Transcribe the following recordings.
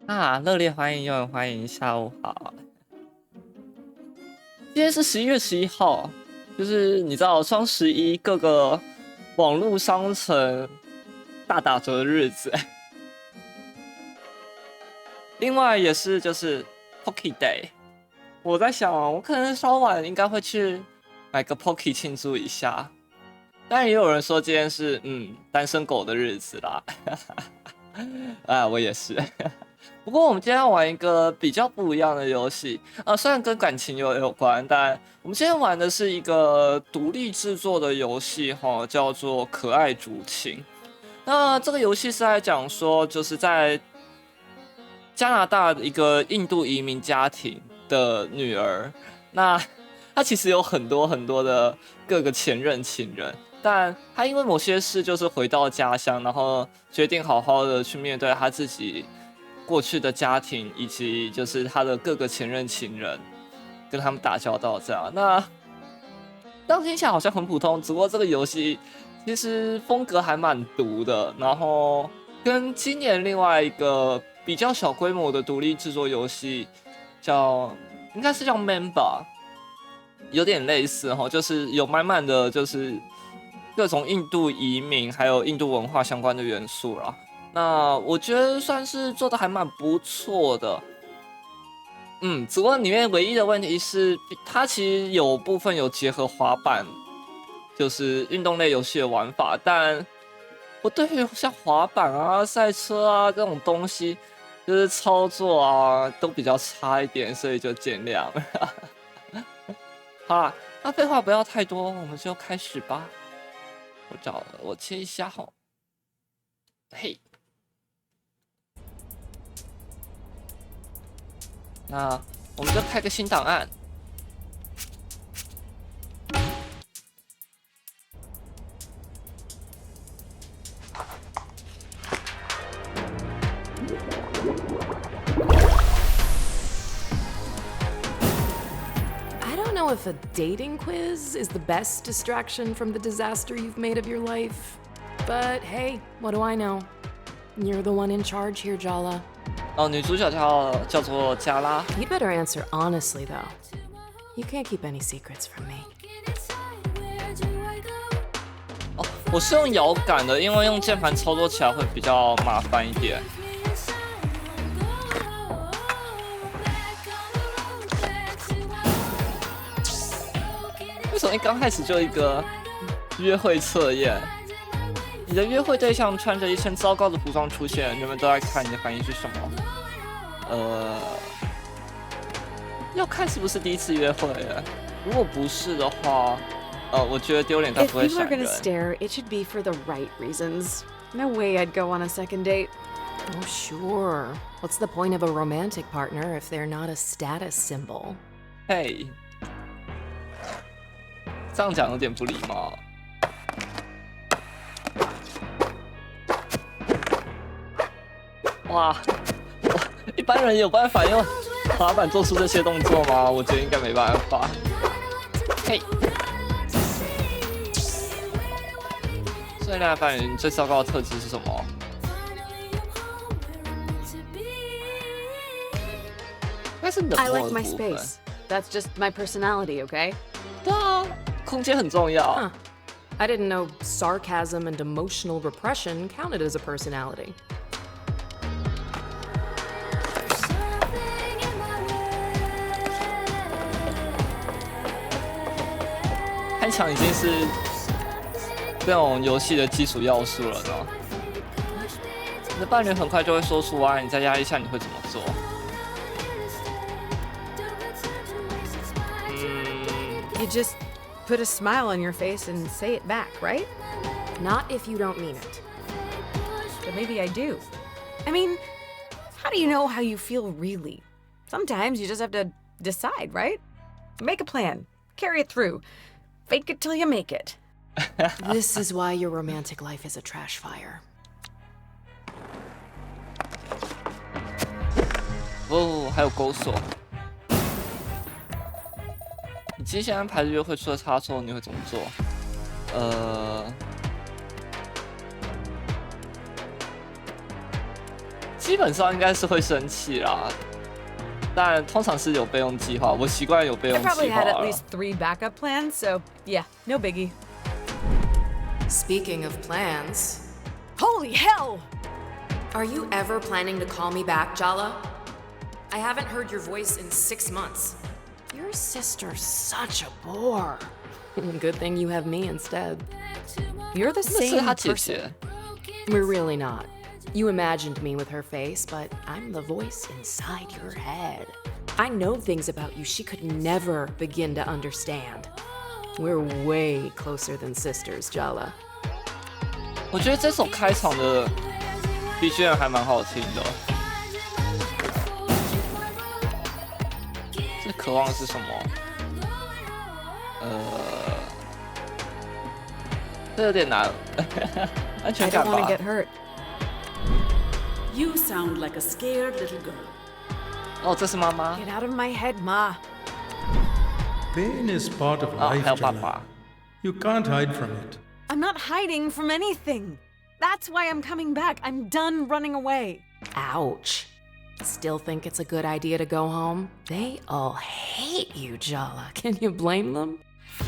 热烈欢迎，永远欢迎，下午好。今天是11月11号，就是你知道双11各个网络商城大打折的日子。另外也是就是 Pocky Day， 我在想我可能稍晚应该会去买个 Pocky 庆祝一下。当然也有人说今天是单身狗的日子啦。我也是。不过我们今天要玩一个比较不一样的游戏，虽然跟感情有关，但我们今天玩的是一个独立制作的游戏，叫做《可爱逐情》。那这个游戏是在讲说，就是在加拿大的一个印度移民家庭的女儿，那她其实有很多的各个前任情人，但她因为某些事就是回到家乡，然后决定好好的去面对她自己过去的家庭，以及就是他的各个前任情人，跟他们打交道这样。那当听起来好像很普通，只不过这个游戏其实风格还蛮独的，然后跟今年另外一个比较小规模的独立制作游戏应该是叫 Man 吧，有点类似，就是有满满的就是各种印度移民还有印度文化相关的元素啦。那我觉得算是做的还蛮不错的，只不过里面唯一的问题是，它其实有部分有结合滑板，就是运动类游戏的玩法，但我对于像滑板啊、赛车啊这种东西，就是操作啊都比较差一点，所以就见谅。好啦，那废话不要太多，我们就开始吧。我切一下吼，嘿。那我们就开个新档案。I don't know if a dating quiz is the best distraction from the disaster you've made of your life, but hey, what do I know? You're the one in charge here, Jala. 女主角叫做加拉。 You'd better answer honestly, though. You can't keep any secrets from me. 我是用摇杆的，因为用键盘操作起来会比较麻烦一点。为什么一刚开始就一个约会测验？你的约会对象穿着一身糟糕的服装出现，人们都在看，你的反应是什么？要看是不是第一次约会。如果不是的话，我觉得丢脸但不会闪人。If people are gonna stare, it should be for the right reasons. No way I'd go on a second date. Oh, sure. What's the point of a romantic partner if they're not a status symbol? 嘿，这样讲有点不礼貌。哇，一般人有办法用滑板做出这些动作吗？我觉得应该没办法。嘿，所以恋爱伴侣最糟糕的特质是什么？应该是冷漠的 I like my 部分。 space. That's just my personality, okay? 对啊，空间很重要。Huh. I didn't know sarcasm and emotional repression counted as a personality. 开场已经是这种游戏的基础要素了呢。你的伴侣很快就会说出啊，你在压力下你会怎么做？You just put a smile on your face and say it back, right? Not if you don't mean it. But maybe I do. I mean, how do you know how you feel really? Sometimes you just have to decide, right? Make a plan. Carry it through. Fake it till you make it. This is why your romantic life is a trash fire. 还有钩锁。你接下来安排的约会出了差错，你会怎么做？基本上应该是会生气啦，但通常是有备用计划，我习惯有备 I 用 probably 计划 had at 了。 least 3 backup plans, so yeah, no biggie. Speaking of plans, Holy hell! are you ever planning to call me back, Jala? I haven't heard your voice in 6 months. Your sister's such a bore. Good thing you have me instead. You're the 那是 same 他姐 person. 姐， We're really not. You imagined me with her face, but I'm the voice inside your head. I know things about you she could never begin to understand. We're way closer than sisters, Jala. 我觉得这首开场的 BGM 还蛮好听的。这渴望的是什么？这有点难，安 I 全 don't 感 want 吧 to。get hurt. You sound like a scared little girl. 哦，这是妈妈。 Get out of my head, Ma. Pain is part of 啊， life, 还有爸 Jala. 爸。 You can't hide from it. I'm not hiding from anything. That's why I'm coming back. I'm done running away. Ouch. Still think it's a good idea to go home? They all hate you, Jala. Can you blame them?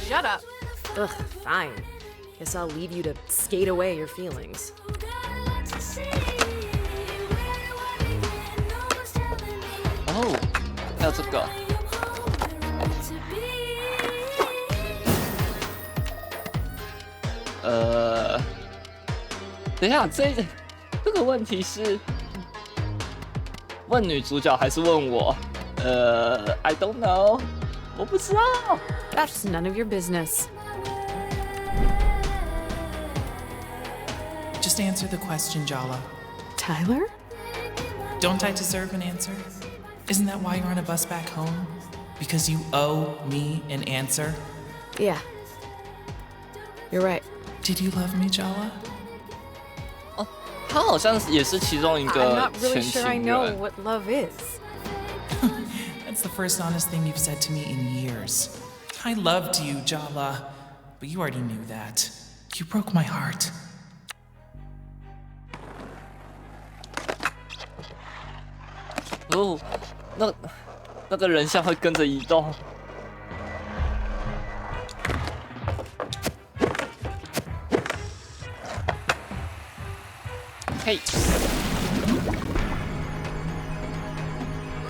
Shut up. Ugh, fine. Guess I'll leave you to skate away your feelings. 哦，还有这个。等一下，这个问题是问女主角还是问我？I don't know， 我不知道。 That's none of your business. Just answer the question, Jala. Tyler? Don't I deserve an answer? Isn't that why you're on a bus back home? Because you owe me an answer? Yeah. You're right. Did you love me, Jala? 他好像也是其中一 I'm 个 not 前 really sure I 情 know 人。 what love is. That's the first honest thing you've said to me in years. I loved you, Jala, but you already knew that. You broke my heart. 哦，那个人像会跟着移动。嘿，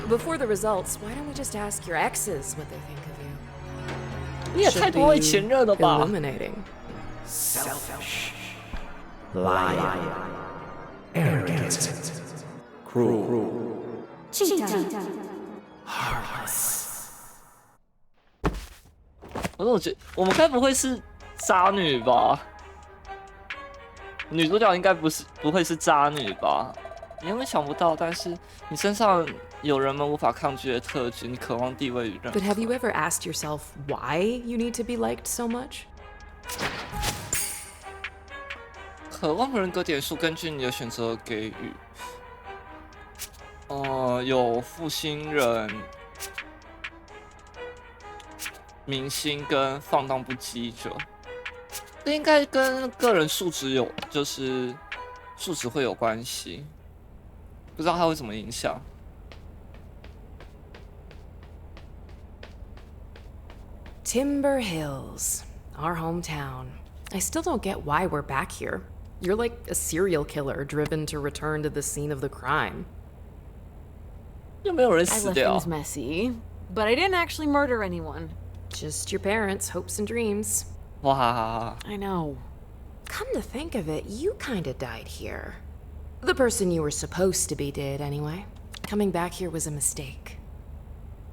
Before the results, why don't we just ask your exes what they think of you? 你也太多位前任了吧？ Illuminating. Selfish, lying, arrogant, cruel, heartless. 我觉得我们该不会是渣女吧？女主角应该不会是渣女吧？你有没有想不到？但是你身上有人们无法抗拒的特质，你渴望地位与认 But 可。 have you ever asked yourself why you need to be liked so much? 渴望人格点数根据你的选择给予。有负心人、明星跟放荡不羁者，这应该跟个人素质就是素质会有关系。不知道它会怎么影响。 Timber Hills, our hometown. I still don't get why we're back here. You're like a serial killer driven to return to the scene of the crime. 又没有人 I 死 left 掉 things。messy, but I didn't actually murder anyone. Just your parents' hopes and dreams. 哇， I know. Come to think of it, you kinda died here. The person you were supposed to be did, anyway. Coming back here was a mistake.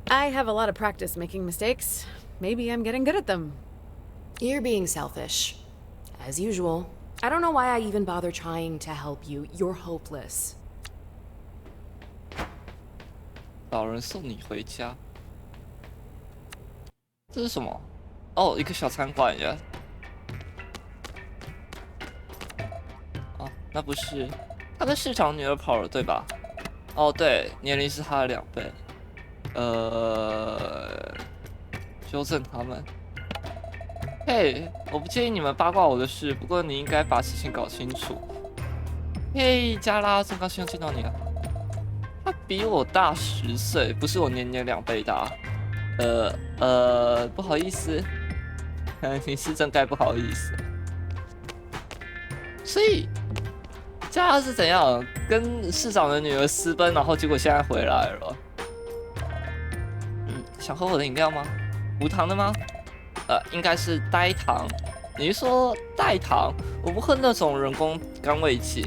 I have a lot of practice making mistakes. Maybe I'm getting good at them. You're being selfish. As usual. I don't know why I even bother trying to help you. You're hopeless. 老人送你回家。这是什么？哦，一个小餐馆呀。哦，那不是，他跟市长女儿跑了，对吧？哦，对，年龄是他的2倍。纠正他们。嘿，我不介意你们八卦我的事，不过你应该把事情搞清楚。嘿，加拉，真高兴又见到你了。他比我大10岁，不是我年2倍大。不好意思，你是真该不好意思。所以，佳拉是怎样跟市长的女儿私奔，然后结果现在回来了？想喝我的饮料吗？无糖的吗？应该是代糖。你是说代糖？我不喝那种人工甘味剂。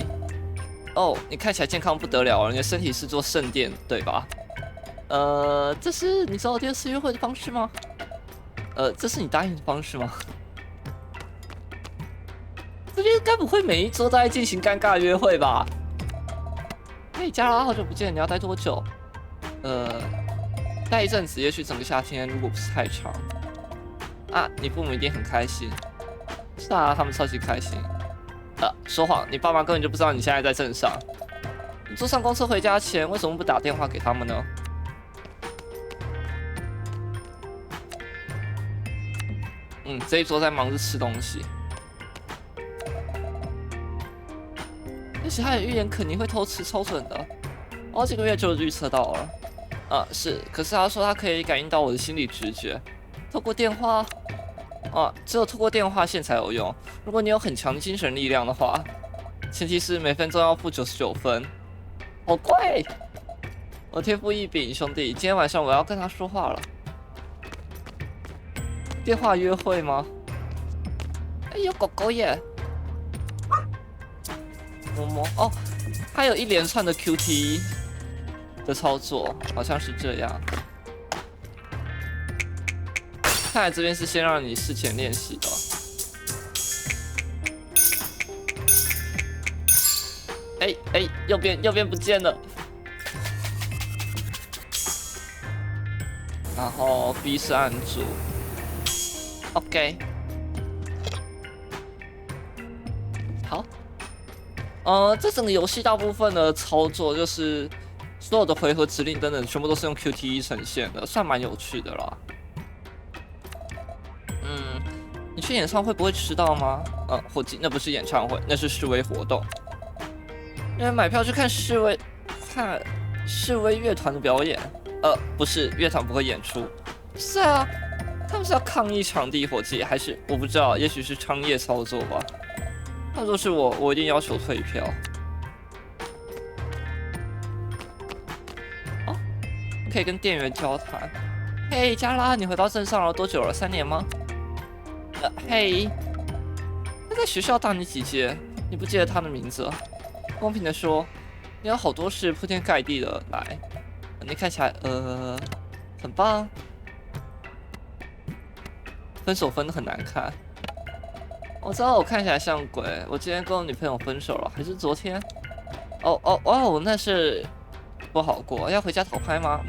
哦，你看起来健康不得了，你的身体是座圣殿，对吧？这是你找我第2次约会的方式吗？这是你答应的方式吗？这边该不会每一周都在进行尴尬的约会吧？嘿，加拉，好久不见，你要待多久？待一阵子，也许整个夏天，如果不是太长。啊，你父母一定很开心。是啊，他们超级开心。说谎，你爸妈根本就不知道你现在在镇上。你坐上公车回家前，为什么不打电话给他们呢？这一桌在忙着吃东西。而且他也预言肯尼会偷吃，超准的。好几个月就预测到了。是，可是他说他可以感应到我的心理直觉，透过电话。只有透过电话线才有用。如果你有很强的精神力量的话，前提是每分钟要付99分。好贵！我天赋异禀，兄弟，今天晚上我要跟他说话了。电话约会吗？有狗狗耶！摸摸哦，还有一连串的 QT 的操作，好像是这样。看来这边是先让你事前练习的。右边不见了。然后 B 是按住 ，OK。好，这整个游戏大部分的操作就是所有的回合指令等等，全部都是用 QTE 呈现的，算蛮有趣的啦。你去演唱会不会迟到吗？伙计，那不是演唱会，那是示威活动。因为买票去看示威乐团的表演。不是，乐团不会演出。是啊，他们是要抗议场地，伙计，还是我不知道，也许是商业操作吧。他说是我一定要求退票。可以跟店员交谈。嘿，加拉，你回到镇上了多久了？3年吗？嘿，他在学校大你几届？你不记得他的名字了？公平的说，你有好多事铺天盖地的来，你看起来很棒。分手分得很难看，我知道我看起来像鬼。我今天跟我女朋友分手了，还是昨天？那是不好过。要回家讨拍吗？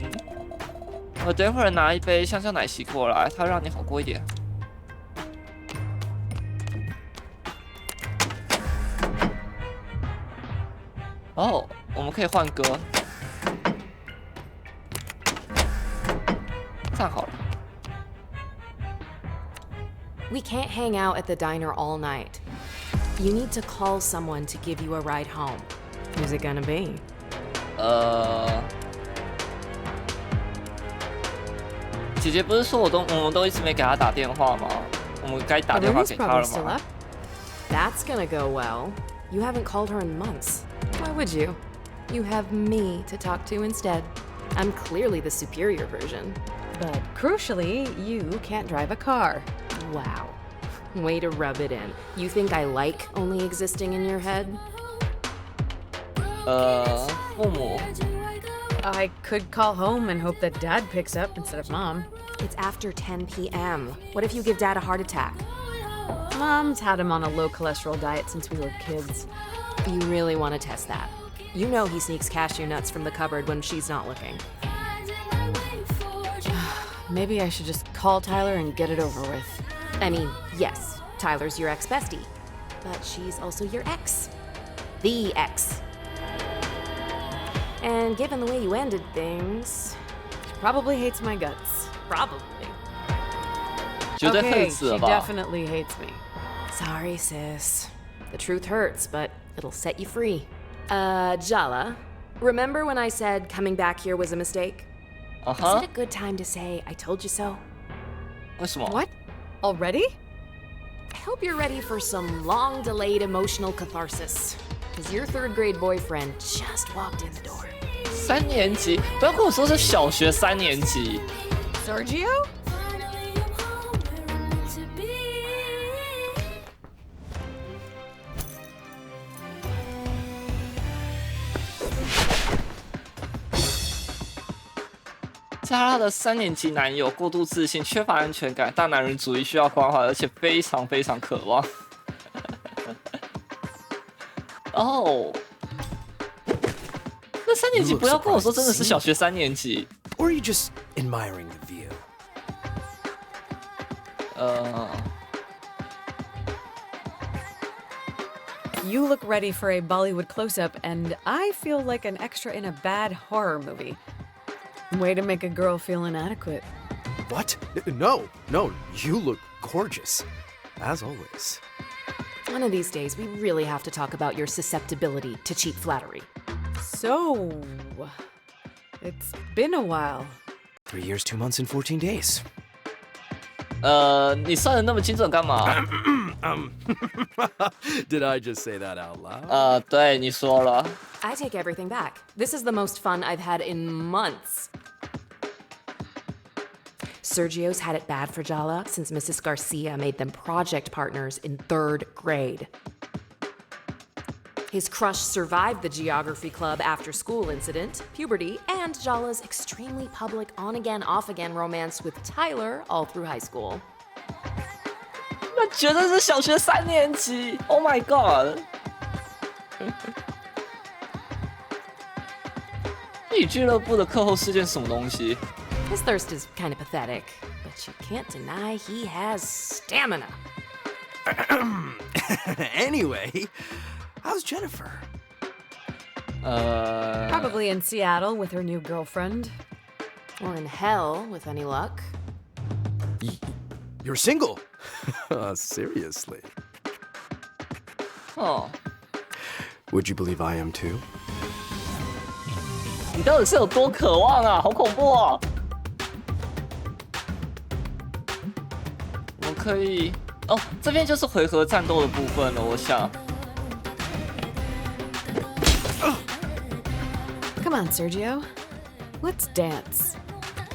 我等会儿拿一杯香蕉奶昔过来，它让你好过一点。我们可以换歌。站好了。We can't hang out at the diner all night. You need to call someone to give you a ride home. Who's it gonna be? 姐姐不是说我们都一直没给她打电话吗？我们该打电话给她了吗？ That's gonna go well. You haven't called her in months. Why would you? You have me to talk to instead. I'm clearly the superior version. But crucially, you can't drive a car. Wow. Way to rub it in. You think I like only existing in your head? 父母。I could call home and hope that Dad picks up instead of Mom. It's after 10 p.m. What if you give Dad a heart attack? Mom's had him on a low cholesterol diet since we were kids. You really want to test that? You know he sneaks cashew nuts from the cupboard when she's not looking. Maybe I should just call Tyler and get it over with. I mean, yes, Tyler's your ex-bestie, but she's also your ex. The ex. And given the way you ended things, she probably hates my guts. Probably. Okay, she definitely hates me. Sorry, sis. The truth hurts, but it'll set you free. Jala, Remember when I said coming back here was a mistake? Is Uh-huh. it a good time to say I told you so? 为什么？ What? Already? I hope you're ready for some long-delayed emotional catharsis. Because your third grade boyfriend just walked in the door. 3年级，不要跟我说是小学3年级。 Sergio?加拉的3年级男友过度自信，缺乏安全感，大男人主义，需要关怀，而且非常非常渴望。哦，那3年级不要跟我说真的是小学3年级。 Or are you just admiring the view? You look ready for a Bollywood close-up, and I feel like an extra in a bad horror movie. Way to make a girl feel inadequate. What? No, you look gorgeous. As always. One of these days, we really have to talk about your susceptibility to cheap flattery. So, it's been a while. 3 years, 2 months, and 14 days. 你算的那么精准干嘛？ Did I just say that out loud? 对，你说了。 I take everything back. This is the most fun I've had in months. Sergio's had it bad for Jala since Mrs. Garcia made them project partners in 3rd grade. His crush survived the geography club after-school incident, puberty, and Jala's extremely public on-again, off-again romance with Tyler all through high school. 那绝对是小学3年级。Oh my god！ 日语俱乐部的课后事件是什么东西？ His thirst is kind of pathetic, but you can't deny he has stamina. Anyway, how's Jennifer? Probably in Seattle with her new girlfriend. Or in hell, with any luck. You're single? Seriously? 哦， Would you believe I am too? 你到底是有多渴望啊？好恐怖哦！我们可以哦，这边就是回合战斗的部分了，我想。 Come on, Sergio. Let's dance.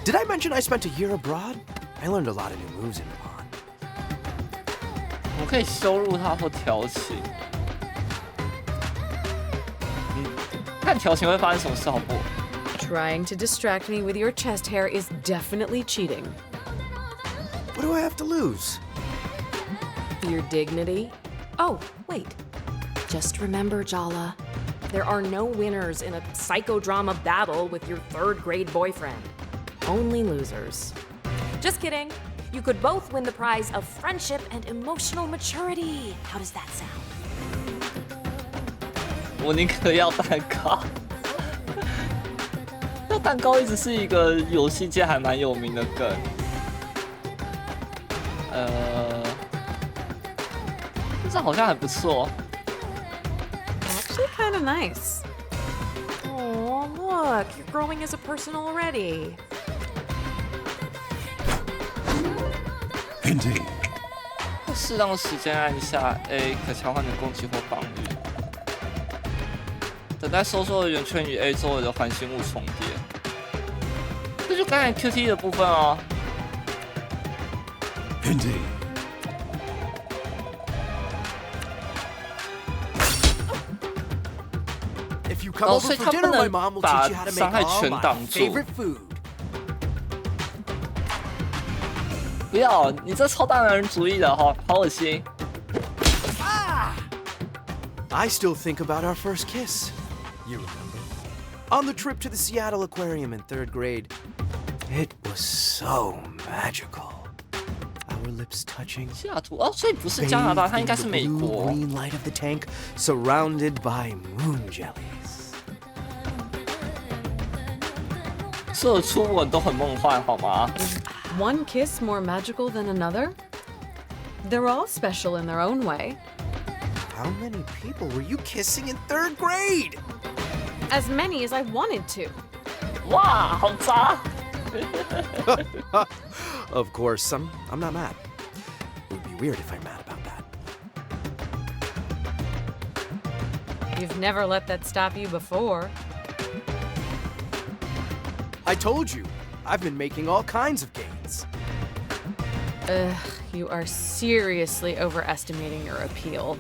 Did I mention I spent a year abroad? I learned a lot of new moves in Milan. 我们可以羞辱他或调情。看调情会发生什么事好不好？ Trying to distract me with your chest hair is definitely cheating. What do I have to lose? Your dignity? Oh, wait. Just remember, Jala, there are no winners in a psychodrama battle with your 3rd grade boyfriend. Only losers. Just kidding. You could both win the prize of friendship and emotional maturity. How does that sound? 我宁可要蛋糕。要蛋糕一直是一个游戏界还蛮有名的梗。这好像还不错。 Actually, kind of nice. Oh, look, you're growing as a person already. Indeed. 适当的时间按下 A 可交换的攻击或防御。等待收缩的圆圈与 A 周围的环形物重叠。这就刚才 QT 的部分哦。 Indeed. 哦，所以他不能把伤害全挡住。 不要，你这超大男人主义的哈，好恶心。 I still think about our first kiss. You remember? On the trip to the Seattle Aquarium in 3rd grade. It was so magical. Our lips touching. 西雅图哦，所以不是加拿大，它应该是美 Bathed in the 国。 blue green light of the tank, surrounded by moon jellies. 所有初吻都很梦幻，好吗？ One kiss more magical than another? They're all special in their own way. How many people were you kissing in 3rd grade? as many as I wanted to. 哇，好渣！ Of course, I'm not mad. It would be weird if I'm mad about that. You've never let that stop you before. I told you, I've been making all kinds of gains. You are seriously overestimating your appeal.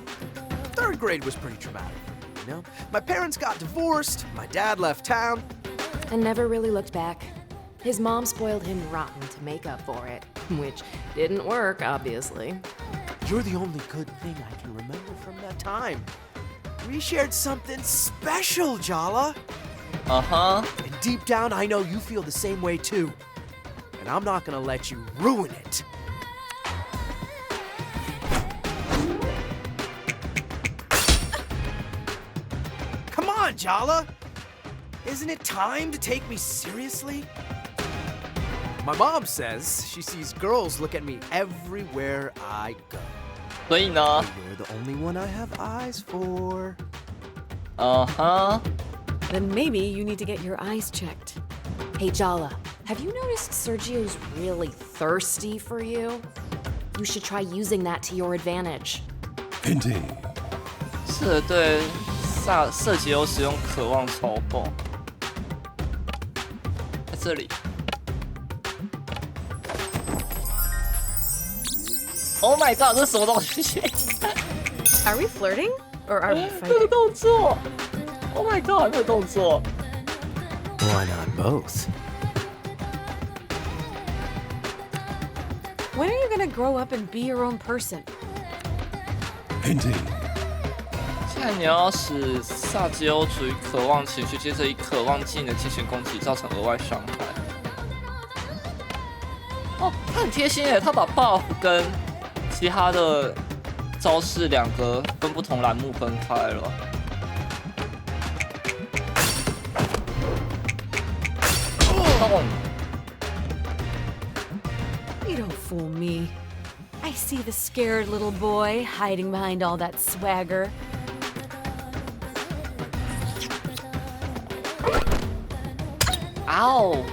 Third grade was pretty traumatic for me, you know? My parents got divorced, my dad left town. And never really looked back. His mom spoiled him rotten to make up for it, which didn't work, obviously. You're the only good thing I can remember from that time. We shared something special, Jala. Uh-huh. And deep down, I know you feel the same way too. And I'm not gonna let you ruin it. Come on, Jala! Isn't it time to take me seriously? My mom says she sees girls look at me everywhere I go. 所以呢 You're the only one I have eyes for. Uh-huh. Then maybe you need to get your eyes checked. Hey, Jala, have you noticed Sergio's really thirsty for you? You should try using that to your advantage. Indeed. 是对射击有使用渴望嘲讽。在这里。Oh my god， 这是什么东西 Are we flirting? Or are we 这个 fighting? 动作 ！Oh my god， 这个动作。 Why not both? When are you gonna grow up and be your own person? Indeed. 现在你要使萨基欧处于渴望情绪，接着以渴望技能进行攻击，造成额外伤害。哦，他很贴心耶，他把 buff 跟其他的招式两个跟不同栏目分开了。动。 You don't fool me. I see the scared little boy hiding behind all that swagger. Ow!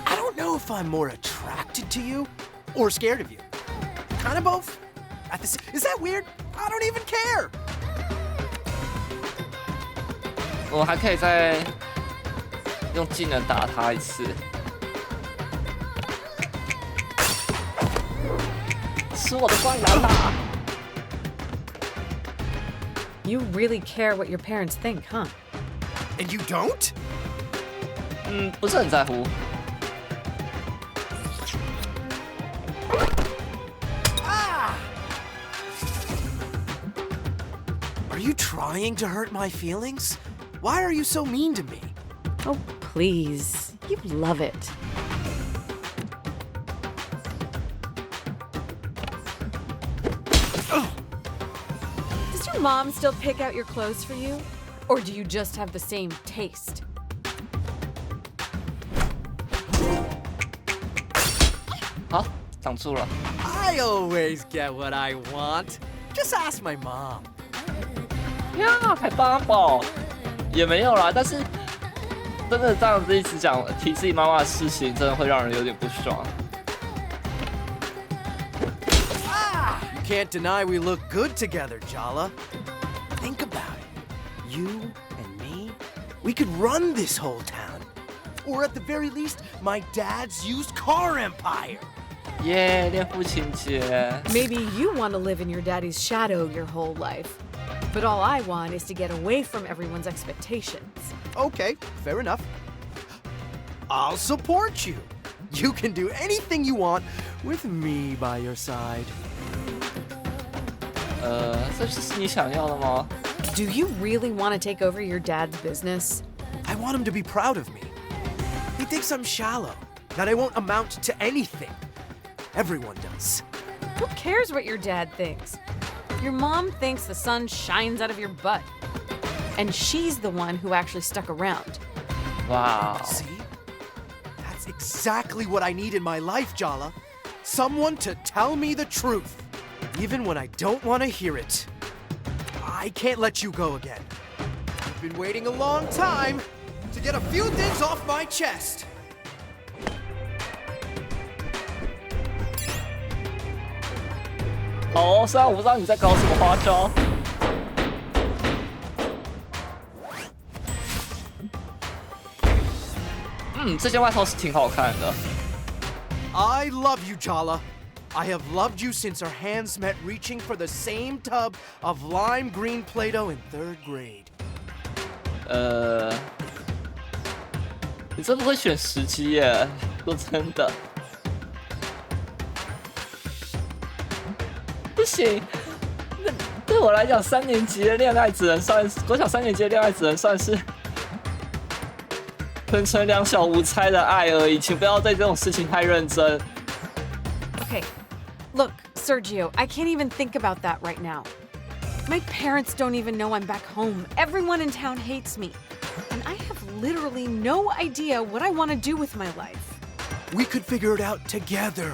I don't know if I'm more attracted to you or scared of you. Kind of both. Is that weird? I don't even care. 我还可以再用技能打他一次。吃我的灌篮啦！ You really care what your parents think, huh? And you don't? 不是很在乎。 Are you trying to hurt my feelings? Why are you so mean to me? Oh, please. You love it. Does your mom still pick out your clothes for you? Or do you just have the same taste? Huh? 挡住了。 I always get what I want. Just ask my mom. 呀，还八宝也没有啦，但是真的这样子一直讲提自己妈妈的事情，真的会让人有点不爽。 You can't deny we look good together, Jala. Think about it. You and me, we could run this whole town. Or at the very least, my dad's used car empire. 耶，恋父情节。 Maybe you want to live in your daddy's shadow your whole life. But all I want is to get away from everyone's expectations. Okay, fair enough. I'll support you. You can do anything you want with me by your side. 这就是你想要的吗？ Do you really want to take over your dad's business? I want him to be proud of me. He thinks I'm shallow, that I won't amount to anything. Everyone does. Who cares what your dad thinks? Your mom thinks the sun shines out of your butt. And she's the one who actually stuck around. 哇， See? That's exactly what I need in my life, Jala. Someone to tell me the truth, even when I don't want to hear it. I can't let you go again. I've been waiting a long time to get a few things off my chest. 好，虽然我不知道你在搞什么花招。这件外套是挺好看的。I love you, Jala. I have loved you since our hands met reaching for the same tub of lime green Play-Doh in 3rd grade. 你真不会选时机耶，说真的。不行，那对我来讲，3年级的恋爱只能算，国小3年级的恋爱只能算是纯纯两小无猜的爱而已，请不要对这种事情太认真。Okay, look, Sergio, I can't even think about that right now. My parents don't even know I'm back home. Everyone in town hates me. And I have literally no idea what I want to do with my life. We could figure it out together.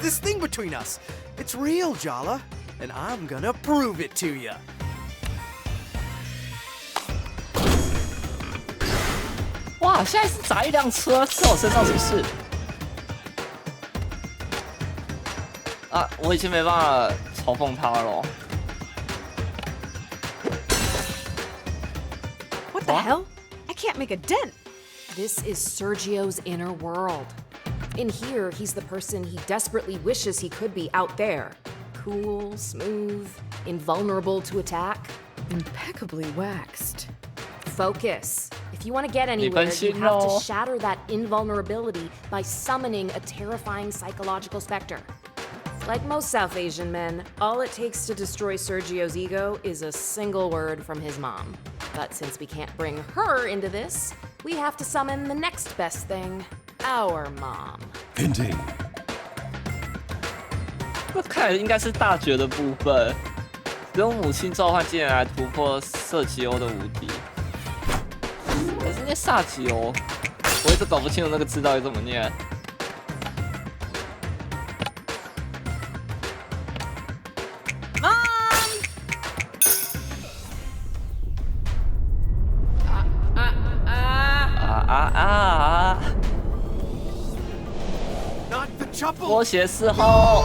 This thing between us, it's real, Jala. And I'm gonna prove it to you. 哇，现在是砸一辆车在我身上，是不是？啊，我已经没办法嘲讽他了。What the hell? I can't make a dent. This is Sergio's inner world. In here, he's the person he desperately wishes he could be out there. Cool, smooth, invulnerable to attack. Impeccably waxed. Focus. If you want to get anywhere, you have to 你分心咯。 shatter that invulnerability by summoning a terrifying psychological specter. Like most South Asian men, all it takes to destroy Sergio's ego is a single word from his mom. But since we can't bring her into this, we have to summon the next best thing, our mom. Hinting. 这看来应该是大绝的部分，使用母亲召唤技能来突破色吉欧的无敌。可是念萨吉欧，我一直搞不清楚那个字到底怎么念。Not the trouble. 拖鞋4号。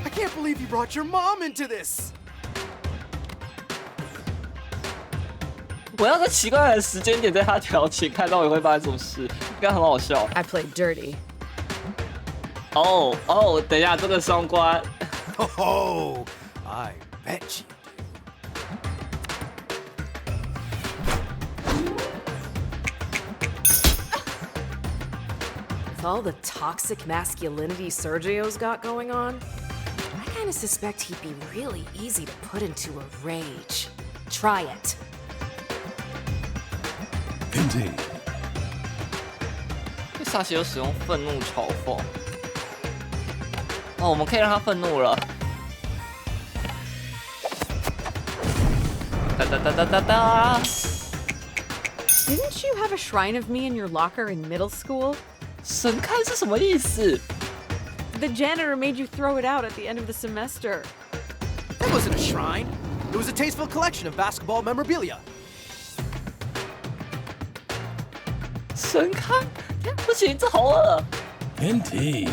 I can't believe you brought your mom into this. 我要在奇怪的时间点对他调情，看到底会发生什么事，应该很好笑。 I played dirty. 哦，等一下，这个双关。 Oh, I bet you. With all the toxic masculinity Sergio's got going on, I kind of suspect he'd be really easy to put into a rage. Try it. Hinting. 萨奇有使用愤怒嘲讽。哦，我们可以让他愤怒了。哒哒哒哒哒哒。 Didn't you have a shrine of me in your locker in middle school? 神龛是什么意思？ The janitor made you throw it out at the end of the semester. That wasn't a shrine. It was a tasteful collection of basketball memorabilia. 神龛？不行，这好恶。 Hinting.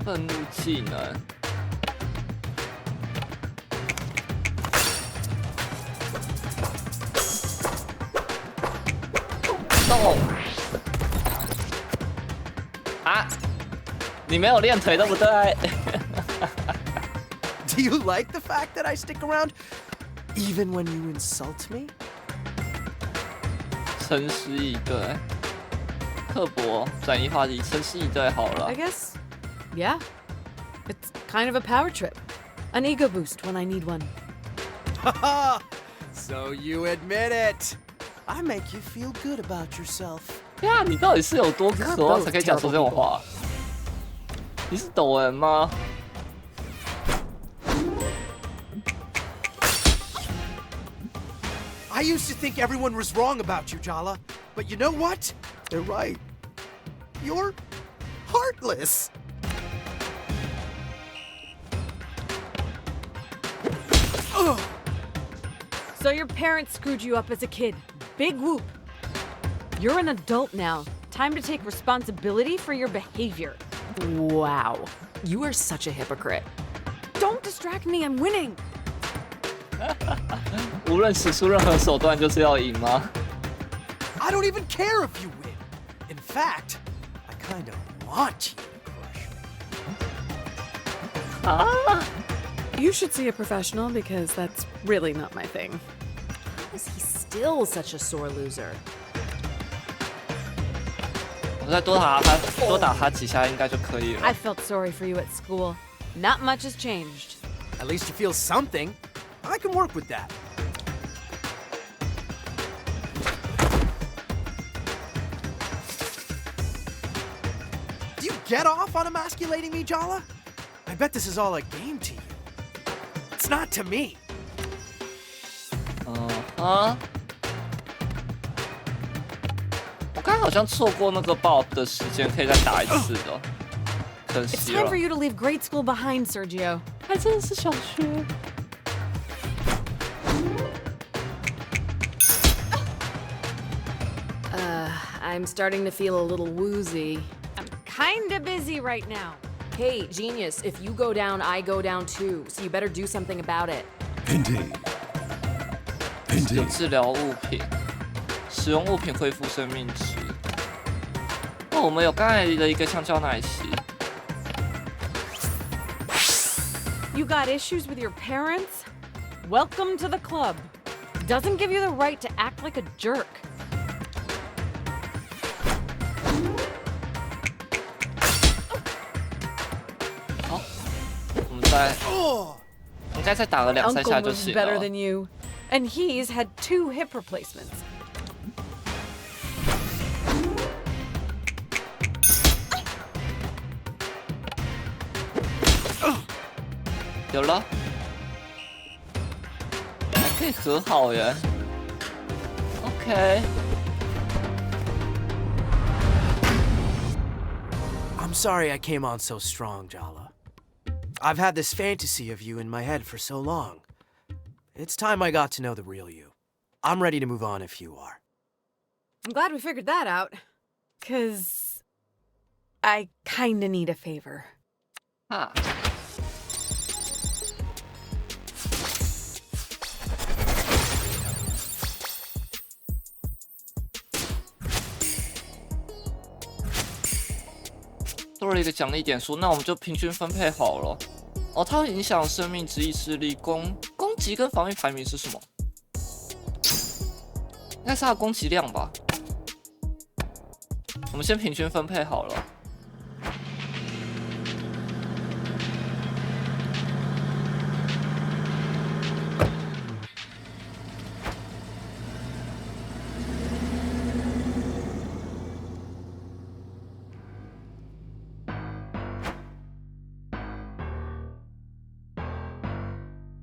愤怒技能。动。啊！你没有练腿，对不对？ Do you like the fact that I stick around even when you insult me? 诚实以对。刻薄，转移话题，诚实以对好了 I。guess, yeah. It's kind of a power trip. An ego boost when I need one. Haha! So you admit it. I make you feel good about yourself. 对啊，你到底是有多渴望才可以讲出这种话？你是抖人吗？ I used to think everyone was wrong about you, Jala. But you know what? They're right. You're heartless. Ugh. So your parents screwed you up as a kid. Big whoop. You're an adult now. Time to take responsibility for your behavior. Wow. You are such a hypocrite. Don't distract me, I'm winning. 无论使出任何手段，就是要赢吗？ I don't even care if you win. In fact, I kind of want you to crush me. You should see a professional because that's really not my thing. How is he still such a sore loser? 我再多打他几下应该就可以了。 I felt sorry for you at school. Not much has changed. At least you feel something. I can work with that. Do you get off on emasculating me, Jala? I bet this is all a game to you. It's not to me. 我刚才好像错过那个 BOP 的时间，可以再打一次的，可 It's 惜 time 了 for。you to leave grade school behind, Sergio. 还真的是小学。I'm starting to feel a little woozy. I'm kinda busy right now. Hey, genius, if you go down, I go down too, so you better do something about it. Indeed. 有 Indeed. 治疗物品，使用物品恢复生命值。哦，我们有刚才的一个香蕉奶昔。 You got issues with your parents? Welcome to the club. Doesn't give you the right to act like a jerk. 好，我们再，应该再打个2、3 Uncle 下就 was 行 better 了。 than you, and he's had 2 hip replacements. 有了，还可以和好耶。OK， I'm sorry I came on so strong, Jala. I've had this fantasy of you in my head for so long. It's time I got to know the real you. I'm ready to move on if you are. I'm glad we figured that out. 'Cause I kinda need a favor. 啊，多了一个奖励点数，那我们就平均分配好了。哦，它会影响生命值、意志力、攻击跟防御排名是什么？应该是它的攻击量吧。我们先平均分配好了。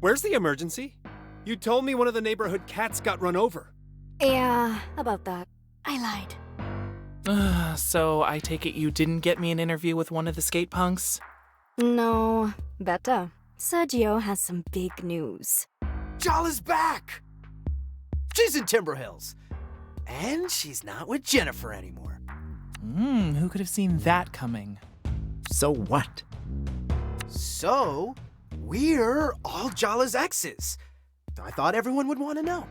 Where's the emergency? You told me one of the neighborhood cats got run over. Yeah, about that. I lied. So I take it you didn't get me an interview with one of the skate punks? No, better. Sergio has some big news. Jala's back! She's in Timber Hills. And she's not with Jennifer anymore. Who could have seen that coming? So what? So, we're all Jala's exes. I thought everyone would want to know.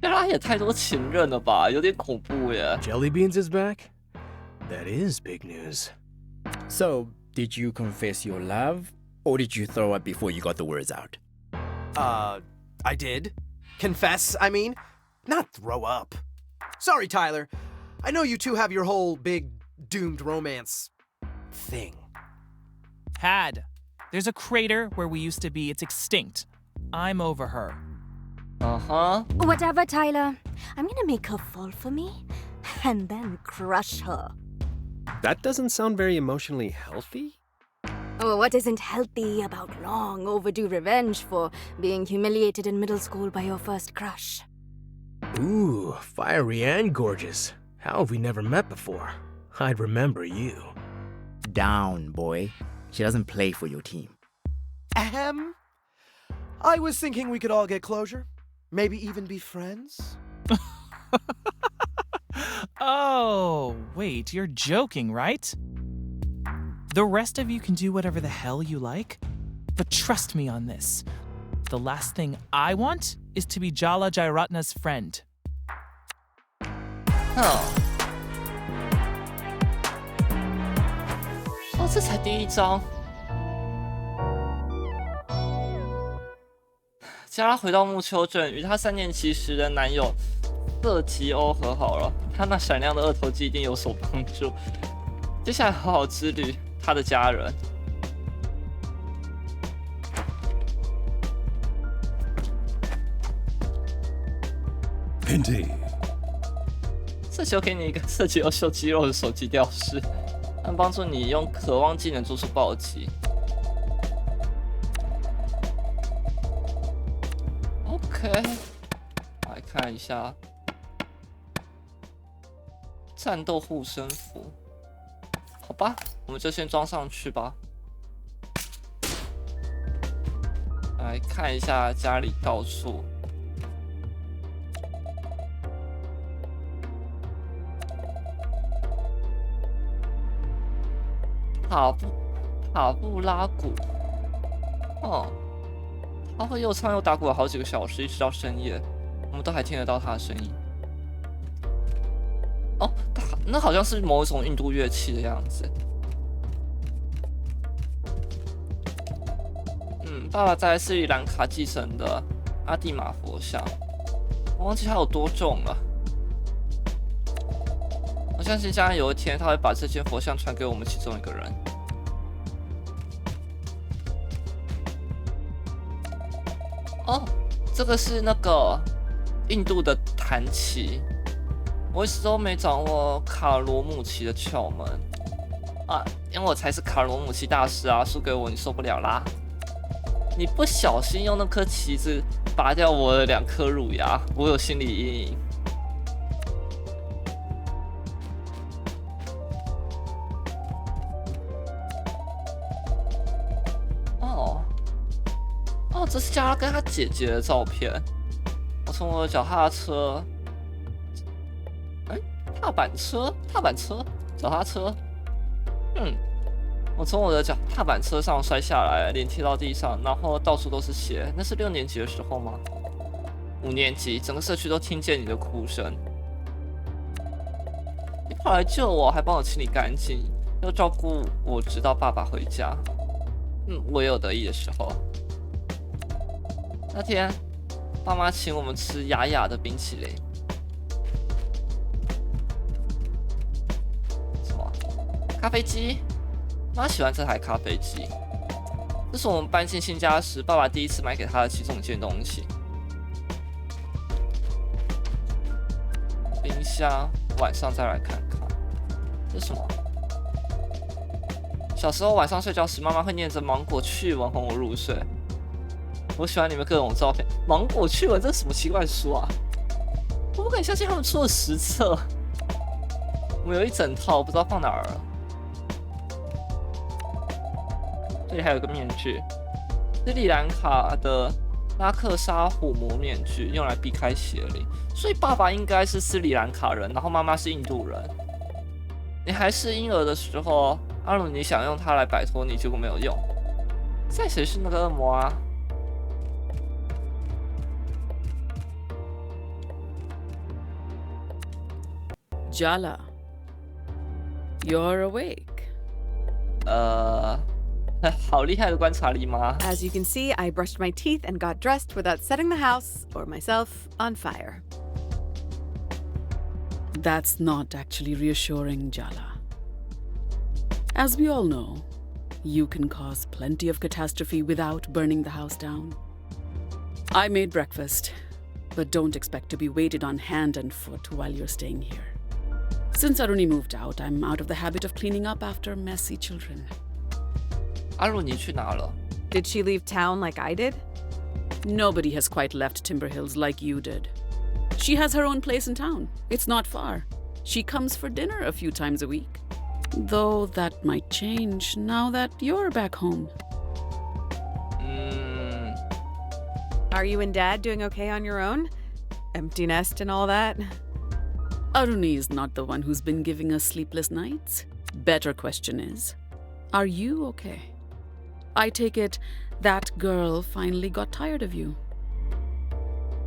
原来也太多情人了吧，有点恐怖耶。 Jellybeans is back? That is big news. So, did you confess your love, or did you throw up before you got the words out? I did. Confess, I mean. Not throw up. Sorry, Tyler. I know you two have your whole big doomed romance thing. There's a crater where we used to be. It's extinct. I'm over her. Whatever, Tyler. I'm gonna make her fall for me, and then crush her. That doesn't sound very emotionally healthy. Oh, what isn't healthy about long overdue revenge for being humiliated in middle school by your first crush? Ooh, fiery and gorgeous. How have we never met before? I'd remember you. Down, boy. She doesn't play for your team. Ahem. I was thinking we could all get closure. Maybe even be friends. Oh, wait, you're joking, right? The rest of you can do whatever the hell you like, but trust me on this. The last thing I want is to be Jala Jairatna's friend. 哦，这才第一章。加拉回到木丘镇，与她3年级时的男友瑟吉欧和好了。他那闪亮的二头肌一定有所帮助。接下来好好之旅，他的家人。Pinty. 这就给你一个射击优秀肌肉的手机吊饰，能帮助你用渴望技能做出暴击。OK， 来看一下战斗护身符，好吧，我们就先装上去吧。来看一下家里到处。塔布拉鼓，哦，他会又唱又打鼓了好几个小时，一直到深夜，我们都还听得到他的声音。哦，那好像是某一种印度乐器的样子。爸爸在斯里兰卡继承的阿蒂玛佛像，我忘记它有多重了。我相信将来有一天，他会把这件佛像传给我们其中一个人。哦，这个是那个印度的弹旗，我一直都没掌握卡罗姆奇的窍门啊，因为我才是卡罗姆奇大师啊，输给我你受不了啦！你不小心用那颗旗子拔掉我的2颗乳牙，我有心理阴影。这是加拉跟他姐姐的照片。我从我的脚踏车，踏板车，脚踏车，我从我的踏板车上摔下来，脸贴到地上，然后到处都是血。那是6年级的时候吗？5年级，整个社区都听见你的哭声。你跑来救我，还帮我清理干净，又照顾我直到爸爸回家。我也有得意的时候。那天，爸妈请我们吃雅雅的冰淇淋。什么？咖啡机？妈喜欢这台咖啡机。这是我们搬进新家时，爸爸第一次买给他的其中一件东西。冰箱，晚上再来看看。这是什么？小时候晚上睡觉时，妈妈会念着芒果趣闻哄我入睡。我喜欢你们各种照片。芒果趣闻，这是什么奇怪的书啊？我不敢相信他们出了10册。我们有一整套，不知道放哪儿了。这里还有个面具，斯里兰卡的拉克沙虎魔面具，用来避开邪灵。所以爸爸应该是斯里兰卡人，然后妈妈是印度人。你还是婴儿的时候，阿鲁尼想用它来摆脱你，结果没有用。在谁是那个恶魔啊？Jala, you're awake. 好厉害的观察力吗？ As you can see, I brushed my teeth and got dressed without setting the house or myself on fire. That's not actually reassuring, Jala. As we all know, you can cause plenty of catastrophe without burning the house down. I made breakfast, but don't expect to be waited on hand and foot while you're staying here. Since Aruni moved out, I'm out of the habit of cleaning up after messy children. 阿鲁尼去哪了？ Did she leave town like I did? Nobody has quite left Timber Hills like you did. She has her own place in town. It's not far. She comes for dinner a few times a week. Though that might change now that you're back home. Are you and Dad doing okay on your own? Empty nest and all that? Aruni is not the one who's been giving us sleepless nights. Better question is, are you okay? I take it that girl finally got tired of you.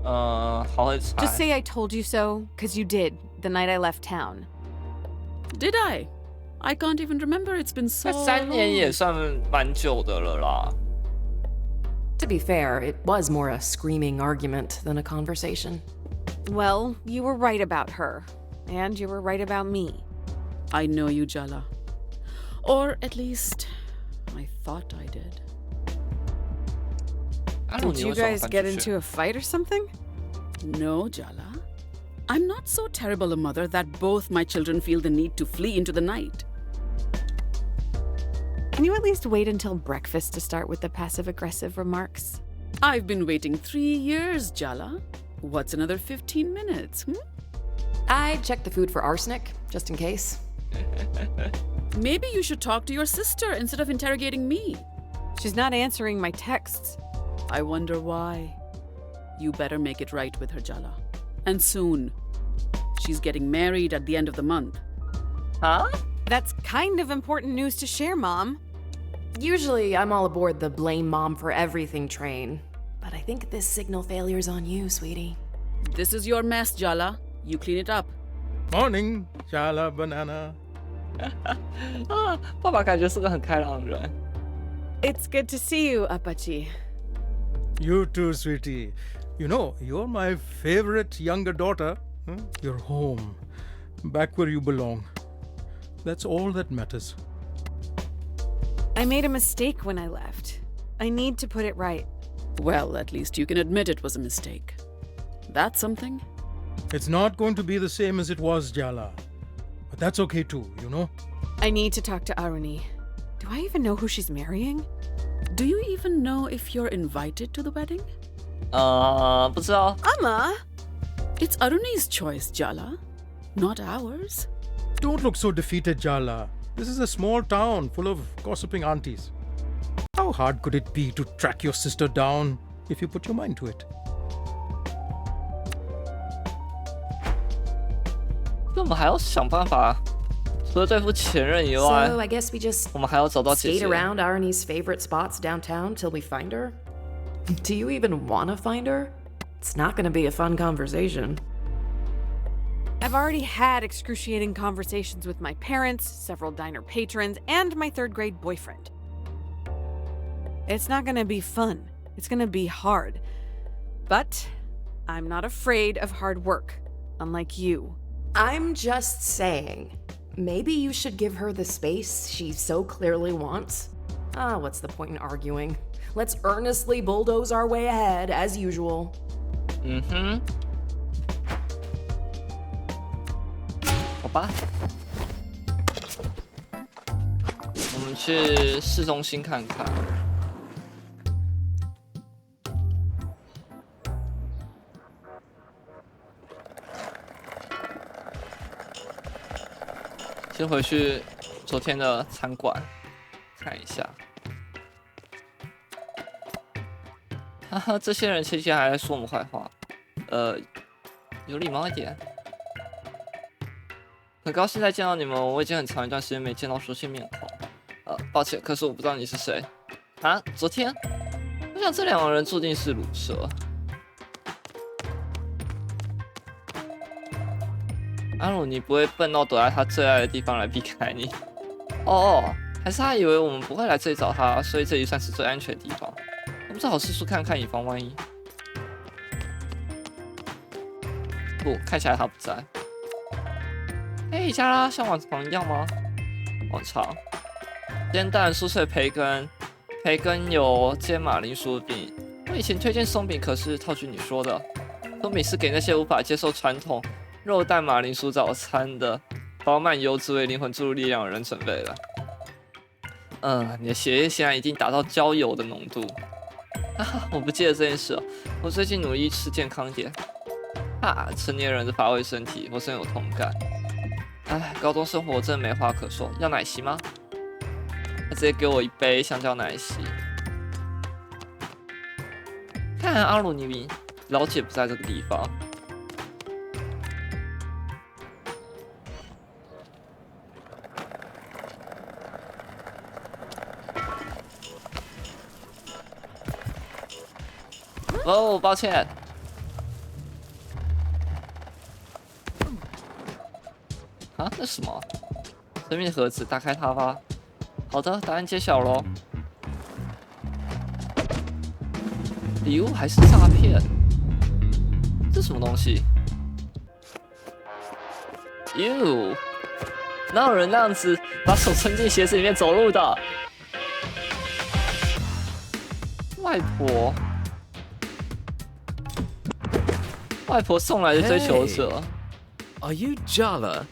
Just say I told you so, 'cause you did, the night I left town. Did I? I can't even remember. It's been so 3年也 long. 算蛮久的了啦。To be fair, it was more a screaming argument than a conversation. Well, you were right about her. And you were right about me. I know you, Jala. Or at least, I thought I did. Did you guys get into a fight or something? No, Jala. I'm not so terrible a mother that both my children feel the need to flee into the night. Can you at least wait until breakfast to start with the passive-aggressive remarks? I've been waiting 3 years, Jala. What's another 15 minutes, I checked the food for arsenic, just in case. Maybe you should talk to your sister instead of interrogating me. She's not answering my texts. I wonder why. You better make it right with her, Jala. And soon. She's getting married at the end of the month. Huh? That's kind of important news to share, Mom. Usually, I'm all aboard the blame mom for everything train. But I think this signal failure's on you, sweetie. This is your mess, Jala. You clean it up. Morning, Jala Banana. 爸爸感觉是个很开朗的人。 It's good to see you, Apache. You too, sweetie. You know, you're my favorite younger daughter. You're home. Back where you belong. That's all that matters. I made a mistake when I left. I need to put it right. Well, at least you can admit it was a mistake. That's something. It's not going to be the same as it was, Jala. But that's okay too, you know? I need to talk to Aruni. Do I even know who she's marrying? Do you even know if you're invited to the wedding? 不知道。 Amma! It's Aruni's choice, Jala. Not ours. Don't look so defeated, Jala. This is a small town full of gossiping aunties. How hard could it be to track your sister down if you put your mind to it? 那我们还要想办法，除了对付前任以外， So I guess we just 我们还要找到姐 skate 姐。 around Arnie's favorite spots downtown till we find her? Do you even want to find her? It's not going to be a fun conversation. I've already had excruciating conversations with my parents, several diner patrons, and my third-grade boyfriend. It's not gonna be fun. It's gonna be hard. But I'm not afraid of hard work, unlike you. I'm just saying, maybe you should give her the space she so clearly wants. What's the point in arguing? Let's earnestly bulldoze our way ahead, as usual. 好吧，我们去市中心看看。先回去昨天的餐馆看一下。哈哈，这些人前几天还在说我们坏话，有礼貌一点。很高兴再见到你们，我已经很长一段时间没见到熟悉面孔。抱歉，可是我不知道你是谁。啊，昨天？我想这两个人注定是卤蛇。阿鲁，你不会笨到躲在他最爱的地方来避开你？哦，还是他以为我们不会来这里找他，所以这里算是最安全的地方。我们最好四处看看，以防万一。不，看起来他不在。哎，加拉像往常一样吗？往常。煎蛋、酥脆培根，培根有煎马铃薯饼。我以前推荐松饼，可是套句你说的，松饼是给那些无法接受传统肉蛋马铃薯早餐的饱满油脂为灵魂注入力量的人准备的。你的血液现在已经达到焦油的浓度。我不记得这件事了。我最近努力吃健康点。成年人的乏味身体，我深有同感。哎，高中生活真的没话可说。要奶昔吗？他直接给我一杯香蕉奶昔。看来阿鲁尼老姐不在这个地方。哦，抱歉。啊，那是什么？神秘的盒子，打开它吧。好的，答案揭晓喽。礼物还是诈骗？这什么东西？哟，哪有人那样子把手伸进鞋子里面走路的？外婆。外婆送来的追求者。Are you Jala?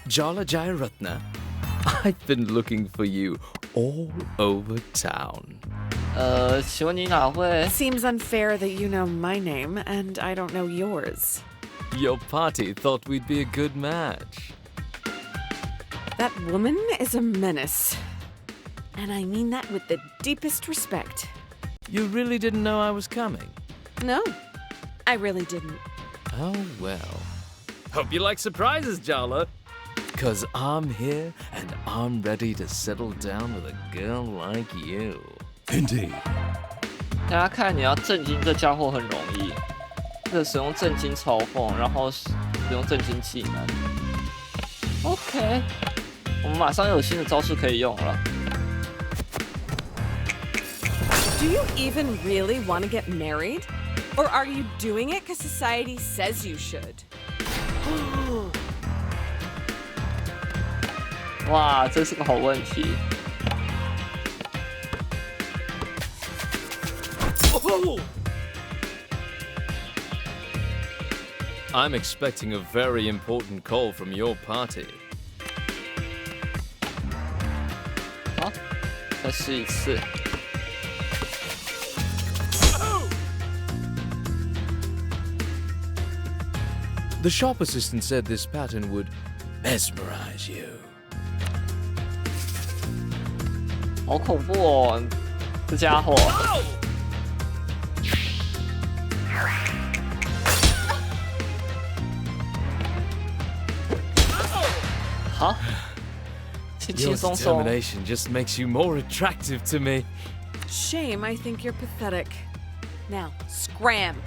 Jala Jairatna? I've been looking for you all over town. 请问你哪位 Seems unfair that you know my name and I don't know yours. Your party thought we'd be a good match. That woman is a menace. And I mean that with the deepest respect. You really didn't know I was coming? No, I really didn't. Oh, well. Hope you like surprises, Jala. 'Cause I'm here and I'm ready to settle down with a girl like you. Indeed. 大家看，你要震惊这家伙很容易，使用震惊嘲讽，然后使用震惊技能。OK， 我们马上有新的招式可以用了。Do you even really want to get married? Or are you doing it because society says you should? 哇，这是个好问题。I'm expecting a very important call from your party. 好，再试一次。The shop assistant said this pattern would mesmerize you. 好恐怖哦，这家伙。好，轻轻 Your 松松。 determination just makes you more attractive to me. Shame, I think you're pathetic. Now, scram.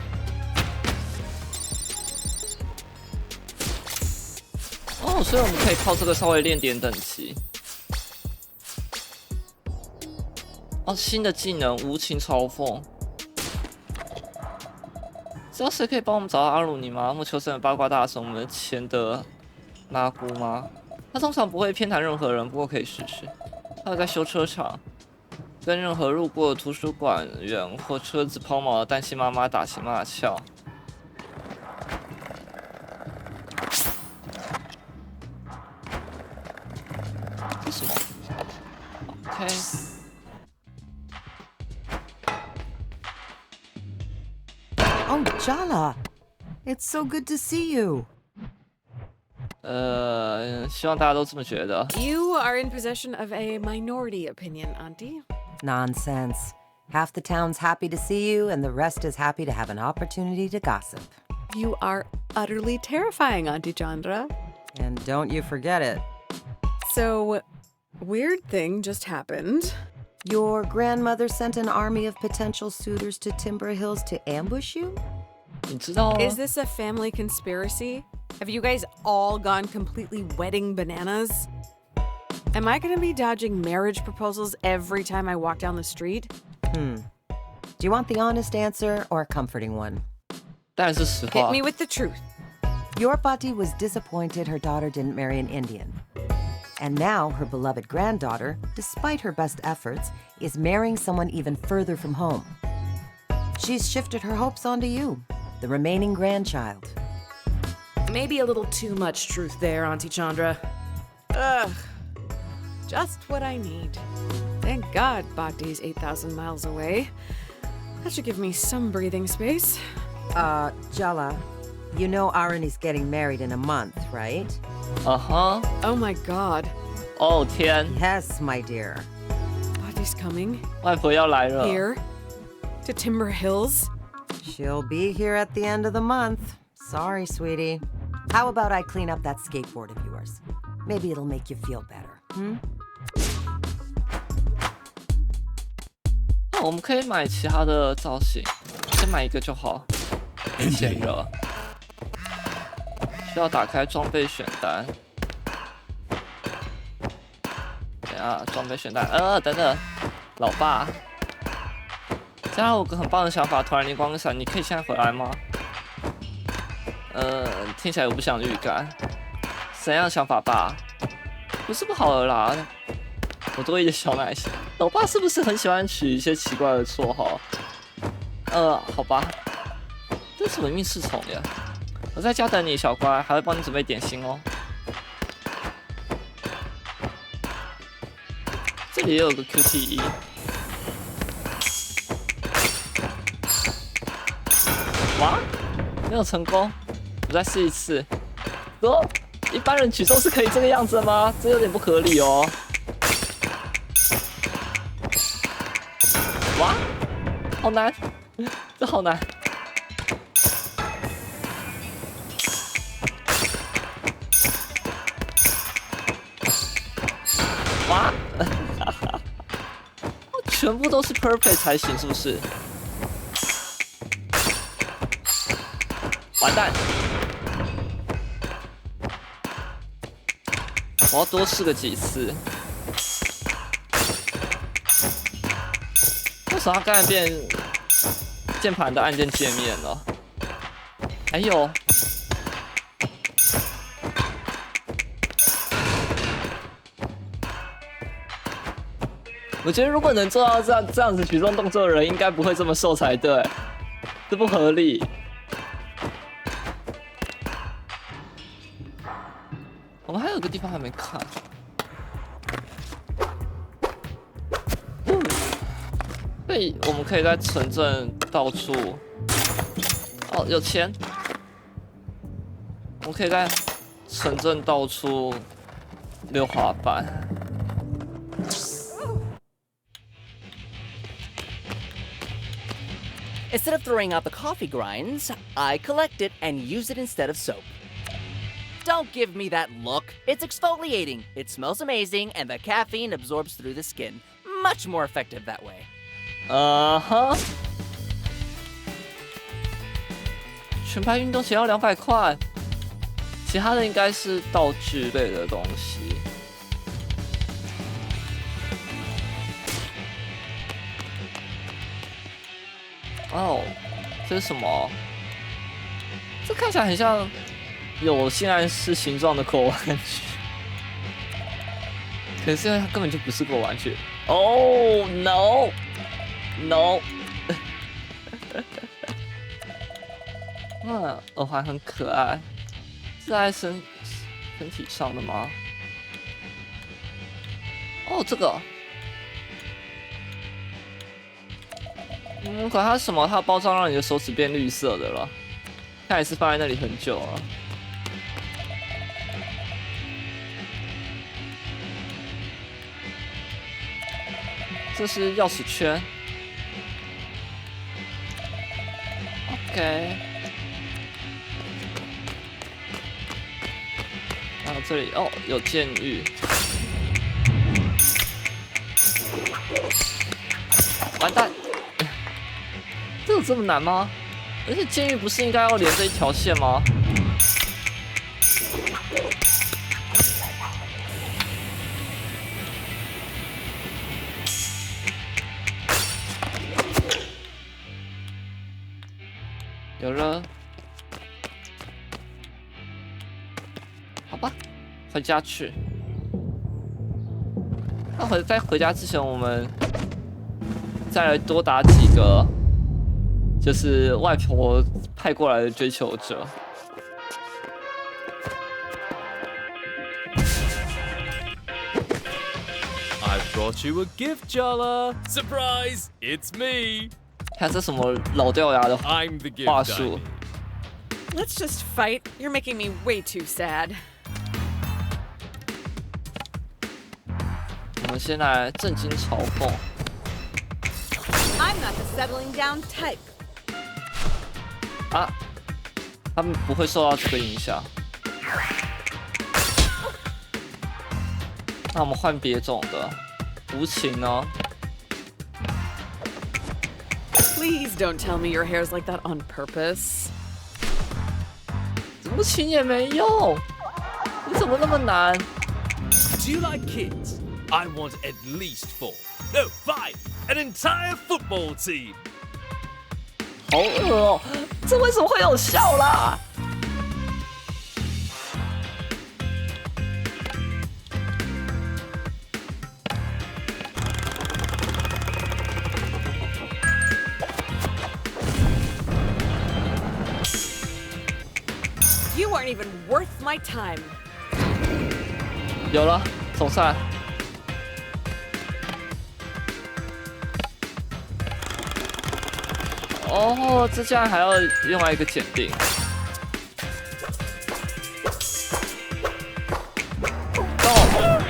哦，所以我们可以靠这个稍微练点等级。哦，新的技能无情嘲讽。知道谁可以帮我们找到阿鲁尼吗？木求生的八卦大神，我们的钱德拉姑吗？他通常不会偏袒任何人，不过可以试试。他有在修车厂，跟任何路过的图书馆员或车子抛锚的单亲妈妈打情骂俏。这是什么 ？OK。Oh, Jala, it's so good to see you. 希望大家都这么觉得。 You are in possession of a minority opinion, Auntie. Nonsense. Half the town's happy to see you, and the rest is happy to have an opportunity to gossip. You are utterly terrifying, Auntie Chandra. And don't you forget it. So, weird thing just happened. Your grandmother sent an army of potential suitors to Timber Hills to ambush you? 你知道 Is this a family conspiracy? Have you guys all gone completely wedding bananas? Am I gonna be dodging marriage proposals every time I walk down the street? Do you want the honest answer or a comforting one? 当然是实 Hit 话。 me with the truth. Your Bati was disappointed her daughter didn't marry an Indian. And now her beloved granddaughter, despite her best efforts, is marrying someone even further from home. She's shifted her hopes onto you, the remaining grandchild. Maybe a little too much truth there, Auntie Chandra. Ugh. Just what I need. Thank God Bhakti's 8,000 miles away. That should give me some breathing space. Jala, you know Arun is getting married in a month, right? Oh my god. 哦天 Yes, my dear. Buddy's coming. 外婆要来了。 Here? To Timber Hills? She'll be here at the end of the month. Sorry, sweetie. How about I clean up that skateboard of yours? Maybe it'll make you feel better. 我们可以买其他的造型，先买一个就好。闲了，需要打开装备选单。等下，装备选单，等等，老爸，这样我有个很棒的想法，突然灵光一闪，你可以现在回来吗？听起来有不祥的预感。怎样的想法爸？不是不好的啦。我多一点小耐心。老爸是不是很喜欢取一些奇怪的绰号？好吧。这是什么运势虫呀？我在家等你，小乖，还会帮你准备点心哦。这里也有个 QTE。哇，没有成功，我再试一次。一般人举重是可以这个样子的吗？这有点不合理哦。哇，好难，这好难。哇，全部都是 perfect 才行，是不是？完蛋！我要多试个几次。为什么它刚才变键盘的按键界面了？还有，我觉得如果能做到这样子举重动作的人，应该不会这么瘦才对，这不合理。我们还有个地方还没看。对，我们可以在城镇到处。哦，有钱。我们可以在城镇到处溜滑板。Instead of throwing out the coffee grinds, I collect it and use it instead of soap. Don't give me that look. It's exfoliating. It smells amazing, and the caffeine absorbs through the skin. Much more effective that way. 全牌运动鞋要200块，其他的应该是道具类的东西。哦，这是什么？这看起来很像有性暗示形状的狗玩具，可是它根本就不是狗玩具。Oh no no！ 耳环很可爱，是在身体上的吗？哦，这个。管它是什么，它的包装让你的手指变绿色的了，看来是放在那里很久了。这是钥匙圈 ，OK。然后这里哦，有监狱。完蛋！这有这么难吗？而且监狱不是应该要连着一条线吗？有了，好吧，回家去。那在回家之前，我们再来多打几个。就是外婆派过来的追求者。I brought you a gift, Jala. Surprise! It's me. 看这什么老掉牙的 I'm the gift 话术。Let's just fight. You're making me way too sad. 们先来正经嘲讽。I'm not the settling down type. 啊，他们不会受到这个影响。那我们换别种的，无情呢？ Please don't tell me your hair's like that on purpose. 无情也没用，你怎么那么难 Do you like kids? I want at least 4. No, 5. An entire football team. 好恶哦，这为什么会有效啦？ You aren't even worth my time. 有了，总算。哦，这竟然还要另外一个检定。哦。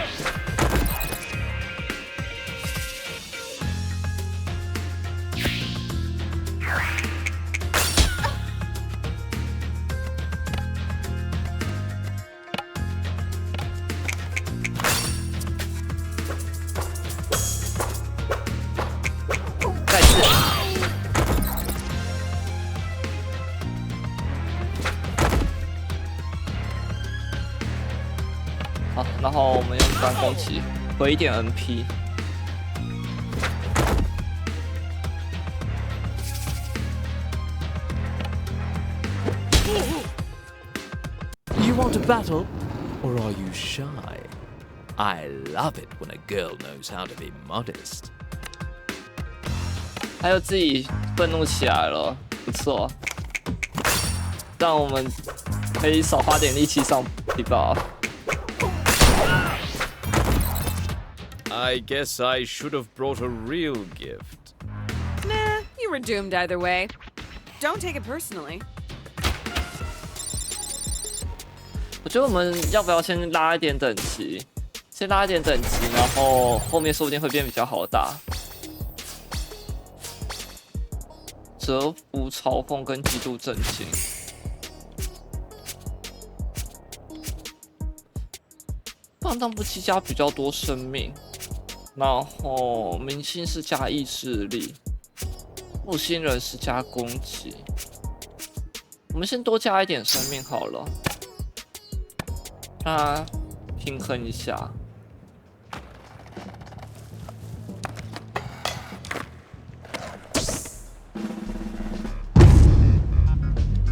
再次。好，然后我们用专攻击回一点 NP。 You want to battle? Or are you shy? I love it when a girl knows how to be modest. 还有自己愤怒起来了，不错。让我们可以少花点力气上地堡。 I guess I should have brought a real gift. Nah, you were doomed either way. Don't take it personally. 我觉得我们要不要先拉一点等级？先拉一点等级，然后后面说不定会变比较好打。折服、嘲讽跟极度震惊。放荡不羁加比较多生命，然后明星是加意志力，木星人是加攻击。我们先多加一点生命好了，让它平衡一下。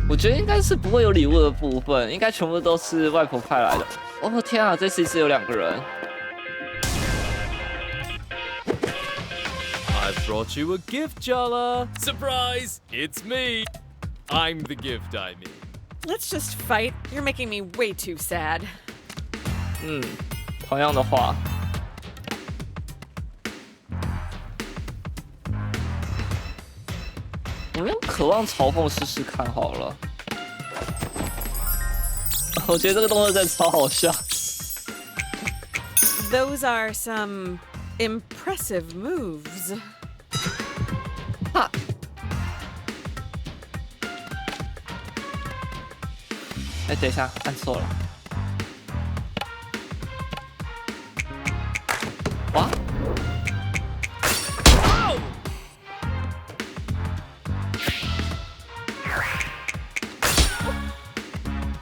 我觉得应该是不会有礼物的部分，应该全部都是外婆派来的。哦天啊，这次是有2个人。I brought you a gift, Jala. Surprise! It's me. I'm the gift, I mean. Let's just fight. You're making me way too sad. 同样的话。我们用渴望嘲讽试试看好了。我觉得这个动作真的超好笑。Those are some impressive moves. 哈。哎，等一下，按错了。哇！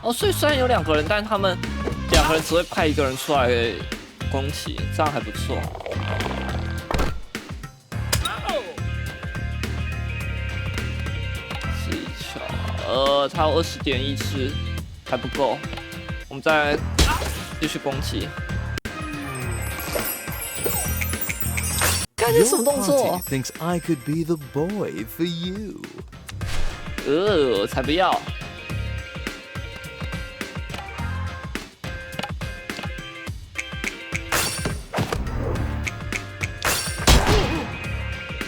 哦，所以虽然有2个人，但他们2个人只会派1个人出来攻击，这样还不错。技巧，他有20点意志，还不够，我们再继续攻击。干这什么动作 Thinks I could be the boy for you. 才不要！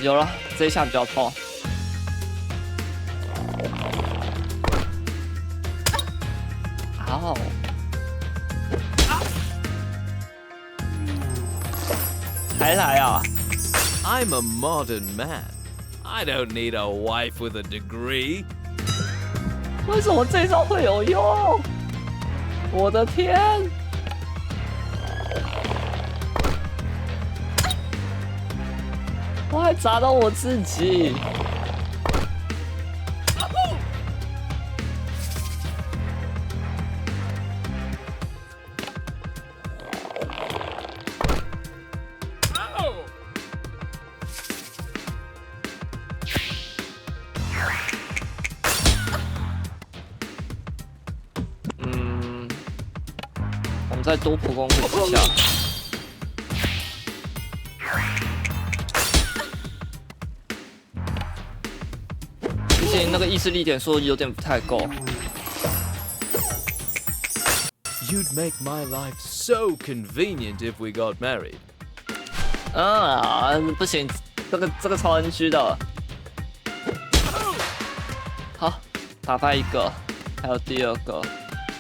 有了，这一下比较痛。嗷！还来啊？ I'm a modern man. I don't need a wife with a degree. 为什么这招会有用？我的天！我还砸到我自己。我们再多普攻击一下。毕竟那个意志力点说有点不太够。You'd make my life so convenient if we got married. 不行，这个超 NG 的。好，打败一个，还有第二个，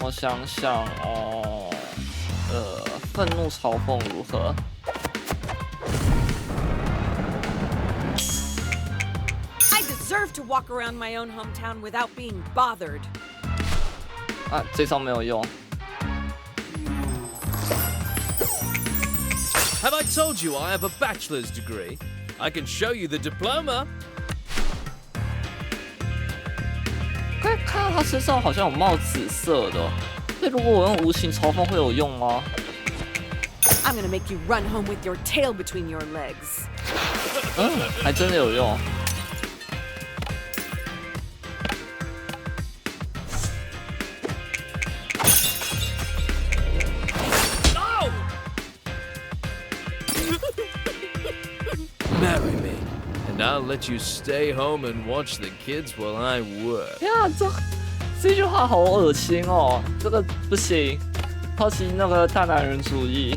我想想哦，愤怒嘲讽如何？ Deserve to walk around my own hometown without being bothered. 啊，这招没有用。 Have I told you I have a bachelor's degree? I can show you the diploma. 看到他身上好像有冒紫色的，所以如果我用无情嘲讽会有用吗？ I'm gonna make you run home with your tail between your legs. 还真的有用。 Marry me, and I'll let you stay home and watch the kids while I work. 呀，这句话好恶心哦，这个不行，超级那个大男人主义。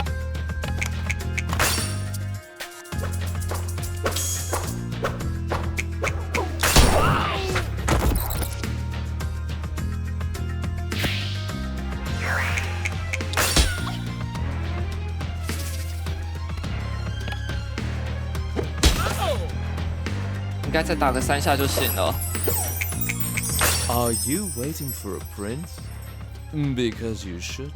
应该再打个3下就行了。 Are you waiting for a prince? Because you shouldn't.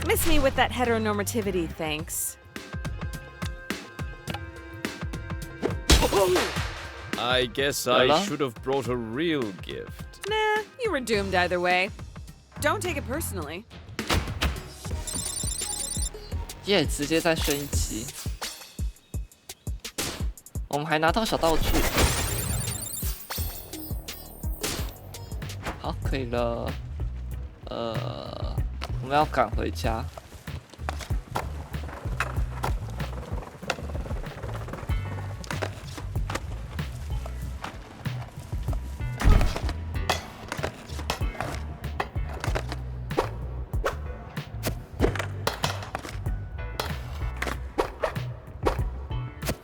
Miss me with that heteronormativity, thanks. I guess I should have brought a real gift. Nah, you were doomed either way. Don't take it personally. 耶，直接再升一级。我们还拿到小道具。 好，可以了。我们要赶回家。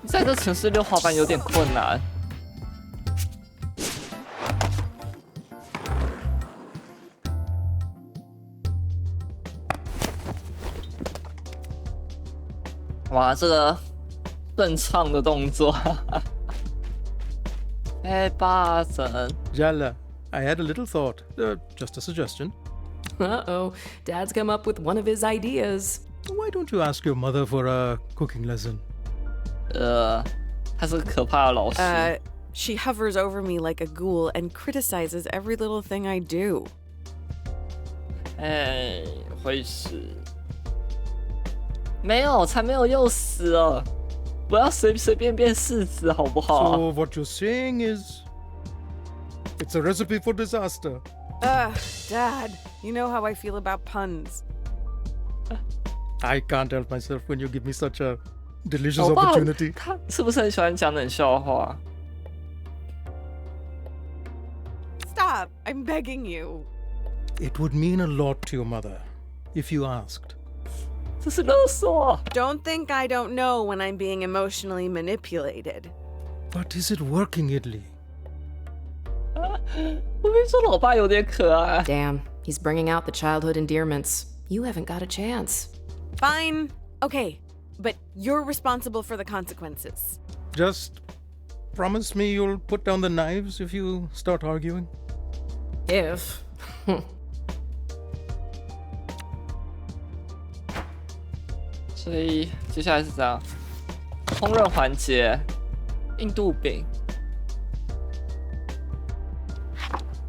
在这城市溜滑板有点困难。 哇，这个顺畅的动作，被霸整。Jala, I had a little thought, just a suggestion. Uh-oh, Dad's come up with one of his ideas. Why don't you ask your mother for a cooking lesson? 他是个可怕的老师。She hovers over me like a ghoul and criticizes every little thing I do. 会死。 没有，才没有又死了！不要随便变柿子，好不好 So what you're saying is, it's a recipe for disaster. Dad, you know how I feel about puns. I can't help myself when you give me such a delicious opportunity. 他是不是很喜欢讲冷笑话？ Stop! I'm begging you. It would mean a lot to your mother if you asked. 这是勒索。 Don't think I don't know when I'm being emotionally manipulated. But is it working, Idli? 我跟你说，老爸有点可爱。 Damn, he's bringing out the childhood endearments. You haven't got a chance. Fine. Okay, but you're responsible for the consequences. Just promise me you'll put down the knives if you start arguing. If. 所以接下来是这样，烹饪环节，印度饼。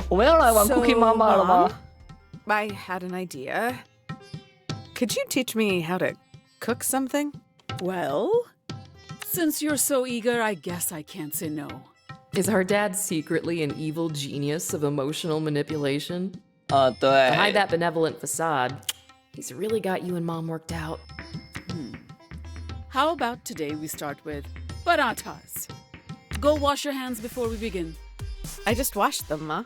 我们要来玩 Cookie Mama 了吗？ I had an idea. Could you teach me how to cook something? Well, since you're so eager, I guess I can't say no. Is our dad secretly an evil genius of emotional manipulation? 对。 Behind that benevolent facade, he's really got you and Mom worked out. How about today we start with parathas? Go wash your hands before we begin. I just washed them, Ma.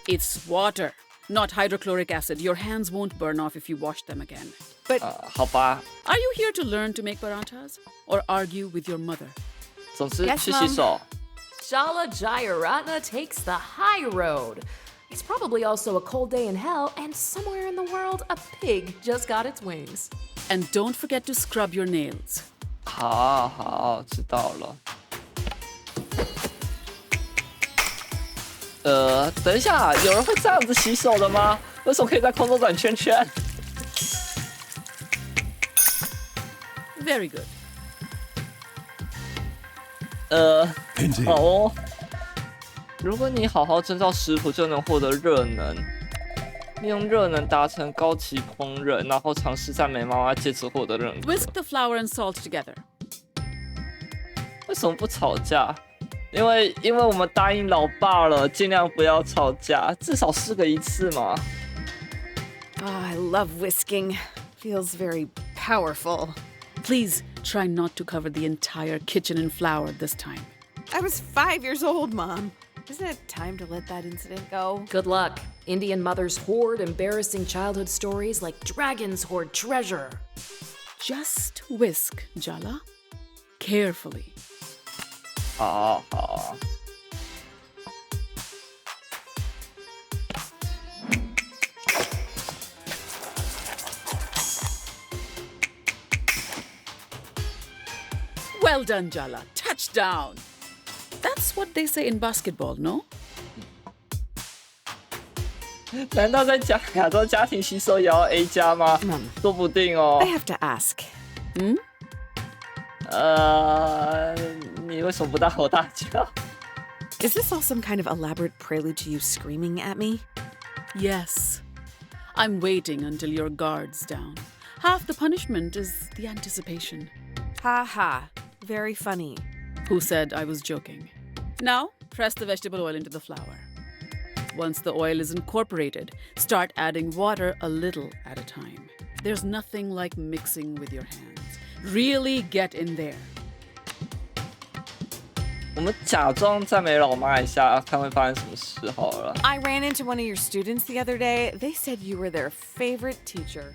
It's water, not hydrochloric acid. Your hands won't burn off if you wash them again. But 好吧。 Are you here to learn to make parathas or argue with your mother? 总之去洗手。 Jala Jayaratna takes the high road. It's probably also a cold day in hell, and somewhere in the world, a pig just got its wings. And don't forget to scrub your nails. 好，知道了。等一下，有人会这样子洗手的吗？为什么可以在空中转圈圈？ Very good. 好哦。如果你好好遵照食谱，就能获得热能。利用热能达成高级烹饪，然后尝试赞美妈妈，借此获得认可。 Whisk the flour and salt together. 为什么不吵架？因为我们答应老爸了，尽量不要吵架，至少试个一次嘛。 I love whisking. Feels very powerful. Please try not to cover the entire kitchen in flour this time. I was 5 years old, Mom. Isn't it time to let that incident go? Good luck. Indian mothers hoard embarrassing childhood stories like dragons hoard treasure. Just whisk, Jala. Carefully. 好。Well done, Jala. Touchdown. That's what they say in basketball, no? 难道在亚洲家庭洗手也要 A 加吗？说不定哦。 I have to ask. 你为什么不大吼大叫？ Is this all some kind of elaborate prelude to you screaming at me? Yes. I'm waiting until your guard's down. Half the punishment is the anticipation. Ha ha. Very funny. Who said I was joking? Now, press the vegetable oil into the flour. Once the oil is incorporated, start adding water a little at a time. There's nothing like mixing with your hands. Really get in there. 我们假装赞美老妈一下，看会发生什么事好了。 I ran into one of your students the other day. They said you were their favorite teacher.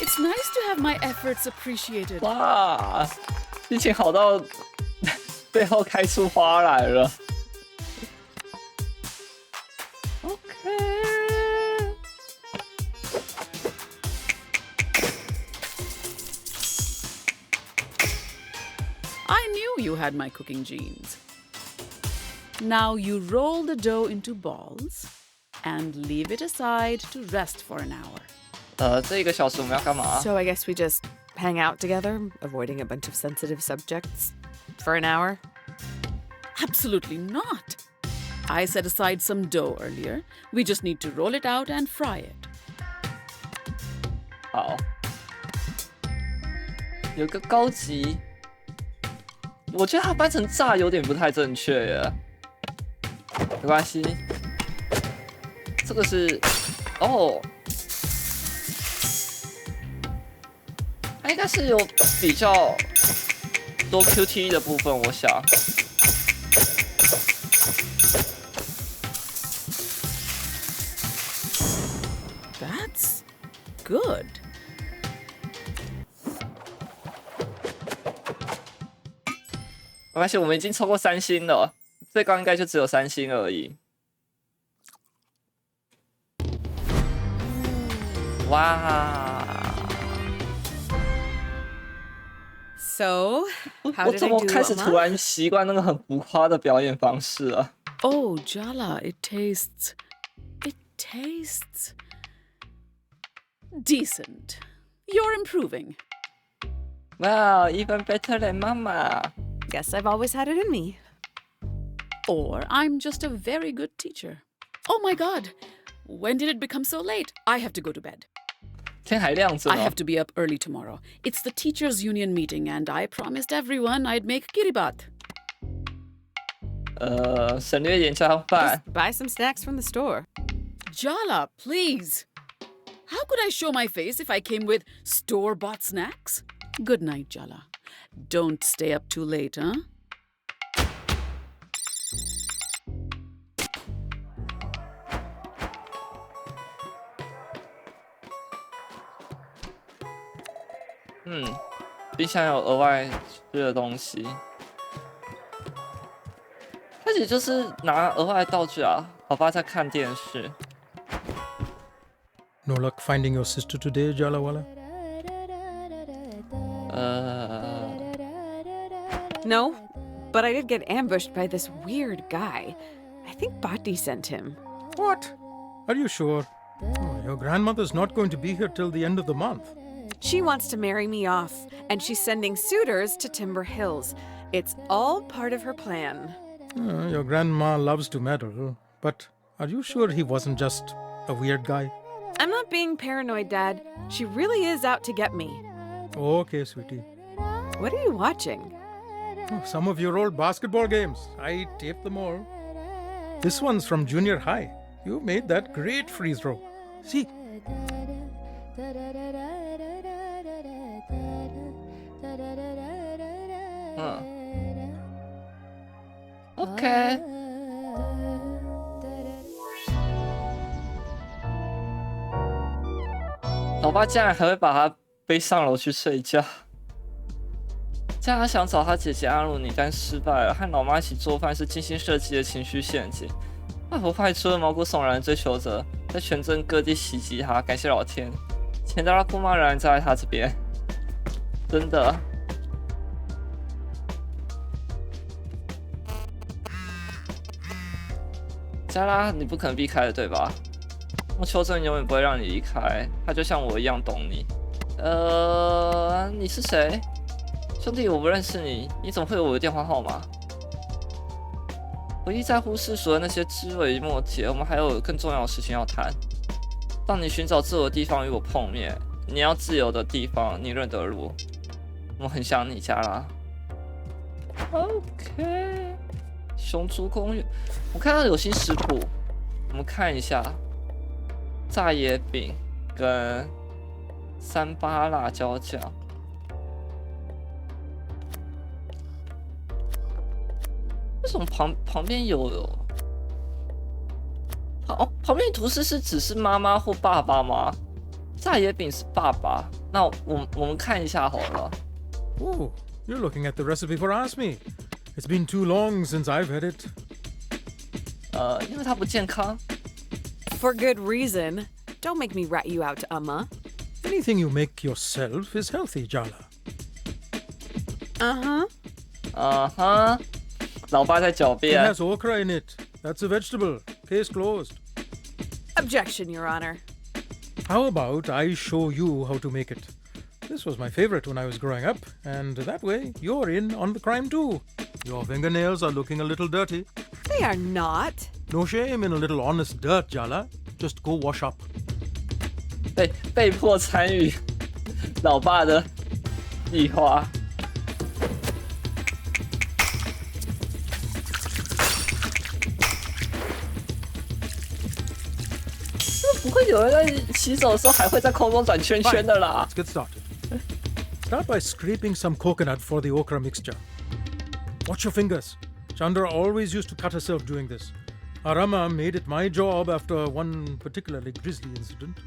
It's nice to have my efforts appreciated. 哇，心情好到背后开出花来了。OK。I knew you had my cooking genes. Now you roll the dough into balls and leave it aside to rest for an hour. 这1个小时我们要干嘛？ So I guess we just hang out together, avoiding a bunch of sensitive subjects for an hour? Absolutely not. I set aside some dough earlier. We just need to roll it out and fry it. 好，有个高级，我觉得它翻成炸有点不太正确耶。没关系，这个是哦。它应该是有比较多 QT 的部分，我想。That's good. 没关系，我们已经超过3星了，最高应该就只有3星而已。哇！ So, how 我 did 怎 I 么 do, 开始 Amma? 突然习惯那个很浮夸的表演方式了？ Oh, Jala, it tastes decent. You're improving. Wow, even better than Mama. Guess I've always had it in me. Or I'm just a very good teacher. Oh my god, when did it become so late? I have to go to bed. 天还亮着 I 呢 have to be up early tomorrow. It's the teachers' union meeting, and I promised everyone I'd make kiribat. 省略点加上饭。 Just buy some snacks from the store. Jala, please. How could I show my face if I came with store-bought snacks? Good night, Jala. Don't stay up too late, huh? 冰箱有额外吃的东西。它其实就是拿额外的道具啊。老爸在看电视。 No luck finding your sister today, Jalawala? No, but I did get ambushed by this weird guy. I think Bhatti sent him. What? Are you sure? Oh, your grandmother's not going to be here till the end of the month. She wants to marry me off, and she's sending suitors to Timber Hills. It's all part of her plan. Your grandma loves to meddle, but are you sure he wasn't just a weird guy? I'm not being paranoid, Dad. She really is out to get me. Okay, sweetie. What are you watching? Oh, some of your old basketball games. I taped them all. This one's from junior high. You made that great free throw. See? OK。老爸竟然还会把他背上楼去睡觉。这样他想找他姐姐阿鲁尼，但失败了。和老妈一起做饭是精心设计的情绪陷阱。外婆派出了毛骨悚然的追求者，在全镇各地袭击他。感谢老天，钱达拉姑妈仍然站在他这边。真的。加拉，你不可能避开的，对吧？木丘镇永远不会让你离开，他就像我一样懂你。你是谁？兄弟，我不认识你，你怎么会有我的电话号码？唯一在乎世俗的那些枝微末节，我们还有更重要的事情要谈。当你寻找自由的地方与我碰面，你要自由的地方，你认得路。我很想你，加拉。OK， 熊族公园，我看到有新食谱，我们看一下。炸野饼跟38辣椒酱。为什么旁边有？旁边图示是只是妈妈或爸爸吗？炸野饼是爸爸，那我们看一下好了。Oh, you're looking at the recipe for Ask Me. It's been too long since I've had it. 因为它不健康。For good reason. Don't make me rat you out to Amma. Anything you make yourself is healthy, Jala. Uh-huh. 老爸在狡 It 辩。 has okra in it. That's a vegetable. Case closed. Objection, Your Honor. How about I show you how to make it? This was my favorite when I was growing up, and that way you're in on the crime too. Your fingernails are looking a little dirty. They are not. No shame in a little honest dirt, Jala. Just go wash up. 被迫参与老爸的计划。不会有人在洗手的时候还会在空中转圈圈的啦。 Let's get started. Start by scraping some coconut for the okra mixture. Watch your fingers. Chandra always used to cut herself doing this. Arama made it my job after one particularly grisly incident.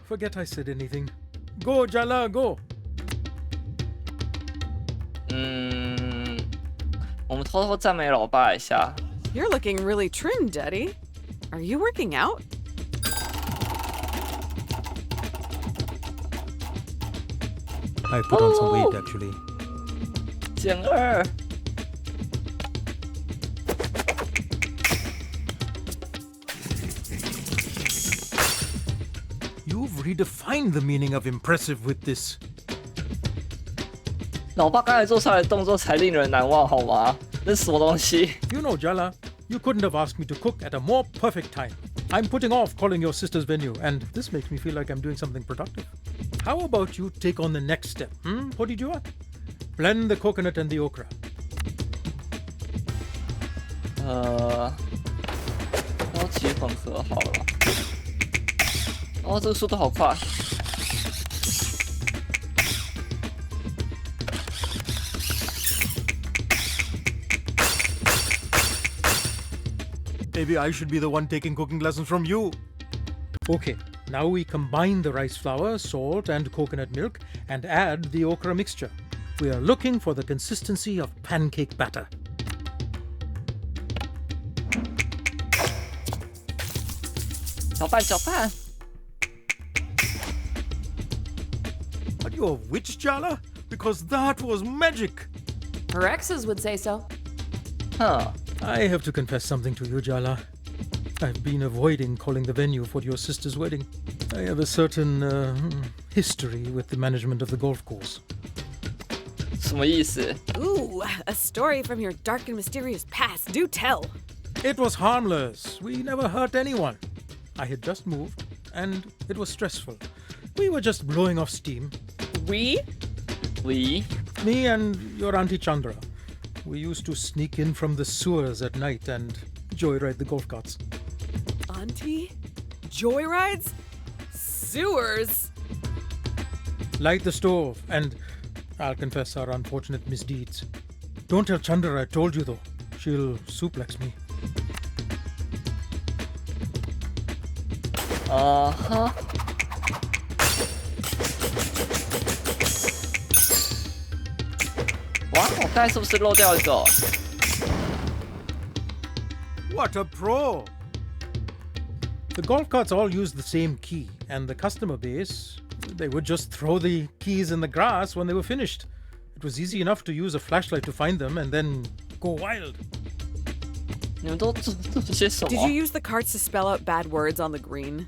Forget I said anything. Go, Jala, go. 我们偷偷赞美老爸一下。 You're looking really trim, Daddy. Are you working out? I put on some weight actually. 减2。You've redefined the meaning of impressive with this. 老爸刚才做出来的动作才令人难忘，好吗？那是什么东西？ You know, Jala, you couldn't have asked me to cook at a more perfect time. I'm putting off calling your sister's venue, and this makes me feel like I'm doing something productive. How about you take on the next step? What did you want? Blend the coconut and the okra. 高级混合好了。哦，这个速度好快。Maybe I should be the one taking cooking lessons from you. Okay, now we combine the rice flour, salt, and coconut milk and add the okra mixture. We are looking for the consistency of pancake batter. 搅拌搅拌。 Are you a witch, Jala? Because that was magic. Her exes would say so. Huh. I have to confess something to you, Jala. I've been avoiding calling the venue for your sister's wedding. I have a certain history with the management of the golf course. 什么意思？ Ooh, a story from your dark and mysterious past. Do tell. It was harmless. We never hurt anyone. I had just moved, and it was stressful. We were just blowing off steam. We? We? Me and your Auntie Chandra. We used to sneak in from the sewers at night and joyride the golf carts. Auntie? Joyrides? Sewers? Light the stove, and I'll confess our unfortunate misdeeds. Don't tell Chandra I told you, though. She'll suplex me. Uh-huh. 哇，我刚才是不是漏掉一个？ What a pro! The golf carts all use the same key, and the customer base, they would just throw the keys in the grass when they were finished. It was easy enough to use a flashlight to find them and then go wild. 你们都做些什么？ Did you use the carts to spell out bad words on the green?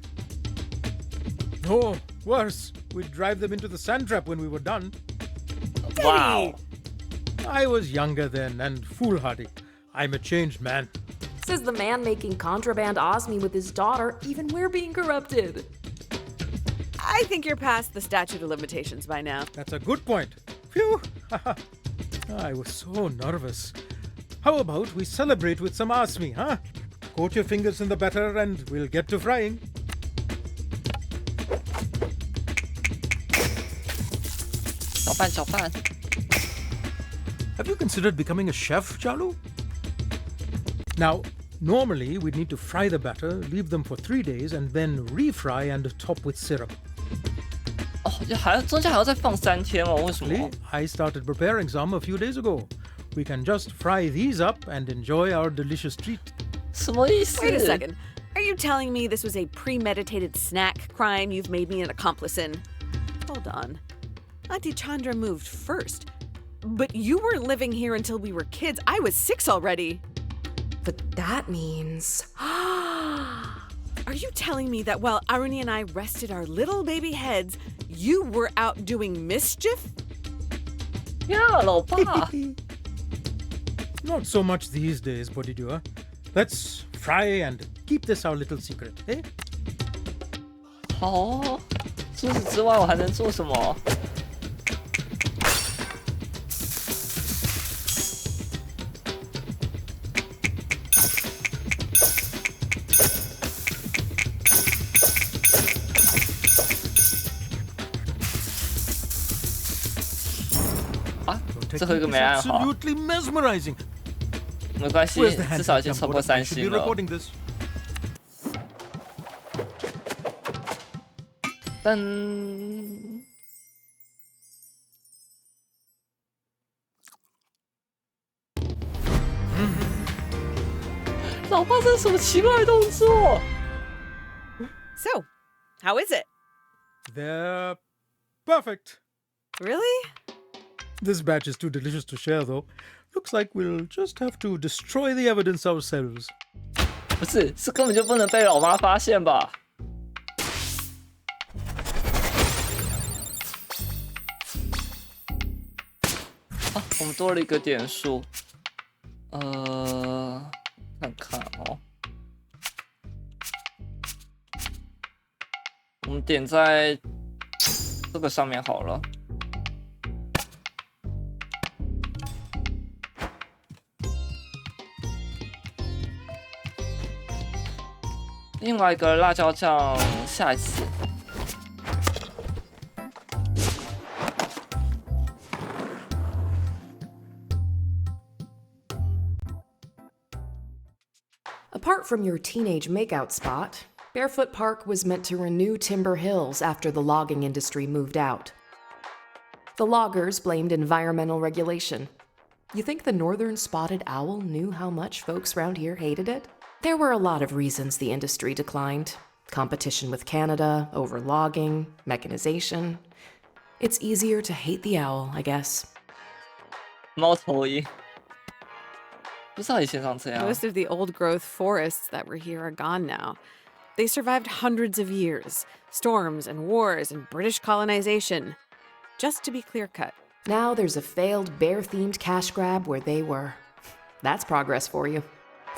No, worse. We'd drive them into the sand trap when we were done. Wow. I was younger then and foolhardy. I'm a changed man. Says the man making contraband osmi with his daughter, even we're being corrupted. I think you're past the statute of limitations by now. That's a good point. Phew! I was so nervous. How about we celebrate with some asmi, huh? Coat your fingers in the batter and we'll get to frying. Have you considered becoming a chef, Chalu? Now, normally we'd need to fry the batter, leave them for 3 days, and then refry and top with syrup. 哦，中间还要再放3天哦？为什么？ I started preparing some a few days ago. We can just fry these up and enjoy our delicious treat. 什么意思？ Wait a second. Are you telling me this was a premeditated snack crime you've made me an accomplice in? Hold on. Auntie Chandra moved first. But you weren't living here until we were kids. I was 6 already. But that means... Are you telling me that while Aruni and I rested our little baby heads, you were out doing mischief? Yeah, 老爸。 Not so much these days, Bodhidua. Let's fry and keep this our little secret, eh? 好哦，除此之外我还能做什么？ 最后一个没按好， Absolutely mesmerizing. 没关系， Where's the 至少已经超过3 I should 星 be 了。 recording this. 噔，老爸这是什么奇怪的动作？ So, how is it? They're perfect. Really? This batch is too delicious to share, though. Looks like we'll just have to destroy the evidence ourselves. 不是，是根本就不能被老妈发现吧？啊，我们多了一个点数。看看哦，我们点在这个上面好了。另外一个辣椒酱，下一次。Apart from your teenage makeout spot, Barefoot Park was meant to renew Timber Hills after the logging industry moved out. The loggers blamed environmental regulation. You think the northern spotted owl knew how much folks around here hated it? There were a lot of reasons the industry declined. Competition with Canada, overlogging, mechanization. It's easier to hate the owl, I guess. 猫头鹰。不知道以前长这样。 Most of the old growth forests that were here are gone now. They survived hundreds of years, storms and wars and British colonization. Just to be clear cut. Now there's a failed bear-themed cash grab where they were. That's progress for you.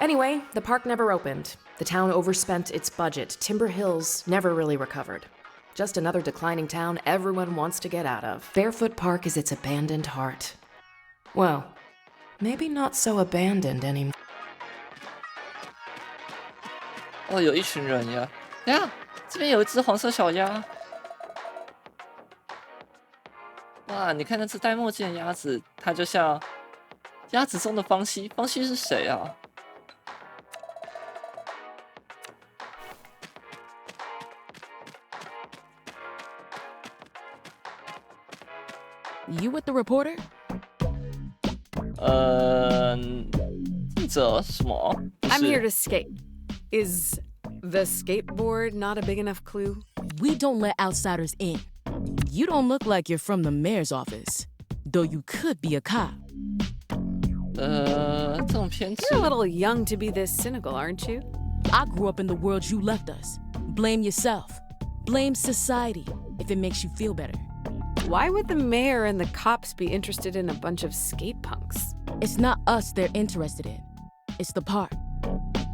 Anyway, the park never opened. The town overspent its budget. Timber Hills never really recovered. Just another declining town everyone wants to get out of. Barefoot Park is its abandoned heart. Well, maybe not so abandoned anymore. 哦，有一群人呀！等一下，这边有一只黄色小鸭。哇，你看那只戴墨镜的鸭子，它就像鸭子中的方熙。方熙是谁啊？ You with the reporter? 记者什么？ I'm here to skate. Is the skateboard not a big enough clue? We don't let outsiders in. You don't look like you're from the mayor's office, though you could be a cop. 这种偏执。 You're a little young to be this cynical, aren't you? I grew up in the world you left us. Blame yourself. Blame society if it makes you feel better. Why would the mayor and the cops be interested in a bunch of skate punks? It's not us they're interested in. It's the park.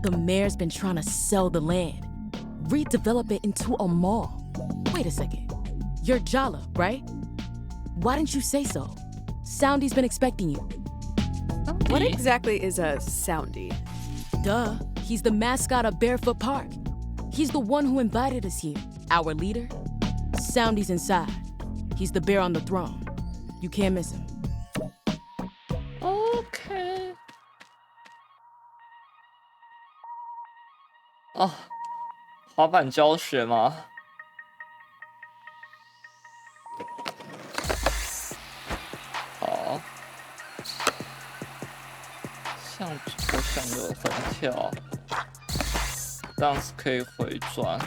The mayor's been trying to sell the land, redevelop it into a mall. Wait a second. You're Jala, right? Why didn't you say so? Soundy's been expecting you. What exactly is a Soundy? Duh, he's the mascot of Barefoot Park. He's the one who invited us here. Our leader? Soundy's inside. He's the bear on the throne. You can't miss him. OK。哦，滑板教学吗？好，向左向右横跳，这样子可以回转。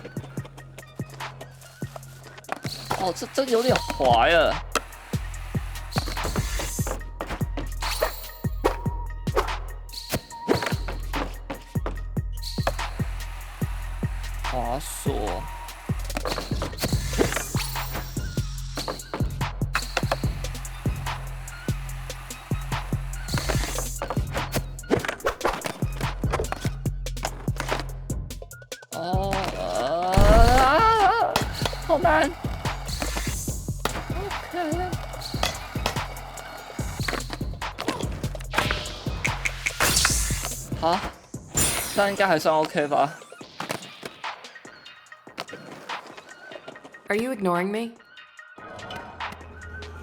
哦，这有点滑呀。滑索。哦，好难。OK。好，这样应该还算 OK 吧。 Are you ignoring me?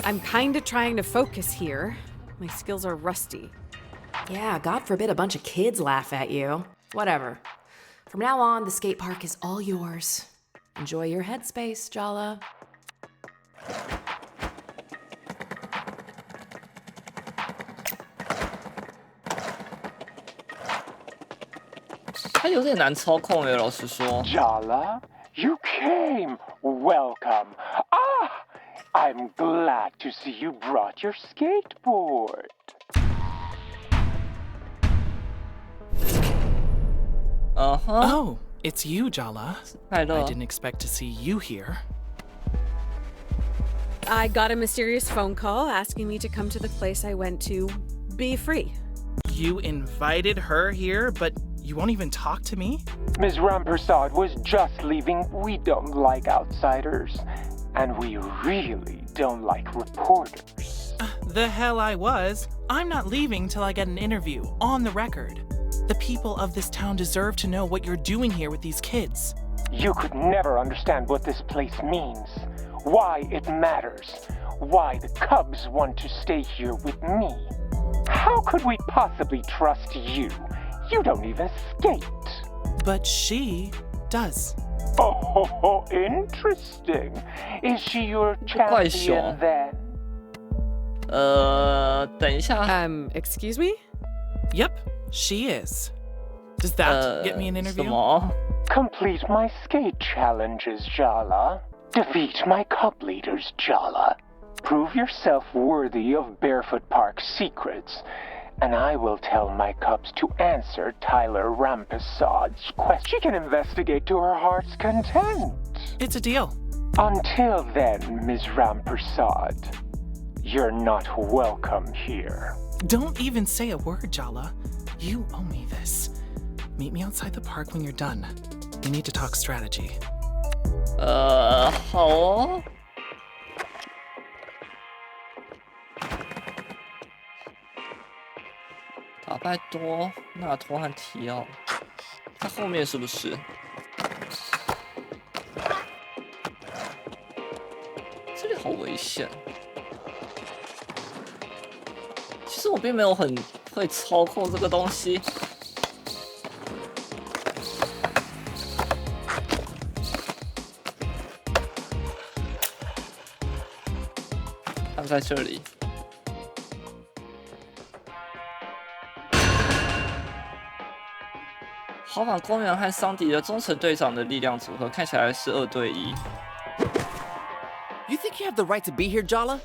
I'm kinda trying to focus here. My skills are rusty. Yeah, God forbid a bunch of kids laugh at you. Whatever. From now on, the skate park is all yours. Enjoy your headspace, Jala. 它有点难操控耶，老实说。 Jala, you came. Welcome. Ah, I'm glad to see you brought your skateboard. Oh, it's you, Jala. I 快乐。 didn't expect to see you here. I got a mysterious phone call asking me to come to the place I went to be free. You invited her here, but you won't even talk to me? Ms. Rampersad was just leaving. We don't like outsiders. And we really don't like reporters. The hell I was. I'm not leaving till I get an interview, on the record. The people of this town deserve to know what you're doing here with these kids. You could never understand what this place means. Why it matters. Why the Cubs want to stay here with me. How could we possibly trust you? You don't even skate. But she does. Oh, interesting. Is she your champion then? 等一下。Excuse me? Yep, she is. Does that get me an interview? 什么？ Complete my skate challenges, Jala. Defeat my Cub leaders, Jala. Prove yourself worthy of Barefoot Park's secrets, and I will tell my Cubs to answer Tyler Rampesad's question. She can investigate to her heart's content. It's a deal. Until then, Ms. Rampersad, you're not welcome here. Don't even say a word, Jala. You owe me this. Meet me outside the park when you're done. We need to talk strategy. 好哦。打败多纳托和提奥，在后面是不是？这里好危险。其实我并没有很会操控这个东西。看在这里。滑板公园和桑迪的忠诚队长的力量组合看起来是2对1。You think you have the right to be here, Jala?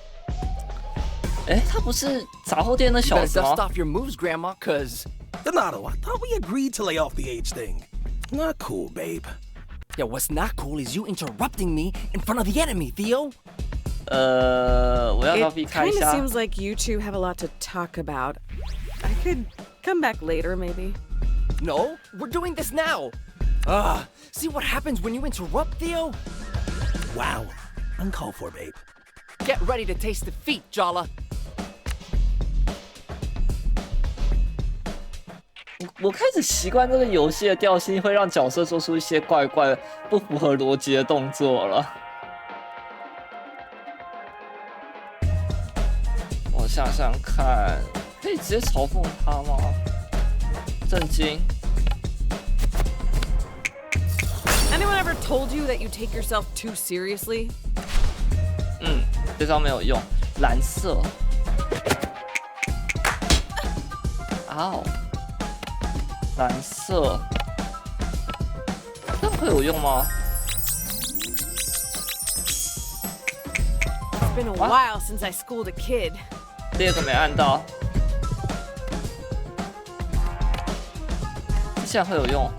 哎，他不是杂货店的小子吗 Dust off your moves, Grandma, cause... Donato, I thought we agreed to lay off the age thing. Not cool, babe. Yeah, what's not cool is you interrupting me in front of the enemy, Theo. 我要不要避开一 It 下 kind of seems like you two have a lot to talk about. I could come back later, maybe. No, we're doing this now. See what happens when you interrupt, Theo? Wow. Uncalled for, babe. Get ready to taste defeat, Jala. 我开始习惯这个游戏的调性，会让角色做出一些怪怪、不符合逻辑的动作了。我想想看，可以直接嘲讽他吗？震惊。 Anyone ever told you that you take yourself too seriously? 这招没有用。蓝色。嗷！蓝色。这样会有用吗？ It's been a while since I schooled a kid. 第二个没按到。现在会有用。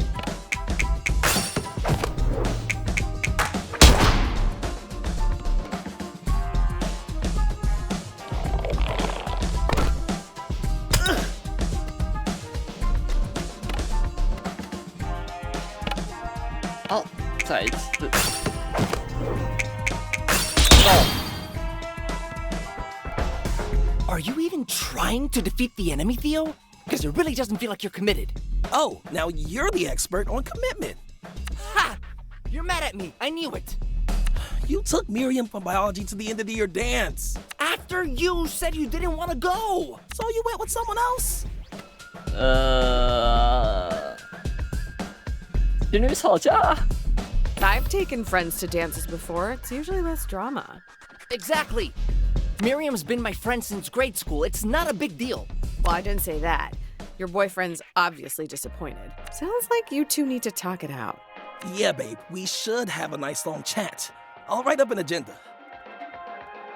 好，再一次。No. Are you even trying to defeat the enemy, Theo? Because it really doesn't feel like you're committed. Oh, now you're the expert on commitment. Ha! You're mad at me. I knew it. You took Miriam from biology to the end of the year dance. After you said you didn't want to go. So you went with someone else? 情侣吵架。 I've taken friends to dances before. It's usually less drama. Exactly. Miriam's been my friend since grade school. It's not a big deal. Well, I didn't say that. Your boyfriend's obviously disappointed. Sounds like you two need to talk it out. Yeah, babe. We should have a nice long chat. I'll write up an agenda.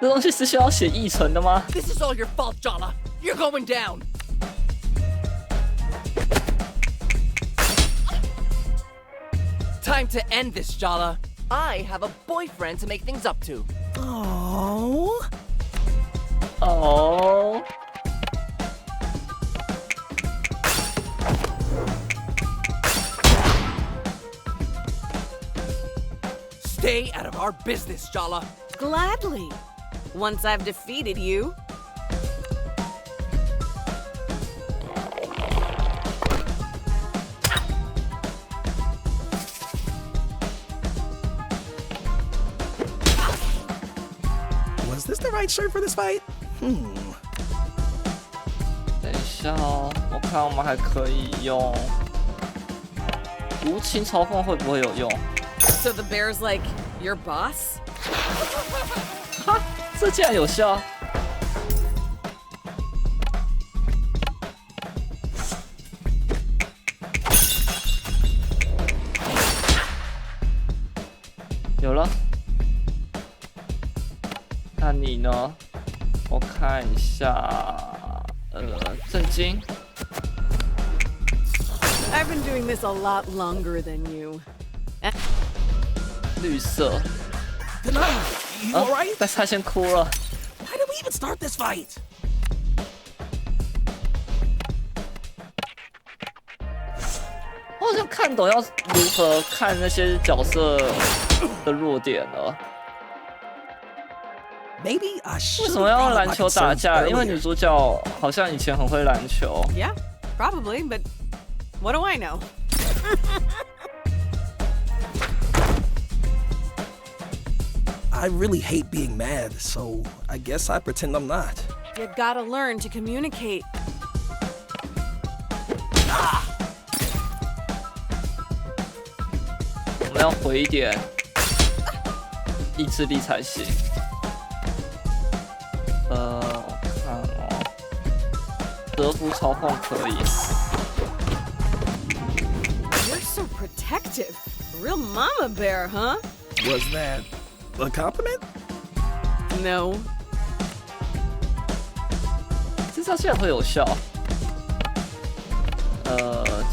这东西是需要写译成的吗？ This is all your fault, Jala. You're going down. Time to end this, Jala. I have a boyfriend to make things up to. Oh. Oh. Stay out of our business, Jala. Gladly. Once I've defeated you. Was this the right shirt for this fight? 等一下哦，我看我们还可以用无情嘲讽会不会有用？ So the bear's like, your boss? 哈，这竟然有效！有了。那你呢？我看一下，震惊。I've been doing this a lot longer than you. 绿色。 You alright? 但是他先哭了。 Why did we even start this fight? 我好像看懂要如何看那些角色的弱点了。 Maybe I should. 为什么要用篮球打架？因为女主角好像以前很会篮球。 Yeah, probably, but what do I know? I really hate being mad, so I guess I pretend I'm not. You gotta learn to communicate. 我们要回一点意志力才行。我看哦，德福嘲讽可以。 You're so protective. A real mama bear, huh? Was that a compliment? No. 这招竟然会有效。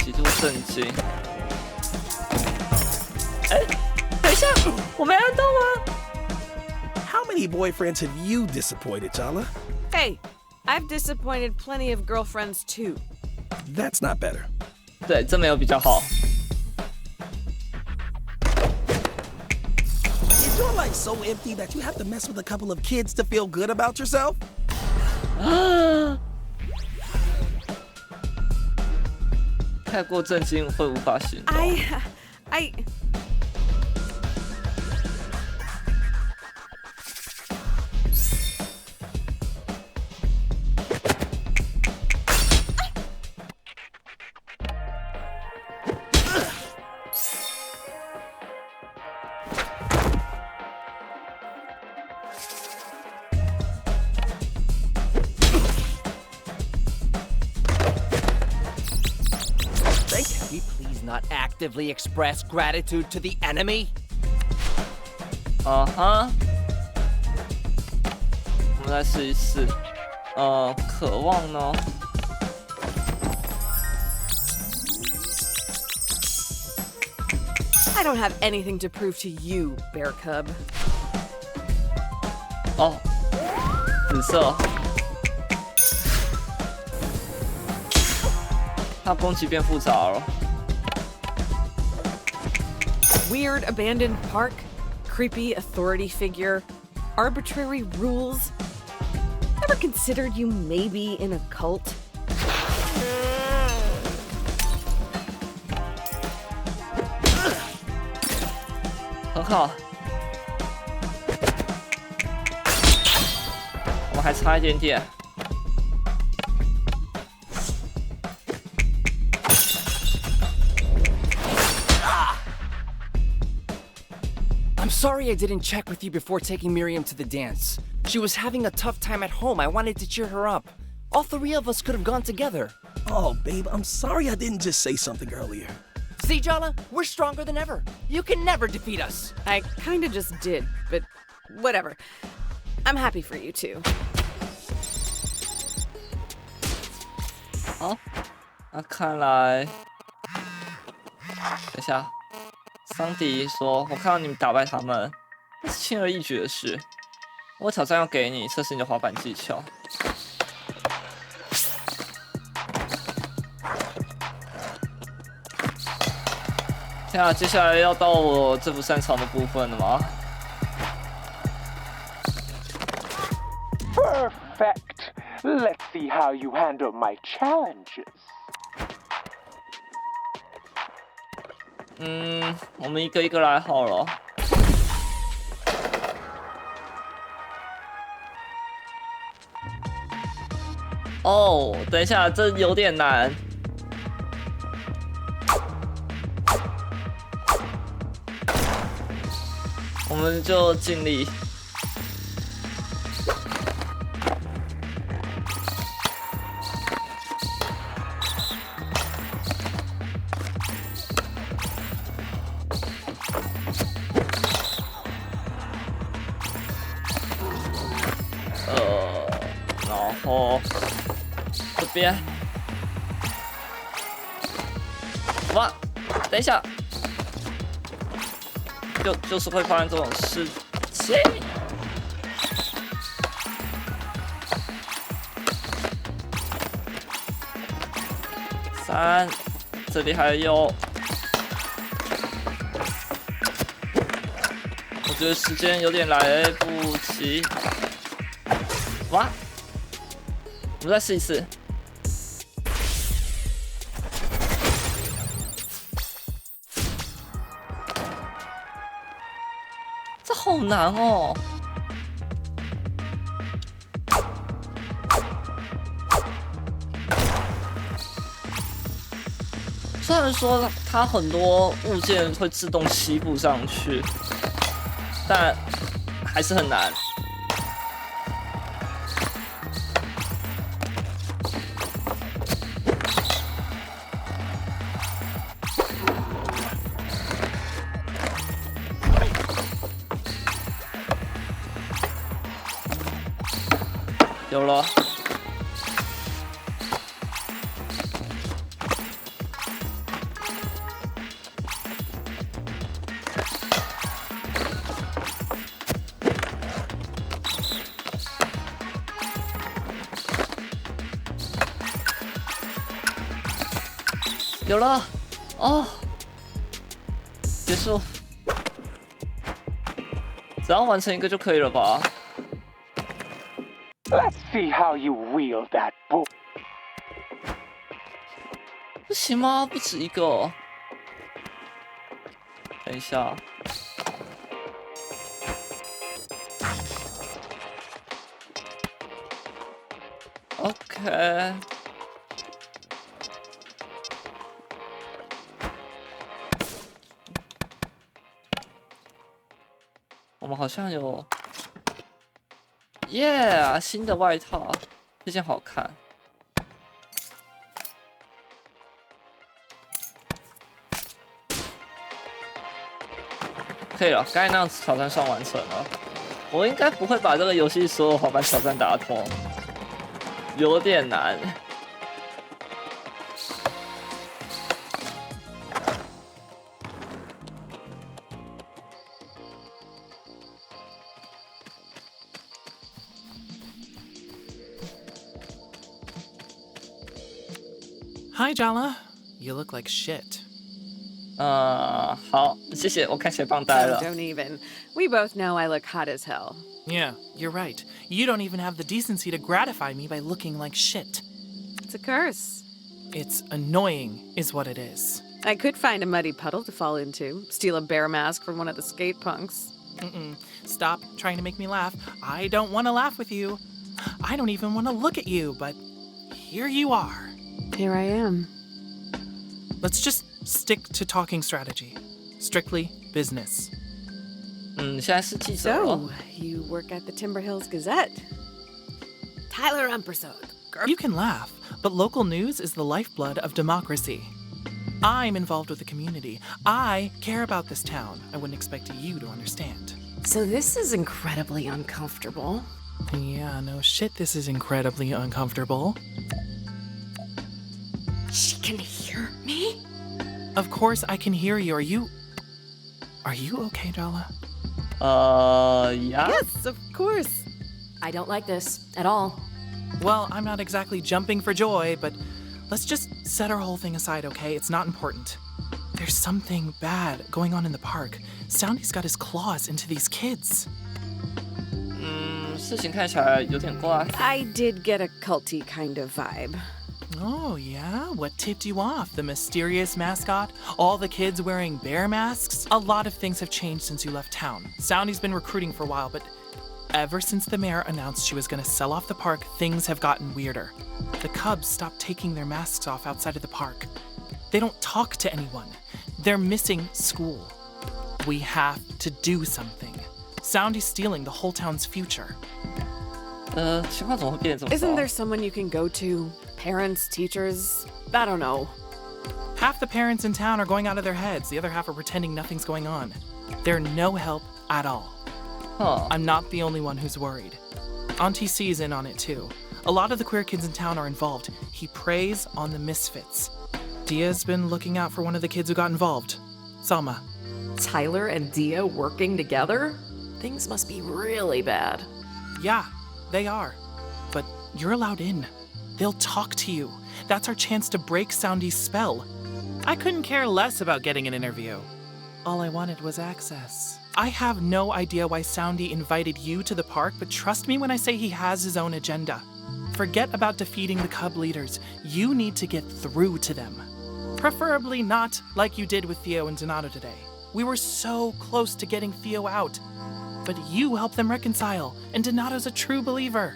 极度震惊。哎，等一下，我没按到吗？ How many boyfriends have you disappointed, Jala? Hey, I've disappointed plenty of girlfriends too. That's not better. 对，这没有比较好。 Is your life so empty that you have to mess with a couple of kids to feel good about yourself? 太过震惊会无法行动。I. Can we please not actively express gratitude to the enemy? 我们来试一试。渴望呢？ I don't have anything to prove to you, Bear Cub. 哦，紫色。它攻击变复杂了。 Weird abandoned park, creepy authority figure, arbitrary rules. Ever considered you may be in a cult? 很好，我们还差一点点。 I'm sorry I didn't check with you before taking Miriam to the dance. She was having a tough time at home. I wanted to cheer her up. All three of us could have gone together. Oh, babe, I'm sorry I didn't just say something earlier. See, Jala? We're stronger than ever. You can never defeat us. I kinda just did, but whatever. I'm happy for you too. 好，那看来，等一下，桑迪说：“我看到你们打败他们，那是轻而易举的事。我挑战要给你，测试你的滑板技巧。”天啊，接下来要到我最不擅长的部分了吗？ Perfect. Let's see how you handle my challenges. 我们一个一个来好了。哦，等一下，这有点难。我们就尽力。然后这边，哇，等一下。 就是会发生这种事情。3，这里还有，我觉得时间有点来不及。哇，我们再试一次。 好难哦！虽然说它很多物件会自动吸附上去，但还是很难。有了，有了，哦，结束，只要完成一个就可以了吧？ Let's see how you wield that book. 不行吗？不止一个哦。等一下。OK。我们好像有。 耶！新的外套，这件好看。可以了，刚才那样挑战算完成了。我应该不会把这个游戏所有滑板挑战打通，有点难。 Hi, Jala. You look like shit. 好，谢谢，我看起来棒呆了。 Don't even. We both know I look hot as hell. Yeah, you're right. You don't even have the decency to gratify me by looking like shit. It's a curse. It's annoying, is what it is. I could find a muddy puddle to fall into, steal a bear mask from one of the skate punks. Stop trying to make me laugh. I don't want to laugh with you. I don't even want to look at you, but here you are. Here I am. Let's just stick to talking strategy. Strictly business. 现在是记者了。 So, you work at the Timber Hills Gazette. Tyler Umpersod. You can laugh, but local news is the lifeblood of democracy. I'm involved with the community. I care about this town. I wouldn't expect you to understand. So this is incredibly uncomfortable. Yeah, no shit, this is incredibly uncomfortable. She can hear me? Of course I can hear you. Are you okay, Jala? Yeah? Yes, of course. I don't like this at all. Well, I'm not exactly jumping for joy, but let's just set our whole thing aside, okay? It's not important. There's something bad going on in the park. Soundy's got his claws into these kids. 事情看起来有点怪。 I did get a culty kind of vibe. Oh, yeah? What tipped you off? The mysterious mascot? All the kids wearing bear masks? A lot of things have changed since you left town. Soundy's been recruiting for a while, but ever since the mayor announced she was going to sell off the park, things have gotten weirder. The Cubs stopped taking their masks off outside of the park. They don't talk to anyone. They're missing school. We have to do something. Soundy's stealing the whole town's future. 情况怎么会变这么糟？ Isn't there someone you can go to? Parents, teachers? I don't know. Half the parents in town are going out of their heads. The other half are pretending nothing's going on. They're no help at all. Huh. I'm not the only one who's worried. Auntie C's in on it too. A lot of the queer kids in town are involved. He preys on the misfits. Dia's been looking out for one of the kids who got involved. Salma. Tyler and Dia working together? Things must be really bad. Yeah, they are. But you're allowed in. They'll talk to you. That's our chance to break Soundy's spell. I couldn't care less about getting an interview. All I wanted was access. I have no idea why Soundy invited you to the park, but trust me when I say he has his own agenda. Forget about defeating the Cub leaders. You need to get through to them. Preferably not like you did with Theo and Donato today. We were so close to getting Theo out. But you helped them reconcile, and Donato's a true believer.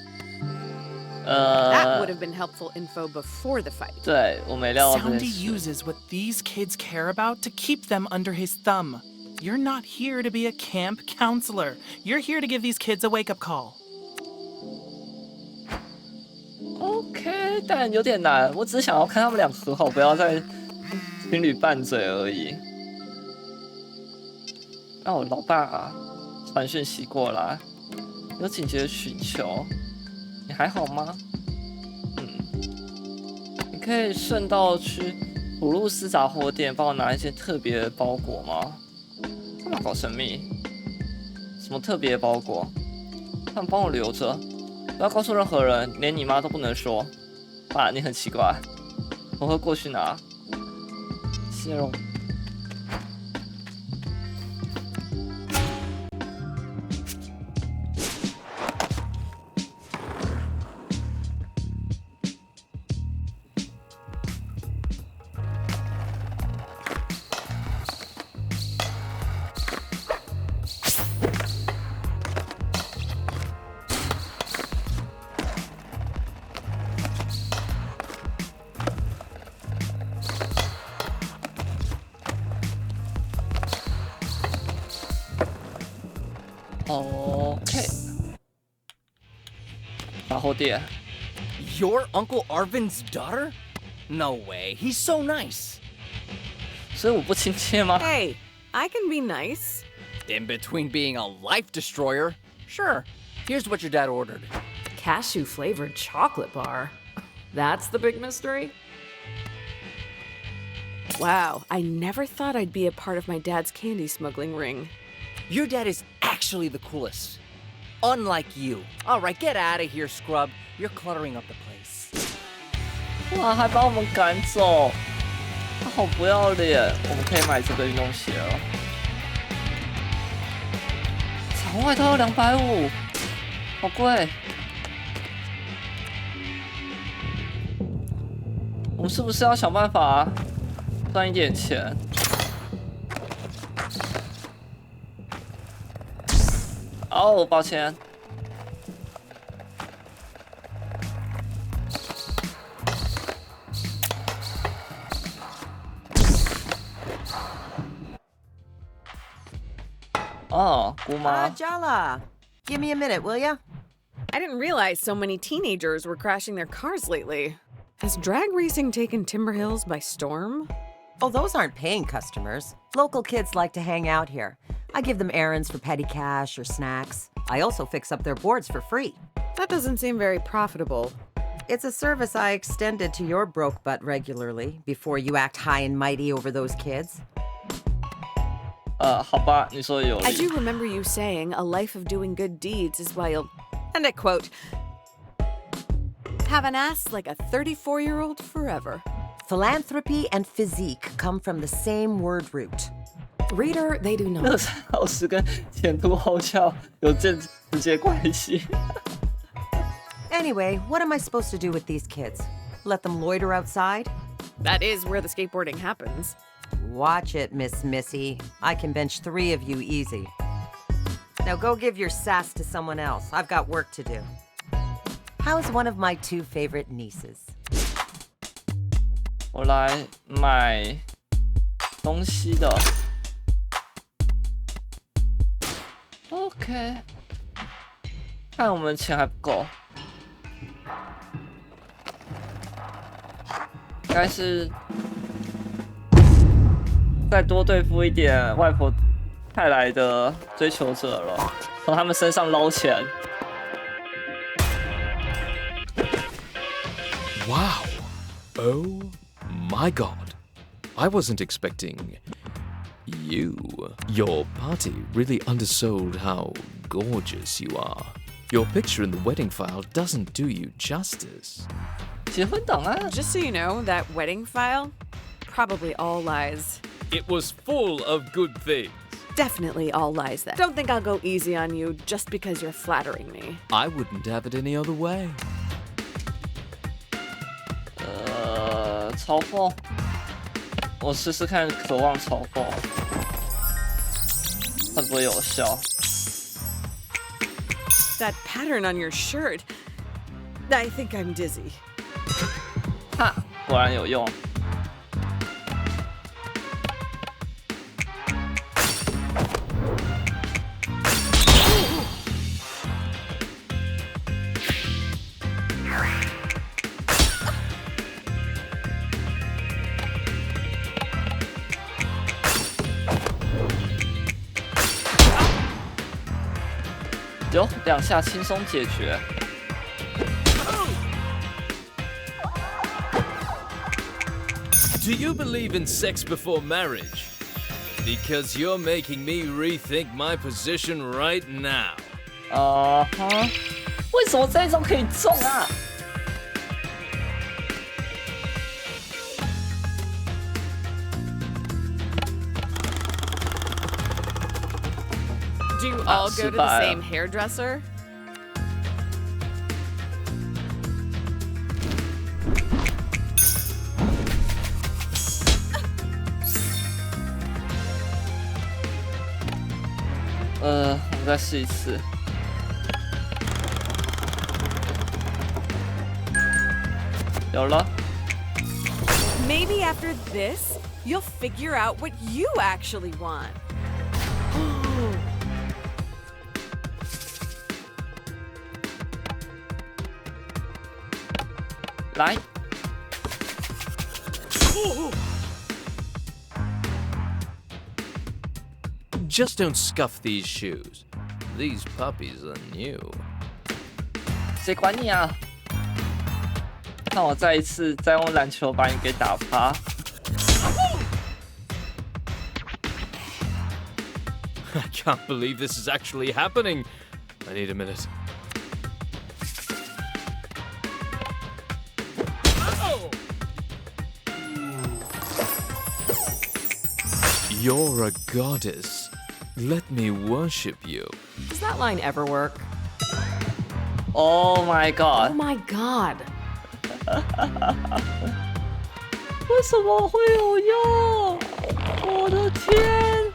That would have been helpful info before the fight. 对，我没料到这件 Soundy 事。 uses what these kids care about to keep them under his thumb. You're not here to be a camp counselor. You're here to give these kids a wake-up call. OK， 但有点难。我只是想要看他们俩和好，不要再情侣拌嘴而已。那我老爸啊，传讯息过来，有紧急的请求。你还好吗？你可以顺道去普鲁斯杂货店帮我拿一些特别的包裹吗？干嘛搞神秘？什么特别的包裹？他们帮我留着，不要告诉任何人，连你妈都不能说。爸，你很奇怪，我会过去拿。谢喽。OK， 杂货店。 Your Uncle Arvin's daughter? No way. He's so nice. 所以我不亲切吗？ Hey, I can be nice. In between being a life destroyer, sure. Here's what your dad ordered. Cashew flavored chocolate bar. That's the big mystery? Wow, I never thought I'd be a part of my dad's candy smuggling ring. Your dad is actually the coolest. Unlike you. All right, get out of here, scrub. You're cluttering up the place. 哇，还把我们赶走，他好不要脸！我们可以买这个运动鞋了。长外套要250，好贵。我们是不是要想办法赚一点钱？哦，抱歉。哦，姑妈。Jala, give me a minute, will ya? I didn't realize so many teenagers were crashing their cars lately. Has drag racing taken Timber Hills by storm? Oh, those aren't paying customers. Local kids like to hang out here. I give them errands for petty cash or snacks. I also fix up their boards for free. That doesn't seem very profitable. It's a service I extended to your broke butt regularly before you act high and mighty over those kids. 好吧，你说有理。 I do remember you saying a life of doing good deeds is why you'll, and I quote, have an ass like a 34-year-old forever. Philanthropy and physique come from the same word root. Reader, they do 乐 not. 善好施跟前凸后翘有直接关系。 Anyway, what am I supposed to do with these kids? Let them loiter outside? That is where the skateboarding happens. Watch it, Miss Missy. I can bench 3 of you easy. Now go give your sass to someone else. I've got work to do. How's one of my 2 favorite nieces? 我来买东西的。OK， 看我们钱还不够，应该是再多对付一点外婆派来的追求者了，从他们身上捞钱。 Wow. Oh my god. I wasn't expecting you. Your party really undersold how gorgeous you are. Your picture in the wedding file doesn't do you justice. 结婚档案 Just so you know, that wedding file, probably all lies. It was full of good things. Definitely all lies then. Don't think I'll go easy on you just because you're flattering me. I wouldn't have it any other way. 嘲讽，我试试看，渴望嘲讽会不会有效？ That pattern on your shirt, I think I'm dizzy. 哈，果然有用。有2下轻松解决。 Do you believe in sex before marriage? Because you're making me rethink my position right now. 为什么这种可以中啊？ Do you all go to the 失败了。 same hairdresser? 我们再试一次。有了。 Maybe after this, you'll figure out what you actually want. 来。 Just don't scuff these shoes. These puppies are new. 谁管你啊？看我再一次再用篮球把你给打趴。 I can't believe this is actually happening. I need a minute. You're a goddess. Let me worship you. Does that line ever work? Oh my god! Oh my god! 为什么会有用？我的天！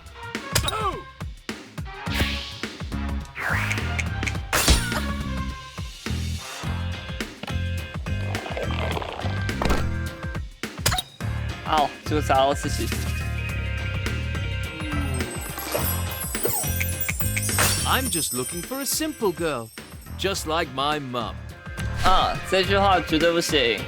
哦，结果砸到自己。 I'm just looking for a simple girl, just like my mum. 啊，这句话绝对不行。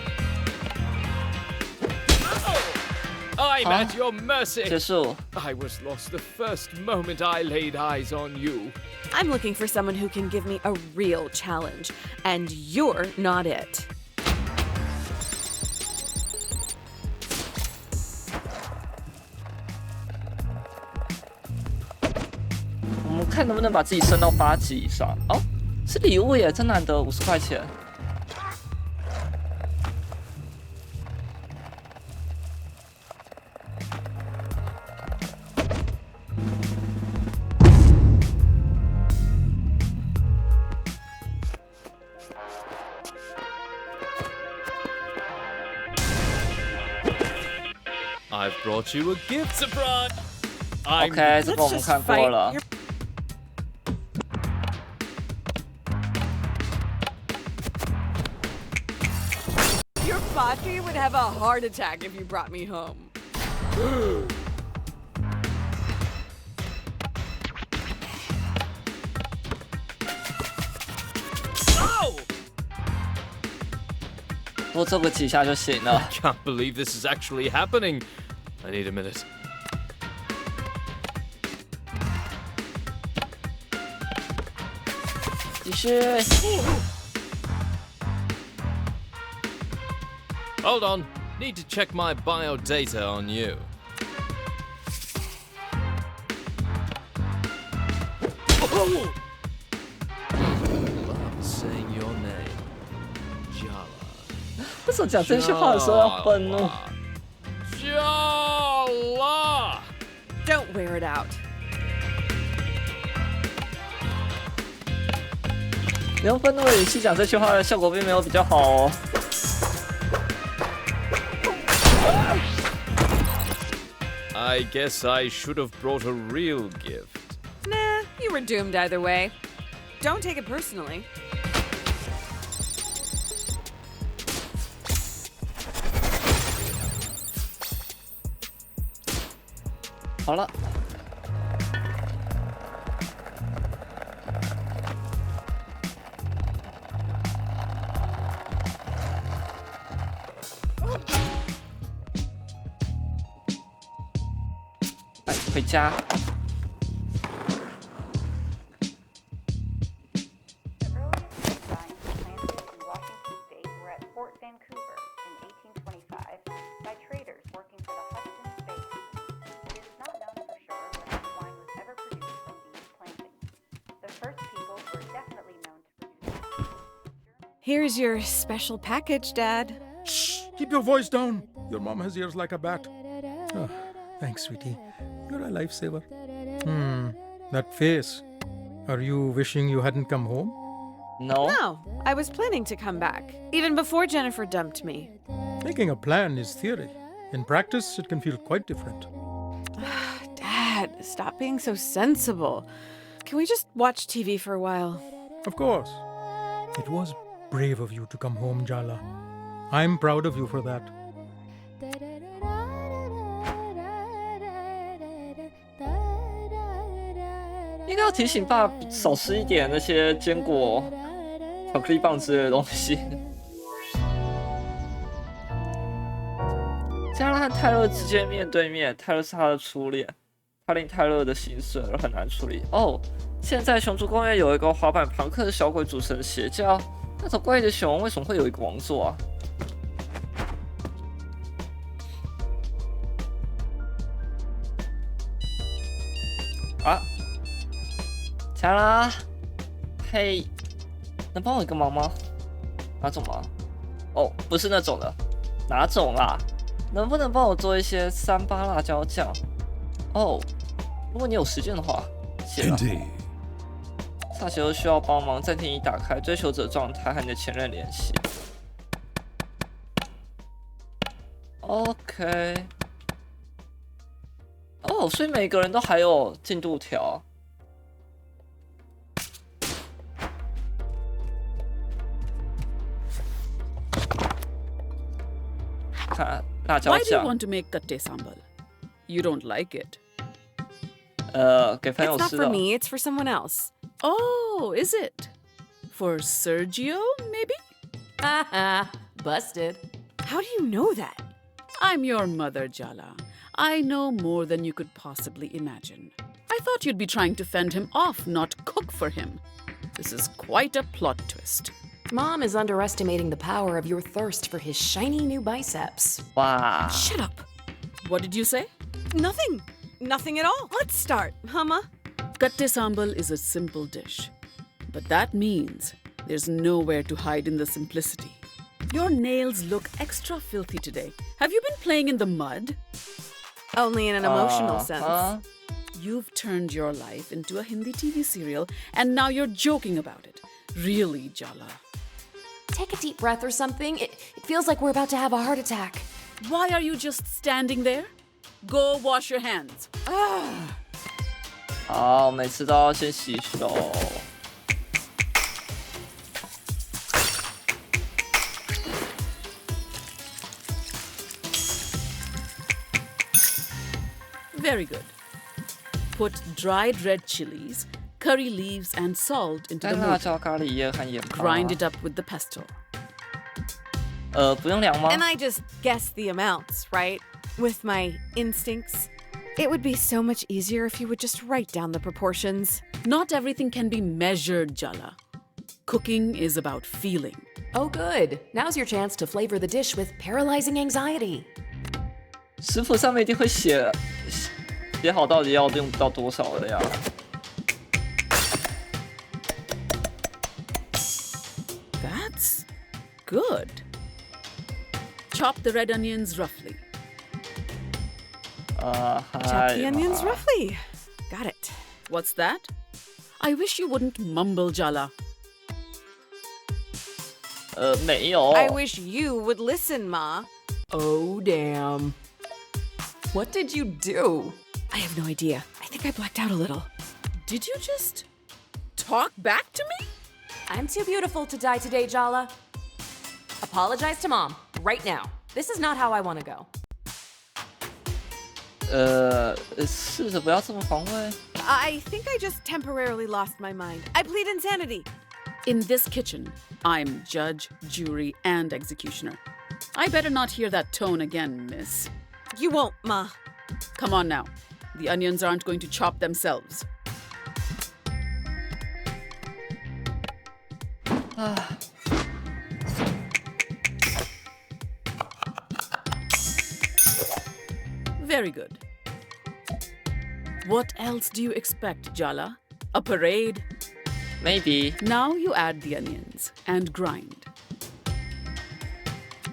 I'm at your mercy. 结束。 I was lost the first moment I laid eyes on you. I'm looking for someone who can give me a real challenge, and you're not it. 我们看能不能把自己升到8级以上。哦，是礼物耶，真难得，50块钱。I've brought you a gift surprise. OK， 这个我们看过了。Your body would have a heart attack if you brought me home. Oh! 多做个几下就行了。 I can't believe this is actually happening. I need a minute. 继续。 Hold on. Need to check my bio data on you. Oh! Love saying your name. Jala. 为什么讲这句话的时候要愤怒？ Jala! Don't wear it out. 你用愤怒的语气讲这句话的效果并没有比较好哦。 I guess I should have brought a real gift. Nah, you were doomed either way. Don't take it personally. 好了。来，回家。 Here's your special package, Dad. Shh! Keep your voice down. Your mom has ears like a bat. Oh, thanks, sweetie. You're a lifesaver. That face. Are you wishing you hadn't come home? No. No, I was planning to come back, even before Jennifer dumped me. Making a plan is theory. In practice, it can feel quite different. Dad, stop being so sensible. Can we just watch TV for a while? Of course. It was brave of you to come home, Jala. I'm proud of you for that. 应该要提醒爸少吃一点那些坚果、巧克力棒之类的东西。加拉和泰勒之间面对面，泰勒是他的初恋，他令泰勒的心碎而很难处理。哦，现在熊族公园有一个滑板朋克的小鬼组成邪教，那种怪异的熊为什么会有一个王座啊？啊！ 加拉，嘿，能帮我一个忙吗？哪种忙？哦，不是那种的，哪种啦？能不能帮我做一些3八辣椒酱？哦，如果你有时间的话，谢了。萨奇欧需要帮忙暂停你打开追求者状态和你的前任联系。OK。哦，所以每个人都还有进度条。 Why do you want to make katte sambal? You don't like it. 给朋友 It's not 吃 for 的。 me, it's for someone else. Oh, is it? For Sergio, maybe? Haha, busted. How do you know that? I'm your mother, Jala. I know more than you could possibly imagine. I thought you'd be trying to fend him off, not cook for him. This is quite a plot twist. Mom is underestimating the power of your thirst for his shiny new biceps. Wow. Shut up. What did you say? Nothing. Nothing at all. Let's start, Humma. Katte sambal is a simple dish. But that means there's nowhere to hide in the simplicity. Your nails look extra filthy today. Have you been playing in the mud? Only in an emotional sense. You've turned your life into a Hindi TV serial, and now you're joking about it. Really, Jala. Take a deep breath or something. It feels like we're about to have a heart attack. Why are you just standing there? Go wash your hands. 好，每次都要先洗手。Very good. Put dried red chilies, curry leaves, and salt into the 辣椒 mortar. 咖喱叶和盐巴。 Grind it up with the pesto. 不用量吗？ And I just guess the amounts, right? With my instincts. It would be so much easier if you would just write down the proportions. Not everything can be measured, Jala. Cooking is about feeling. Oh, good. Now's your chance to flavor the dish with paralyzing anxiety. 食谱上面一定会写好到底要用到多少的呀。That's good. Chop the red onions roughly. Chop the onions roughly. Got it. What's that? I wish you wouldn't mumble, Jala. 没有。 I wish you would listen, Ma. Oh, damn. What did you do? I have no idea. I think I blacked out a little. Did you just talk back to me? I'm too beautiful to die today, Jala. Apologize to Mom, right now. This is not how I want to go. 试着不要这么防卫。 I think I just temporarily lost my mind. I plead insanity. In this kitchen, I'm judge, jury, and executioner. I better not hear that tone again, miss. You won't, Ma. Come on now. The onions aren't going to chop themselves. Very good. What else do you expect, Jala? A parade? Maybe. Now you add the onions and grind.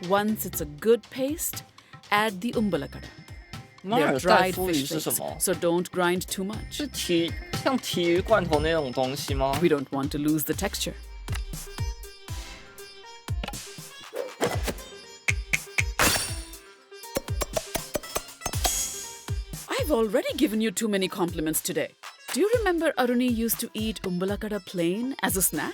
Once it's a good paste, add the umbalakada. 马 They're 尔代 dried 夫鱼 fish 是什 flakes, 么？ so don't grind too much. 是像鲫鱼罐头那种东西吗？ We don't want to lose the texture. I've already given you too many compliments today. Do you remember Aruni used to eat umbalakada plain as a snack?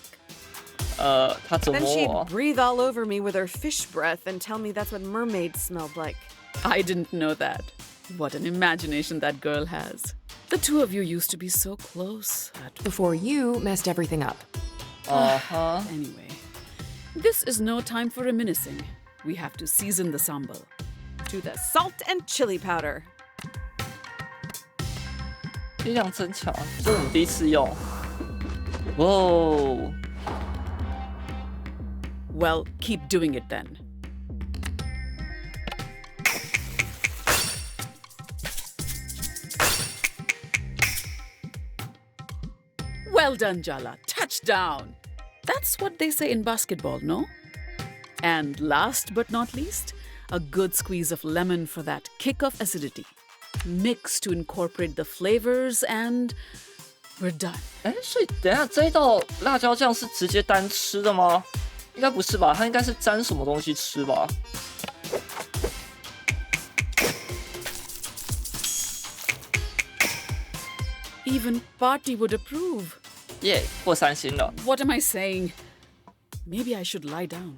他折 Then 磨 she'd 我。 breathe all over me with her fish breath and tell me that's what mermaids smelled like. I didn't know that. What an imagination that girl has. The two of you used to be so close. Before you messed everything up. Anyway, this is no time for reminiscing. We have to season the sambal. To the salt and chili powder. 力量增强，这是我们第一次用。哇哦！ Well, keep doing it then. Well done, Jala. Touchdown. That's what they say in basketball, no? And last but not least, a good squeeze of lemon for that kick of acidity. Mix to incorporate the flavors and we're done. 所以等一下这一道辣椒酱是直接单吃的吗？应该不是吧？它应该是沾什么东西吃吧？ Even Party would approve. 耶，过3星了。 What am I saying? Maybe I should lie down.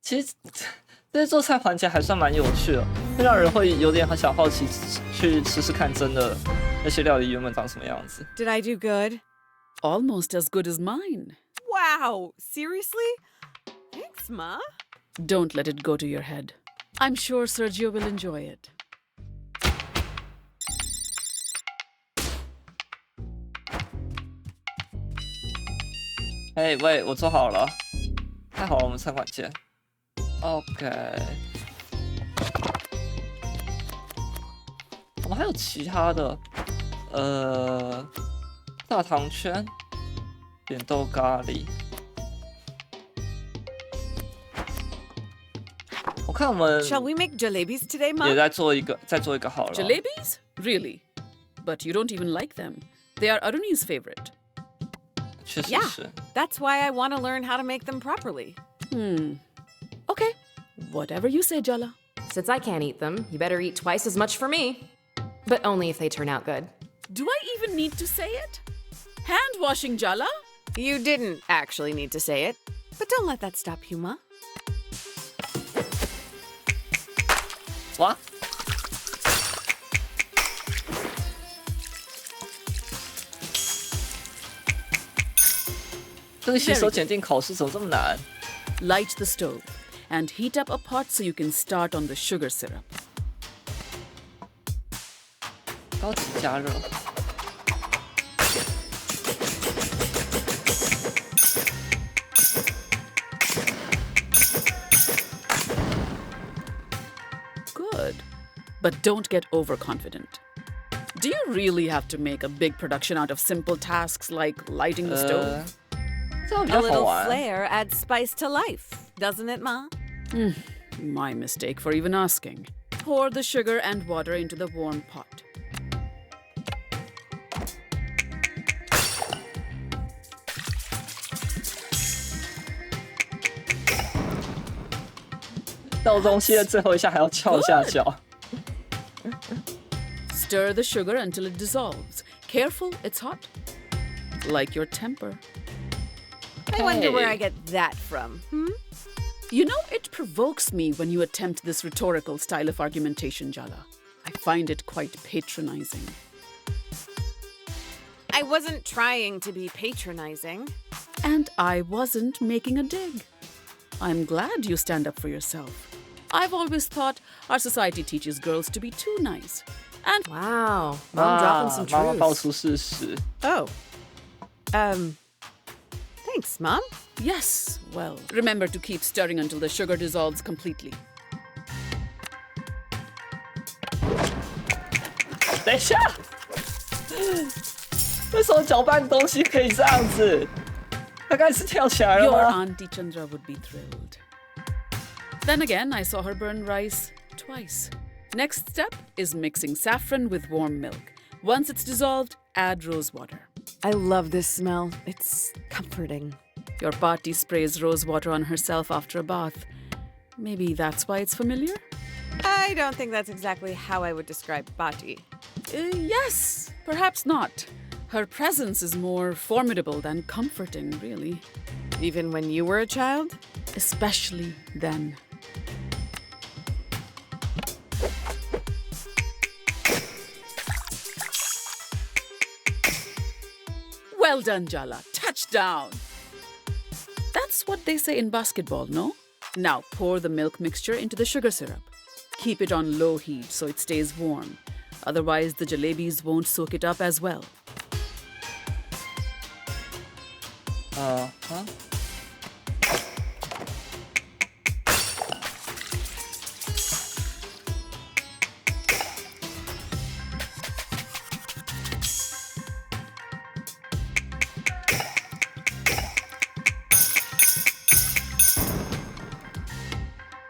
其实这些做菜环节还算蛮有趣的，会让人会有点很想好奇去吃吃看，真的那些料理原本长什么样子。 Did I do good? almost as good as mine. Wow, seriously? Thanks, Ma. Don't let it go to your head. I'm sure Sergio will enjoy it. Hey, 喂，我做好了，太好了，我们餐馆见。OK， 我们还有其他的，大糖圈、扁豆咖喱。我看我们 Shall we make jalebis today, Ma? 也再做一个好了。Jalebis? Really? But you don't even like them. They are Aruni's favorite. 确实 Yeah, 是。 that's why I want to learn how to make them properly. Okay, whatever you say, Jala. Since I can't eat them, you better eat twice as much for me. But only if they turn out good. Do I even need to say it? Hand washing, Jala? You didn't actually need to say it, but don't let that stop you, Ma. 哇！这个洗手检定考试怎么这么难？ Light the stove and heat up a pot so you can start on the sugar syrup. 高级加热。Good, but don't get overconfident. Do you really have to make a big production out of simple tasks like lighting the stove? A little flair adds spice to life, doesn't it, Ma? My mistake for even asking. Pour the sugar and water into the warm pot. 倒东西的最后一下还要翘下脚。Stir the sugar until it dissolves. Careful, it's hot. Like your temper. I wonder where I get that from. You know, it provokes me when you attempt this rhetorical style of argumentation, Jala. I find it quite patronizing. I wasn't trying to be patronizing. And I wasn't making a dig. I'm glad you stand up for yourself. I've always thought our society teaches girls to be too nice. And wow, Mom dropping some 妈妈爆 truths. 出事实。 Oh. Thanks, Mom. Yes, well, remember to keep stirring until the sugar dissolves completely. 等一下，为什么搅拌东西可以这样子？他开始跳起来了 Your 吗？ Auntie Chandra would be thrilled. Then again, I saw her burn rice twice. Next step is mixing saffron with warm milk. Once it's dissolved, add rose water. I love this smell. It's comforting. Your Pati sprays rose water on herself after a bath. Maybe that's why it's familiar? I don't think that's exactly how I would describe Bati. Yes, perhaps not. Her presence is more formidable than comforting, really. Even when you were a child? Especially then. Well done, Jala. Touchdown! That's what they say in basketball, no? Now pour the milk mixture into the sugar syrup. Keep it on low heat so it stays warm. Otherwise, the jalebis won't soak it up as well.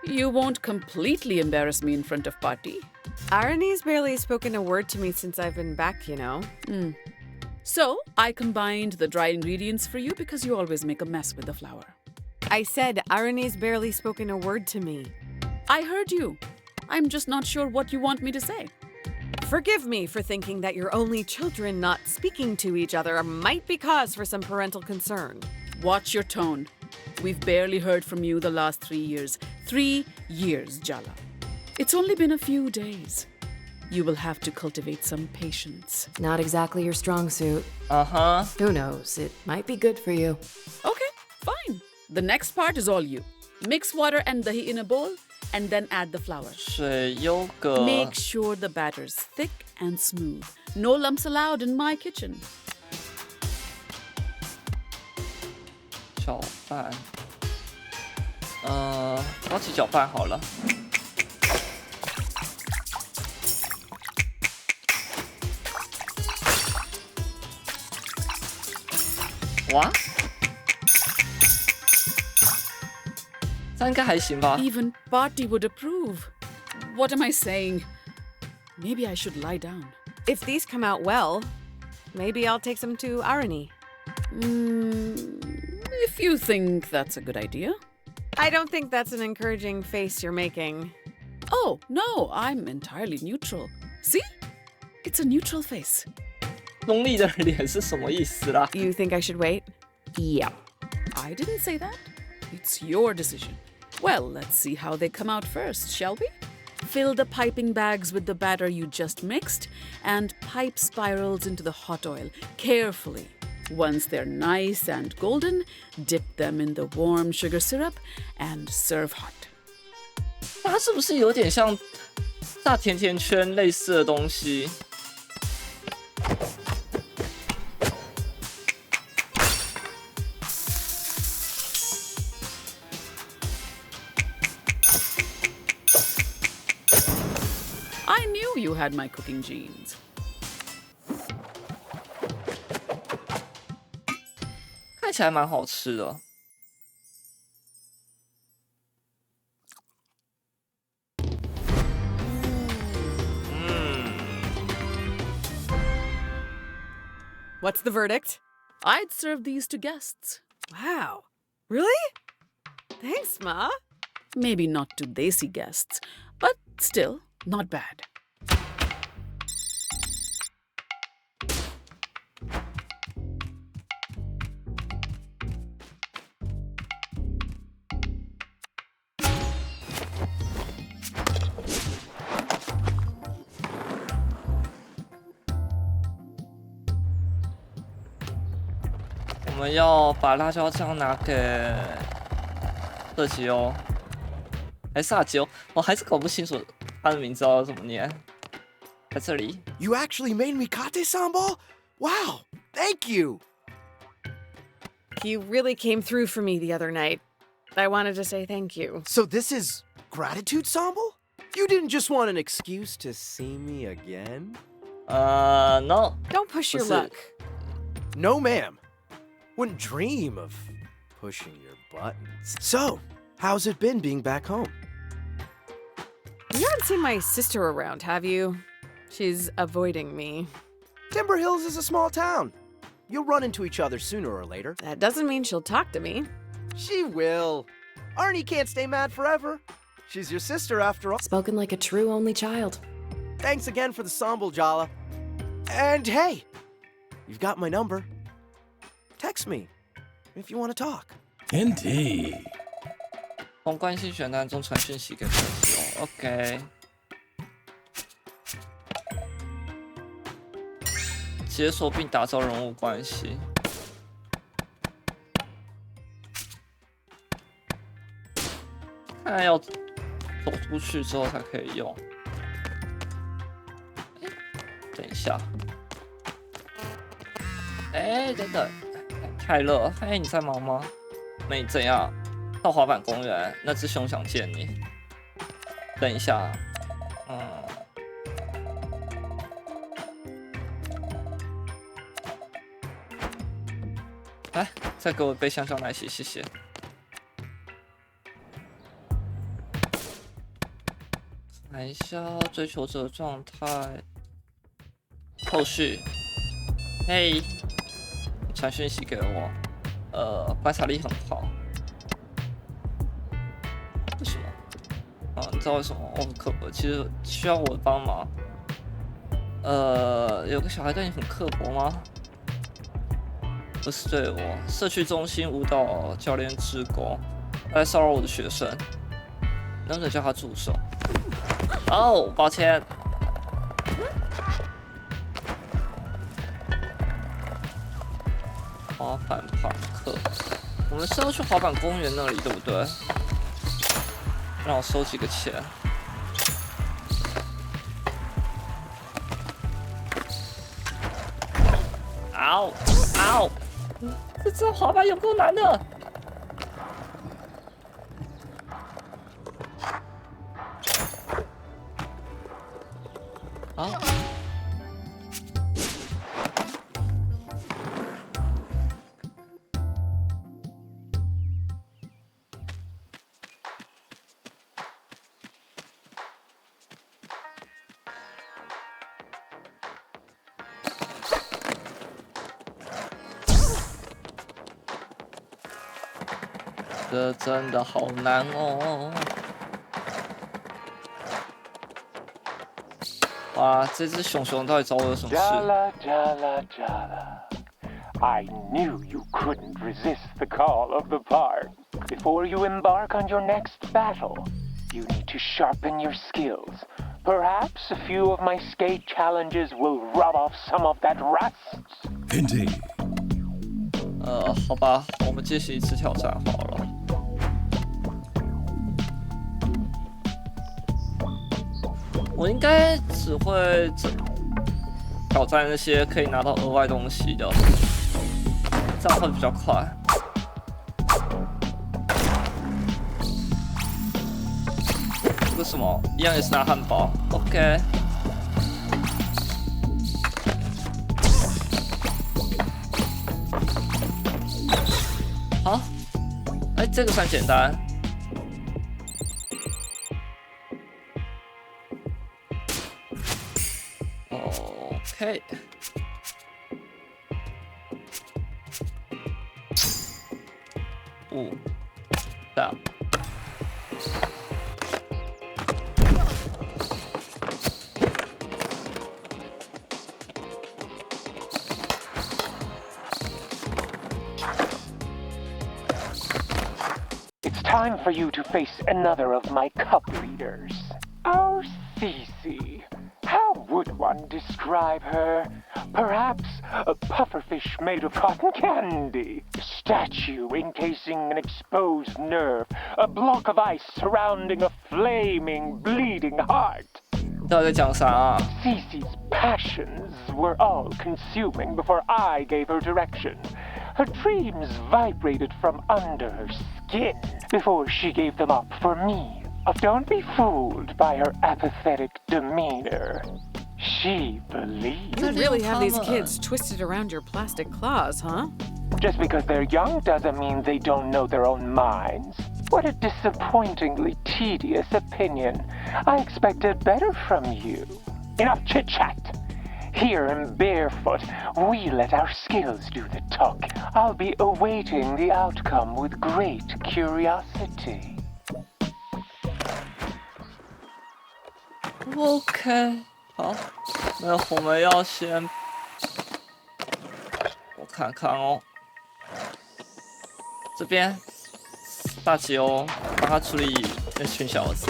You won't completely embarrass me in front of Pati. Arani's barely spoken a word to me since I've been back, you know. So, I combined the dry ingredients for you because you always make a mess with the flour. I said Arani's barely spoken a word to me. I heard you. I'm just not sure what you want me to say. Forgive me for thinking that your only children not speaking to each other might be cause for some parental concern. Watch your tone. We've barely heard from you the last 3 years. 3 years, Jala. It's only been a few days. you will have to cultivate some patience. Not exactly your strong suit. Uh-huh. Who knows? It might be good for you. Okay, fine. The next part is all you. Mix water and dahi in a bowl and then add the flour. 水优格 Make sure the batter is thick and smooth. No lumps allowed in my kitchen. 搅拌。一起搅拌好了。哇，这样应该还行吧？ Even Party would approve. What am I saying? Maybe I should lie down. If these come out well, maybe I'll take some to Arani. If you think that's a good idea. I don't think that's an encouraging face you're making. Oh, no, I'm entirely neutral. See? It's a neutral face. 中立的脸是什么意思啦？ You think I should wait? Yeah. I didn't say that. It's your decision. Well, let's see how they come out first, shall we? Fill the piping bags with the batter you just mixed and pipe spirals into the hot oil carefully. Once they're nice and golden, dip them in the warm sugar syrup and serve hot. 它是不是有点像炸甜甜圈类似的东西？ I knew you had my cooking genes. 看起来蛮好吃的。What's the verdict? I'd serve these to guests. Wow. Really? Thanks, Ma. Maybe not to desi guests, but still, not bad.我们要把辣椒酱拿给色吉欧，还是萨吉欧？我还是搞不清楚他的名字要怎么念。在这里。You actually made me kate sambal? Wow, thank you. You really came through for me the other night. I wanted to say thank you. So this is gratitude sambal? You didn't just want an excuse to see me again? No. Don't push your luck. No, ma'am. Wouldn't dream of pushing your buttons. So, how's it been being back home? You haven't seen my sister around, have you? She's avoiding me. Timber Hills is a small town. You'll run into each other sooner or later. That doesn't mean she'll talk to me. She will. Arnie can't stay mad forever. She's your sister after all. Spoken like a true only child. Thanks again for the sambal, Jala. And hey, you've got my number. Text me if you want to talk. Indeed. 从关系选单中传讯息给朋友 ，OK。解锁并打造人物关系。看来要走出去之后才可以用。等一下。等等。泰勒，嘿，你在忙吗？没怎样，到滑板公园，那只熊想见你。等一下，来，再给我一杯香蕉奶昔，谢谢。看一下追求者状态，后续，嘿。传讯息给我，观察力很好。为什么？你知道为什么？我很刻薄，其实需要我的帮忙。有个小孩对你很刻薄吗？不是对我，社区中心舞蹈教练志工来骚扰我的学生，能不能叫他住手？哦，抱歉。滑板帕克，我们是要去滑板公园那里，对不对？让我收几个钱。嗷嗷！这滑板有够难的。啊！这真的好难哦！哇，这只熊熊到底找我有什么事 Jala, Jala, Jala. I knew you couldn't resist the call of the park. Before you embark on your next battle, you need to sharpen your skills. Perhaps a few of my skate challenges will rub off some of that rust. Indeed. 好吧，我们进行一次挑战好了。我应该只会挑战那些可以拿到额外东西的，这样会比较快。这个什么，一样也是拿汉堡。OK。好，哎，这个算简单。OK。这样。It's time for you to face another of my cup leaders. Our CC. How would one describe her? Perhaps a pufferfish made of cotton candy, a statue encasing an exposed nerve, a block of ice surrounding a flaming, bleeding heart. 你到底在讲啥啊？ Cece's passions were all consuming before I gave her direction. Her dreams vibrated from under her skin before she gave them up for me. Don't be fooled by her apathetic demeanor. She believes. You really have these kids twisted around your plastic claws, huh? Just because they're young doesn't mean they don't know their own minds. What a disappointingly tedious opinion. I expected better from you. Enough chit-chat. Here in Barefoot, we let our skills do the talk. I'll be awaiting the outcome with great curiosity. OK， 好，那我们要先，我看看哦，这边大吉哦，帮他处理那群小子。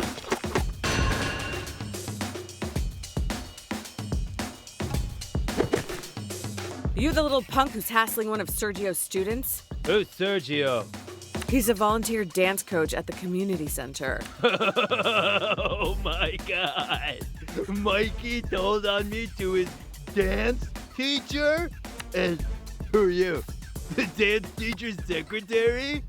You the little punk who's hassling one of Sergio's students? Who's Sergio? He's a volunteer dance coach at the community center. Oh my god! Mikey told on me to his dance teacher? And who are you? The dance teacher's secretary?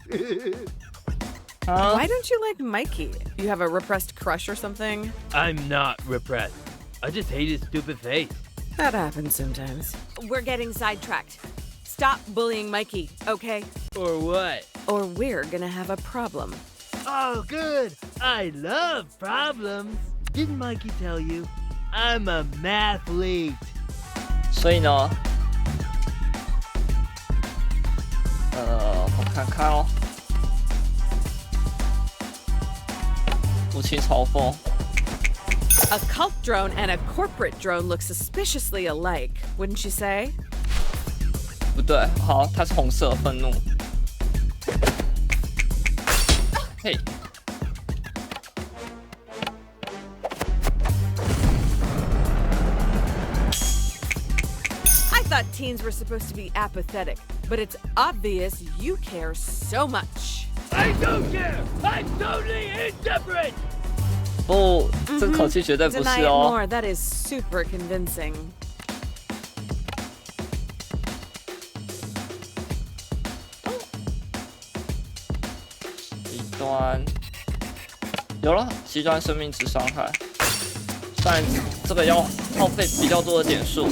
Why don't you like Mikey? You have a repressed crush or something? I'm not repressed. I just hate his stupid face. That happens sometimes. We're getting sidetracked. Stop bullying Mikey, okay? Or what? Or we're gonna have a problem. Oh, good. I love problems. Didn't Mikey tell you? I'm a mathlete. 所以呢，我看看哦，武器嘲讽。A cult drone and a corporate drone look suspiciously alike, wouldn't you say? 不对，好，它是红色愤怒。嘿。I thought teens were supposed to be apathetic, but it's obvious you care so much. I don't care! I'm totally indifferent! 不，这个口气绝对不是 Deny it 哦。 more. That is super convincing. 极端有了，极端生命之伤害，但这个要耗费比较多的点数。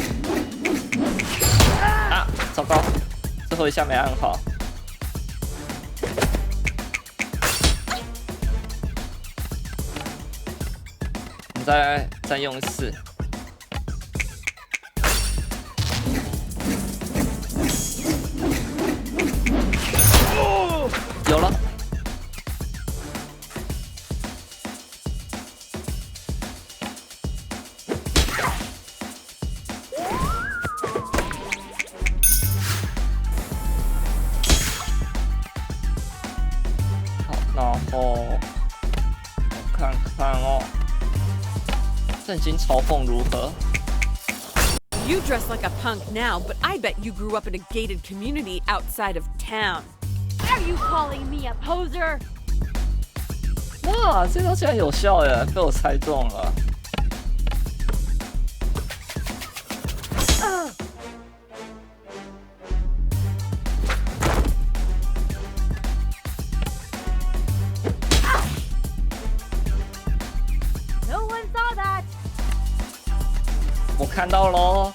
啊，糟糕，最后一下没按好。我们再用一次。有了。然后我看看哦，震惊嘲讽如何？ You dress like a punk now, but I bet you grew up in a gated community outside of town. Are you calling me a poser? 哇，这招竟然有效耶！被我猜中了。No one saw that. 我看到喽。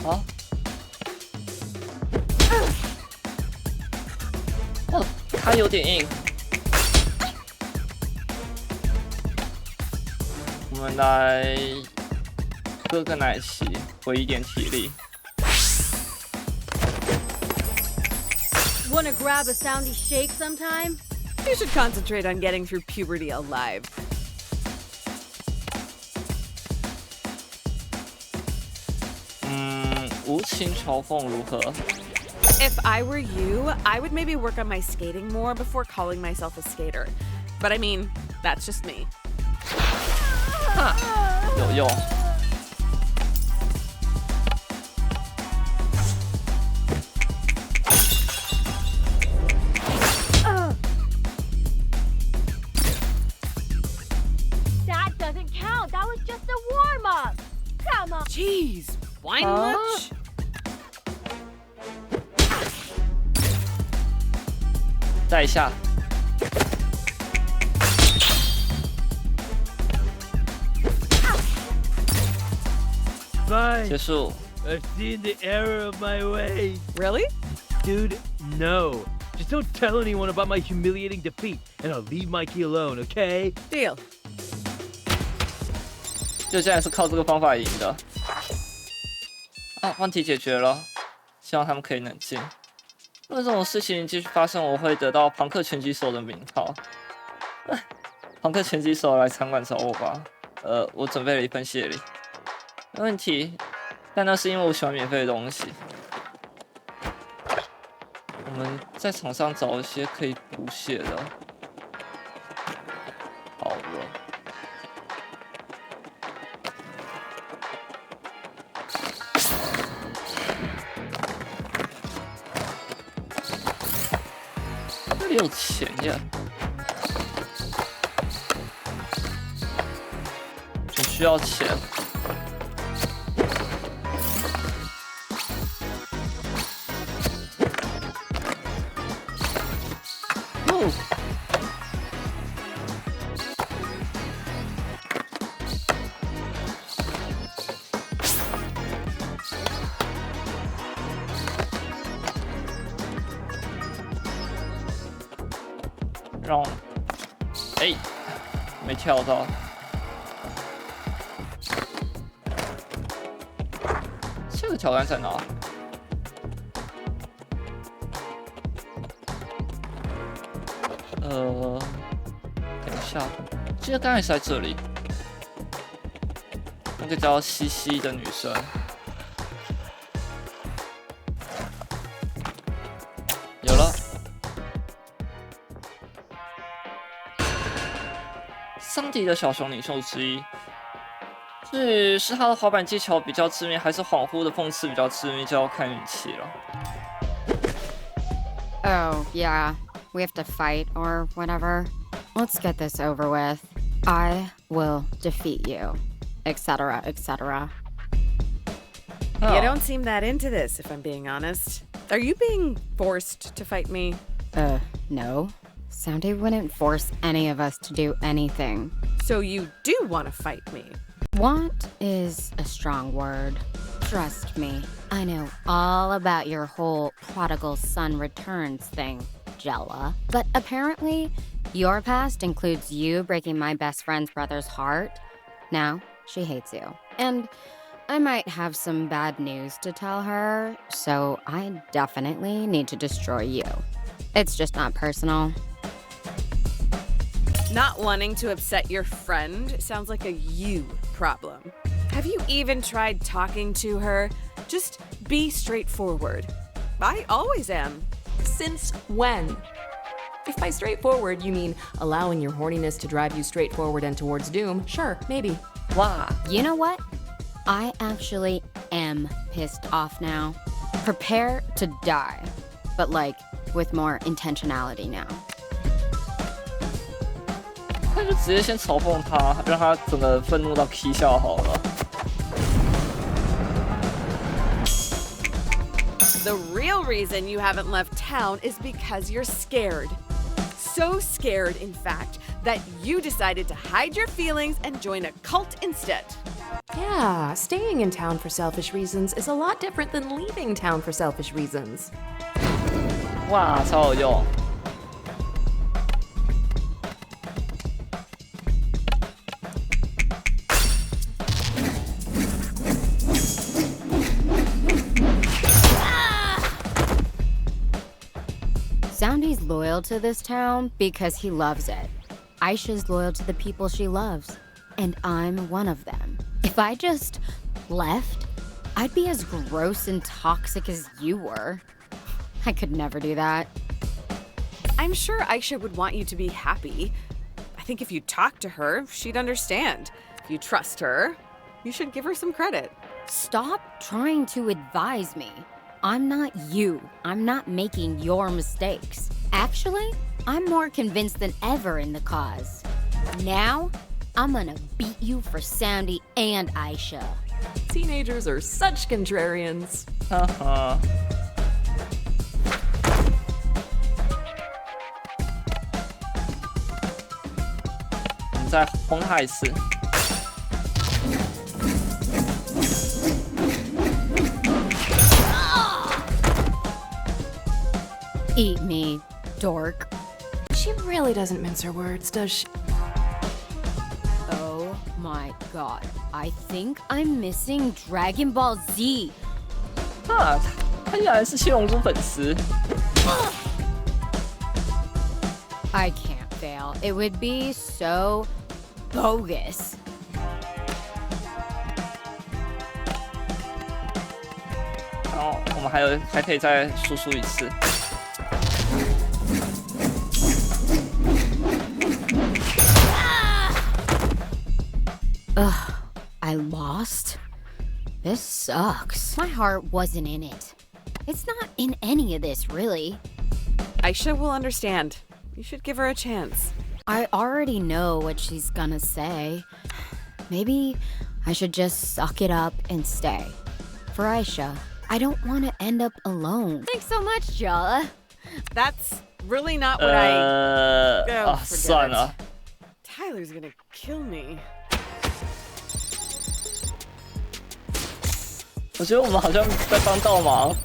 好。哦，它有点硬。我们来喝个奶昔，回一点体力。 Wanna grab a soundy shake sometime? You should concentrate on getting through puberty alive. 无情嘲讽如何？ If I were you, I would maybe work on my skating more before calling myself a skater. But I mean, that's just me. 哈，有用。That doesn't count. That was just a warm up. Come on. Jeez, wine much? 再一下。 Fine. 结束。 I've seen the error of my ways. Really? Dude, no. Just don't tell anyone about my humiliating defeat, and I'll leave Mikey alone, okay? Deal. 就竟然是靠这个方法赢的。啊，问题解决了，希望他们可以冷静。如果这种事情继续发生，我会得到庞克拳击手的名号。庞克拳击手来餐馆找我吧。我准备了一份谢礼。没问题，但那是因为我喜欢免费的东西。我们在场上找一些可以补血的。好了。 这里有钱呀！我需要钱。哦。让我，哎，没跳到。这个挑战在哪？等一下，记得刚才是在这里。那个叫西西的女生。有了。桑迪的小熊领袖之一。至于是他的滑板技巧比较致命，还是恍惚的讽刺比较致命，就要看运气了。Oh, yeah. We have to fight or whatever. Let's get this over with. I will defeat you, etc., etc. Oh. You don't seem that into this, if I'm being honest. Are you being forced to fight me? No. Soundy wouldn't force any of us to do anything. So you do want to fight me? Want is a strong word. Trust me, I know all about your whole prodigal son returns thing, Jella. But apparently, your past includes you breaking my best friend's brother's heart. Now, she hates you. And I might have some bad news to tell her, so I definitely need to destroy you. It's just not personal. Not wanting to upset your friend sounds like a you problem. Have you even tried talking to her? Just be straightforward. I always am. Since when? If by straightforward you mean allowing your horniness to drive you straight forward and towards doom, sure, maybe. Wow. You know what? I actually am pissed off now. Prepare to die, but like with more intentionality now. 那就直接先嘲讽他，让他整个愤怒到起笑好了。The real reason you haven't left town is because you're scared. So scared, in fact, that you decided to hide your feelings and join a cult instead. Yeah, staying in town for selfish reasons is a lot different than leaving town for selfish reasons. 哇，超有用！ Soundy's loyal to this town because he loves it. Aisha's loyal to the people she loves, and I'm one of them. If I just left, I'd be as gross and toxic as you were. I could never do that. I'm sure Aisha would want you to be happy. I think if you talk to her, she'd understand. If you trust her, you should give her some credit. Stop trying to advise me. I'm not you. I'm not making your mistakes. Actually, I'm more convinced than ever in the cause. Now, I'm gonna beat you for Soundy and Aisha. Teenagers are such contrarians. 我们再轰他一次。 Eat me, dork. She really doesn't mince her words, does she? Oh my god. I think I'm missing Dragon Ball Z. 啊，他竟然是七龙珠粉丝。 I can't fail. It would be so bogus. 然后我们还可以再输出一次。 Ugh, I lost? This sucks. My heart wasn't in it. It's not in any of this, really. Aisha will understand. You should give her a chance. I already know what she's gonna say. Maybe I should just suck it up and stay. For Aisha, I don't want to end up alone. Thanks so much, Jala. That's really not what I... Oh, 算了。 Tyler's gonna kill me. 我觉得我们好像在帮倒忙。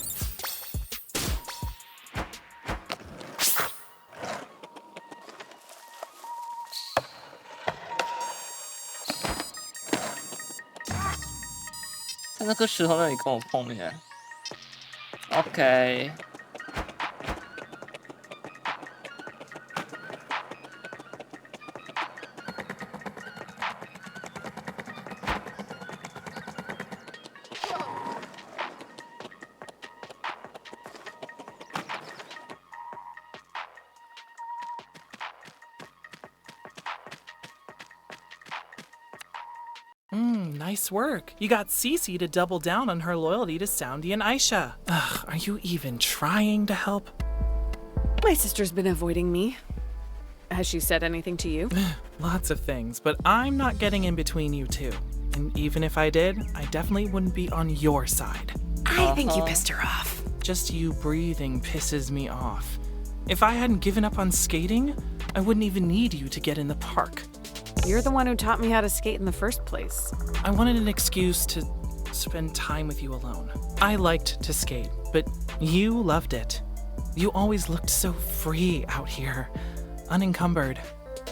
在那颗石头那里跟我碰面。OK。nice work. You got CC to double down on her loyalty to Soundy and Aisha. Ugh, are you even trying to help? My sister's been avoiding me. Has she said anything to you? Lots of things, but I'm not getting in between you two. And even if I did, I definitely wouldn't be on your side. I think you pissed her off. Just you breathing pisses me off. If I hadn't given up on skating, I wouldn't even need you to get in the park. You're the one who taught me how to skate in the first place. I wanted an excuse to spend time with you alone. I liked to skate, but you loved it. You always looked so free out here, unencumbered.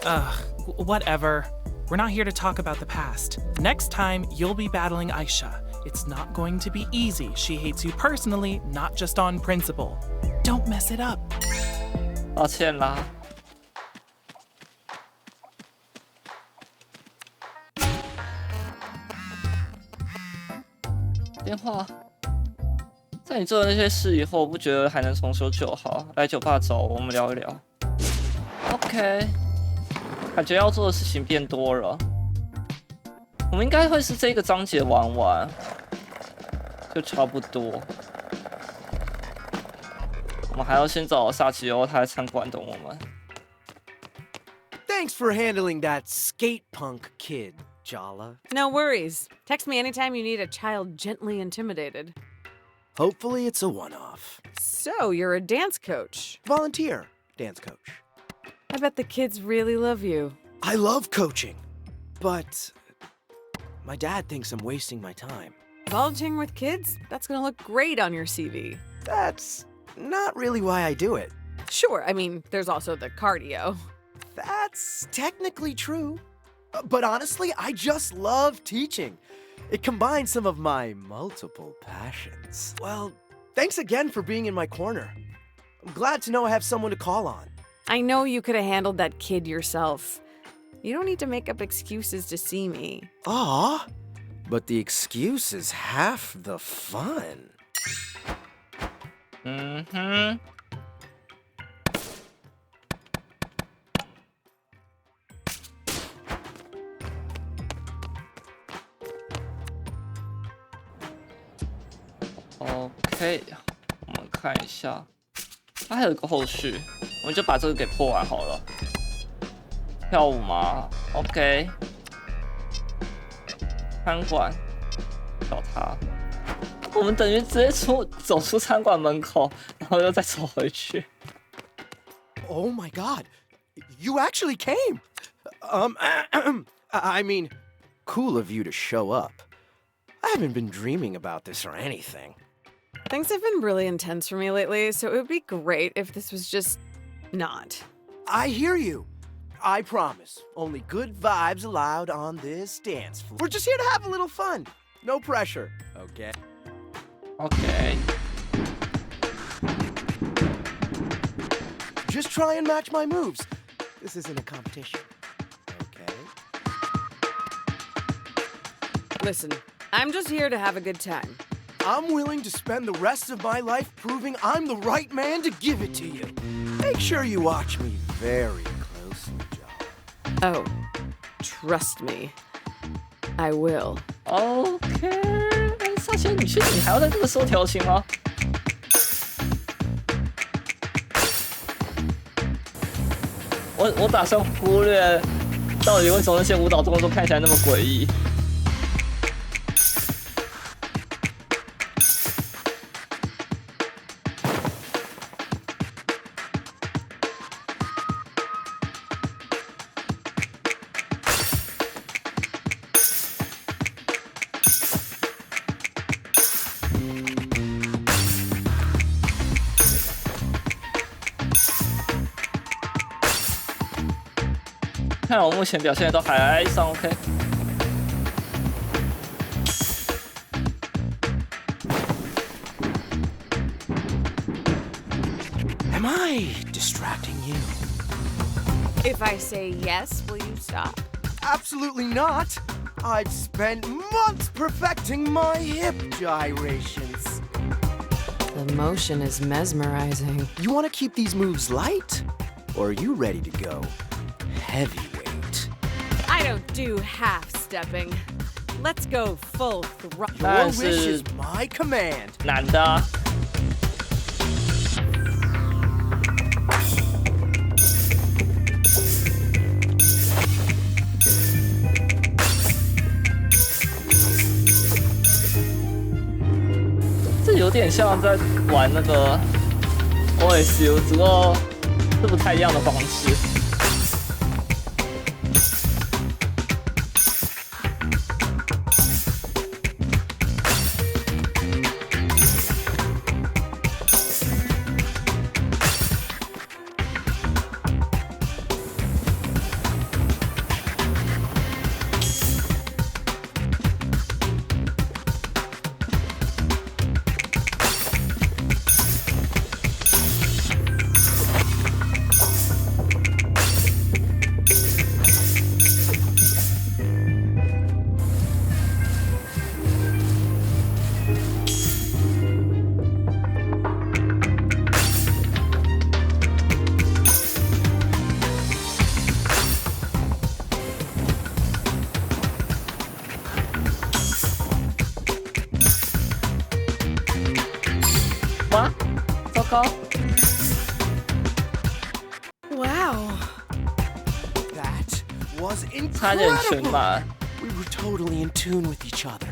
Ugh, whatever. We're not here to talk about the past. Next time, you'll be battling Aisha. It's not going to be easy. She hates you personally, not just on principle. Don't mess it up. 抱歉啦。电话。在你做了那些事以后，我不觉得还能重修旧好。来酒吧找我们聊一聊。OK， 感觉要做的事情变多了。我们应该会是这个章节玩完，就差不多。我们还要先找萨奇欧，他来参观等我们。Thanks for handling that skate punk kid, Jala. No worries. Text me anytime you need a child gently intimidated. Hopefully it's a one-off. So, you're a dance coach. Volunteer dance coach. I bet the kids really love you. I love coaching, but my dad thinks I'm wasting my time. Volunteering with kids? That's gonna look great on your CV. That's not really why I do it. Sure, I mean, there's also the cardio. That's technically true. But honestly, I just love teaching. It combines some of my multiple passions. Well, thanks again for being in my corner. I'm glad to know I have someone to call on. I know you could have handled that kid yourself. You don't need to make up excuses to see me. Aw, but the excuse is half the fun. Mm-hmm. OK， 我们看一下，它还有一个后续，我们就把这个给破完好了。跳舞吗 ？OK， 餐馆，找他。我们等于直接走出餐馆门口，然后又再走回去。Oh my God, you actually came. I mean, cool of you to show up. I haven't been dreaming about this or anything. Things have been really intense for me lately, so it would be great if this was just not. I hear you. I promise. Only good vibes allowed on this dance floor. We're just here to have a little fun. No pressure, okay? Okay. Just try and match my moves. This isn't a competition, okay? Listen, I'm just here to have a good time. I'm willing to spend the rest of my life proving I'm the right man to give it to you. Make sure you watch me very closely, John. Oh, trust me. I will. OK， 少仙，你确定你还要在这个时候调情吗？我打算忽略到底为什么那些舞蹈动作看起来那么诡异。看来我目前表现都还算 OK。Am I distracting you? If I say yes, will you stop? Absolutely not. I've spent months perfecting my hip gyrations. The motion is mesmerizing. You want to keep these moves light? Or are you ready to go heavyweight? I don't do half-stepping. Let's go full throttle. 当然 Your wish 是 is my command. 男的啊。这有点像在玩那个 OSU， 只不过是不太一样的方式。哇，糟糕！ Wow. That was 差点全 incredible. 满。 We were totally in tune with each other.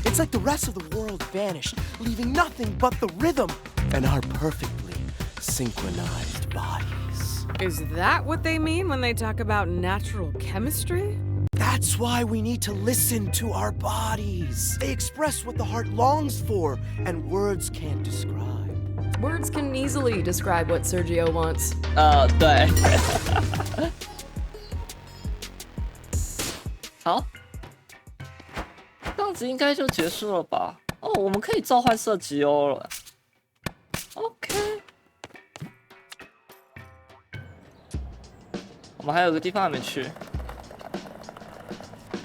It's like the rest of the world vanished, leaving nothing but the rhythm and our perfectly synchronized bodies. Is that what they mean when they talk about natural chemistry? That's why we need to listen to our bodies. They express what the heart longs for, and words can't describe. Words can easily describe what Sergio wants. 对。好，这样子应该就结束了吧？哦，我们可以召唤射击欧了。OK。我们还有个地方还没去，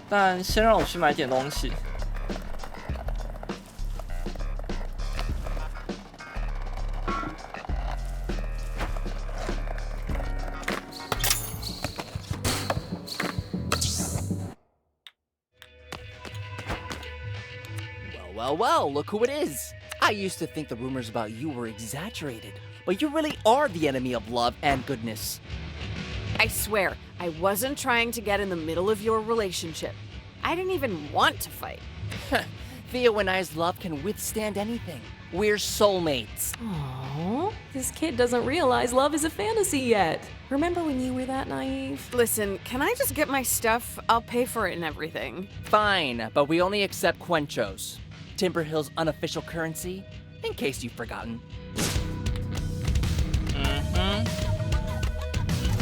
但先让我去买点东西。Well, look who it is. I used to think the rumors about you were exaggerated, but you really are the enemy of love and goodness. I swear, I wasn't trying to get in the middle of your relationship. I didn't even want to fight. Theo and I's love can withstand anything. We're soulmates. Aww, this kid doesn't realize love is a fantasy yet. Remember when you were that naive? Listen, can I just get my stuff? I'll pay for it and everything. Fine, but we only accept Quenchos, Timber Hill's unofficial currency, in case you've forgotten.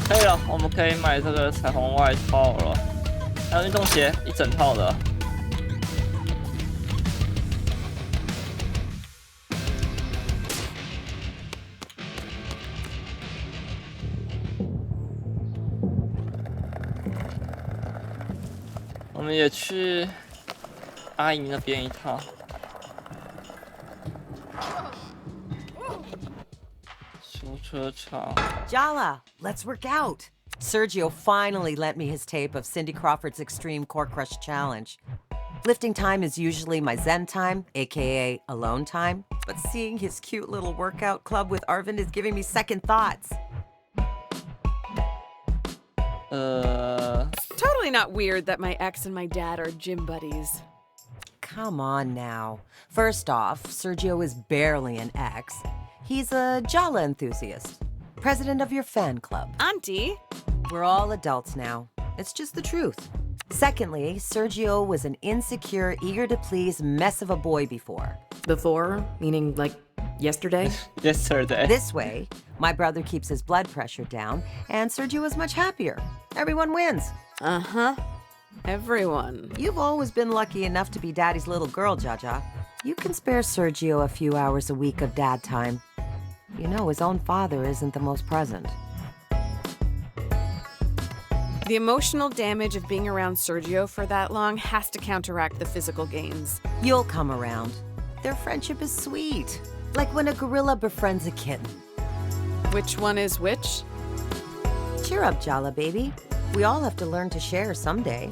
可以了，我们可以买这个彩虹外套了，还有运动鞋一整套的。我们也去阿姨那边一趟。修车厂。 Jala, let's work out. Sergio finally lent me his tape of Cindy Crawford's Extreme Core Crush Challenge. Lifting time is usually my Zen time, aka alone time, but seeing his cute little workout club with Arvind is giving me second thoughts. Totally not weird that my ex and my dad are gym buddies. Come on now. First off, Sergio is barely an ex. He's a Jala enthusiast. President of your fan club. Auntie! We're all adults now. It's just the truth. Secondly, Sergio was an insecure, eager-to-please mess of a boy before. Before? Meaning, like, yesterday? Yesterday. This way, my brother keeps his blood pressure down, and Sergio is much happier. Everyone wins. Uh-huh. Everyone. You've always been lucky enough to be Daddy's little girl, Jaja. You can spare Sergio a few hours a week of dad time. You know, his own father isn't the most present. The emotional damage of being around Sergio for that long has to counteract the physical gains. You'll come around. Their friendship is sweet. Like when a gorilla befriends a kitten. Which one is which? Cheer up, Jala, baby. We all have to learn to share someday.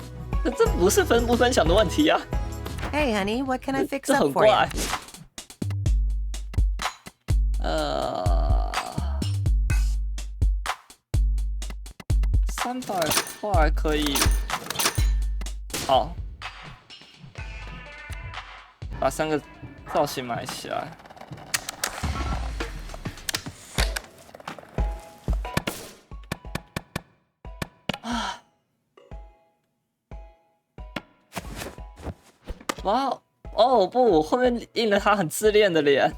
这不是分不分享的问题啊。Hey, honey, what can I fix 这 up 很 for you? 怪。300块可以。好，把3个造型买起来。哇哦不，后面印了他很自恋的脸。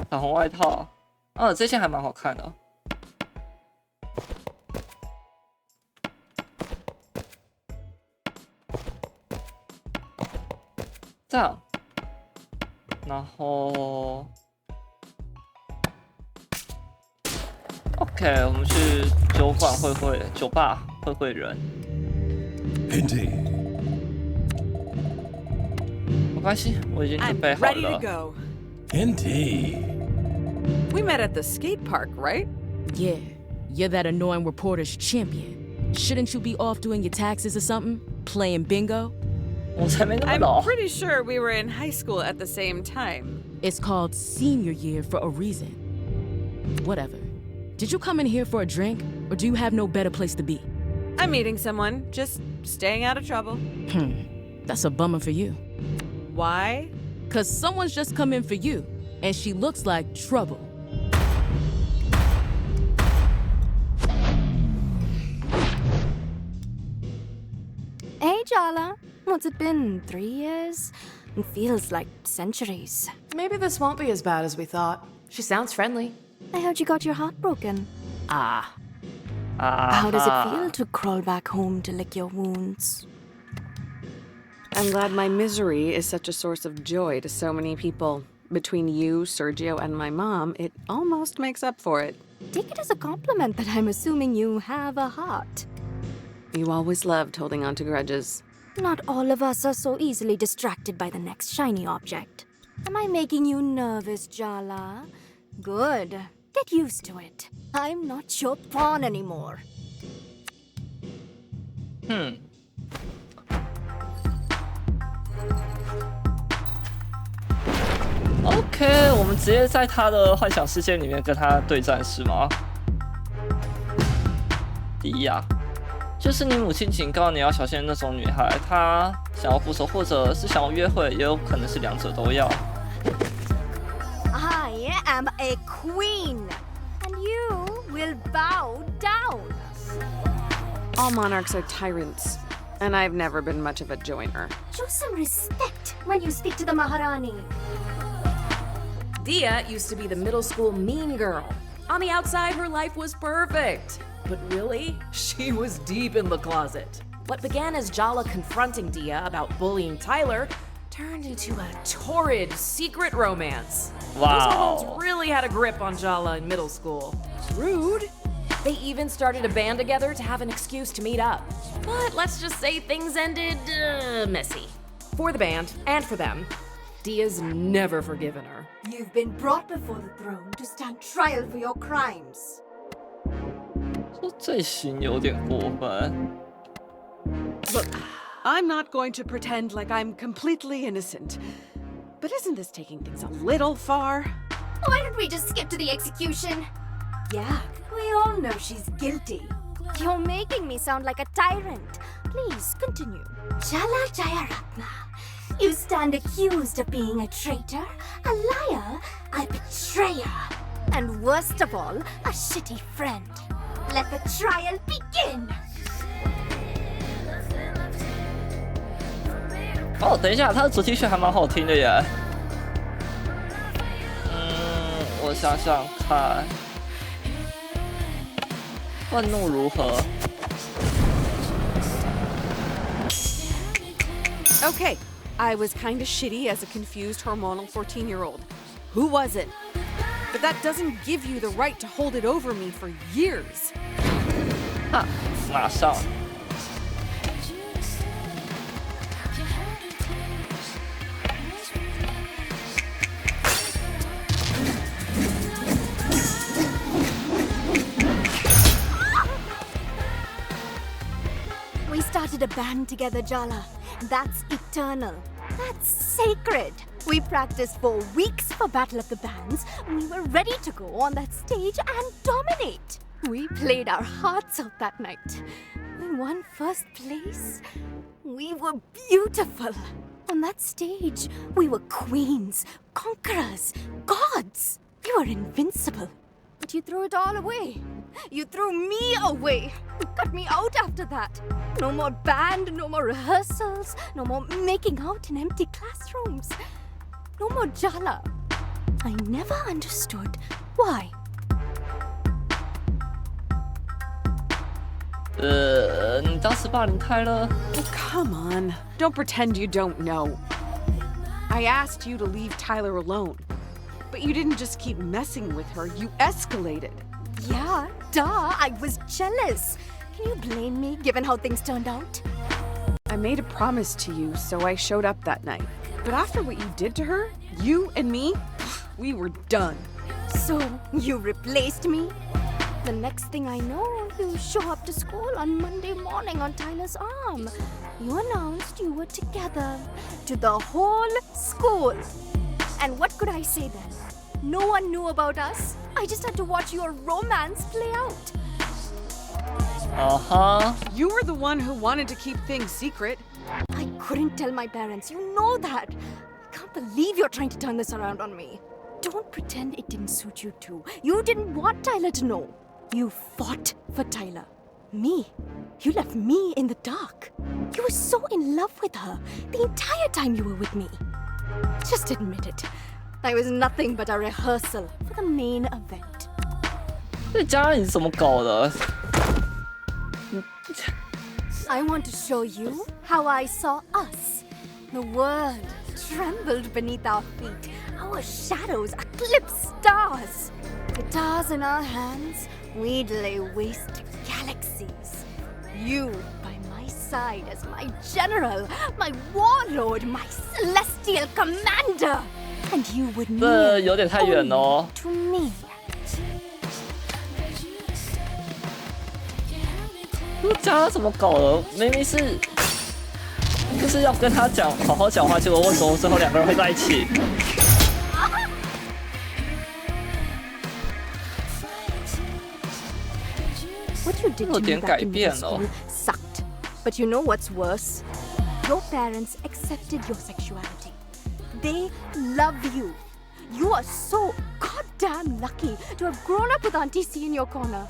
粉红外套，这件还蛮好看的。这样，然后 ，OK， 我们去酒吧会人。Indeed. 没关系，我已经准备好 Ready 了。 to go. Indeed. We met at the skate park, right? Yeah, you're that annoying reporter's champion. Shouldn't you be off doing your taxes or something? Playing bingo? 我才没那么 I'm 老。 pretty sure we were in high school at the same time. It's called senior year for a reason. Whatever. Did you come in here for a drink, or do you have no better place to be? I'm meeting someone, just staying out of trouble. That's a bummer for you. Why? 'Cause someone's just come in for you, and she looks like trouble. Hey, Jala. What's it been? 3 years? It feels like centuries. Maybe this won't be as bad as we thought. She sounds friendly. I heard you got your heart broken. Ah. How does it feel to crawl back home to lick your wounds? I'm glad my misery is such a source of joy to so many people. Between you, Sergio, and my mom, it almost makes up for it. Take it as a compliment that I'm assuming you have a heart. You always loved holding on to grudges. Not all of us are so easily distracted by the next shiny object. Am I making you nervous, Jala? Good. Get used to it. I'm not your pawn anymore. OK， 我们直接在他的幻想世界里面跟他对战是吗？迪亚，就是你母亲警告你要小心的那种女孩，她想要复仇或者是想要约会，也有可能是两者都要。I am a queen, and you will bow down. All monarchs are tyrants, and I've never been much of a joiner. Show some respect when you speak to the Maharani. Dia used to be the middle school mean girl. On the outside, her life was perfect. But really, she was deep in the closet. What began as Jala confronting Dia about bullying Tyler turned into a torrid secret romance. Wow. Those hormones really had a grip on Jala in middle school. Rude. They even started a band together to have an excuse to meet up. But let's just say things ended messy. For the band and for them. Dia's never forgiven her. You've been brought before the throne to stand trial for your crimes. 说这行有点过分。 Look, I'm not going to pretend like I'm completely innocent. But isn't this taking things a little far? Why don't we just skip to the execution? Yeah, we all know she's guilty. You're making me sound like a tyrant. Please, continue. Jala Jayaratna, you stand accused of being a traitor, a liar, a betrayer, and worst of all, a shitty friend. Let the trial begin! 哦，等一下，他的主题曲还蛮好听的耶。我想想看，愤怒如何？ Okay, I was kinda shitty as a confused hormonal 14-year-old. Who was it? But that doesn't give you the right to hold it over me for years. 哈，马上。 Jala, band together, Jala. That's eternal. That's sacred. We practiced for weeks for Battle of the Bands. We were ready to go on that stage and dominate. We played our hearts out that night. We won first place. We were beautiful. On that stage, we were queens, conquerors, gods. We were invincible. But you threw it all away. You threw me away. You cut me out after that. No more band, no more rehearsals, no more making out in empty classrooms. No more Jala. I never understood why. 你当时霸凌泰勒？ Come on. Don't pretend you don't know. I asked you to leave Tyler alone. But you didn't just keep messing with her, you escalated. Yeah, duh, I was jealous. Can you blame me, given how things turned out? I made a promise to you, so I showed up that night. But after what you did to her, you and me, we were done. So, you replaced me? The next thing I know, you show up to school on Monday morning on Tyler's arm. You announced you were together to the whole school. And what could I say then? No one knew about us. I just had to watch your romance play out. Uh-huh. You were the one who wanted to keep things secret. I couldn't tell my parents. You know that. I can't believe you're trying to turn this around on me. Don't pretend it didn't suit you too. You didn't want Tyler to know. You fought for Tyler. Me. You left me in the dark. You were so in love with her the entire time you were with me. Just admit it. I was nothing but a rehearsal for the main event. 这家人你怎么搞的？ I want to show you how I saw us. The world trembled beneath our feet. Our shadows eclipsed stars. Guitars in our hands, we'd lay waste to galaxies. You by my side as my general, my warlord, my celestial commander. And you would kneel 这有点太远哦。 to me. 这家怎么搞的？明明是就是要跟他讲好好讲话，结果为什么最后两个人会在一起？ What you did to me back in middle school sucked. But you know what's worse? Your parents accepted your sexuality. They love you. You are so goddamn lucky to have grown up with Auntie C in your corner.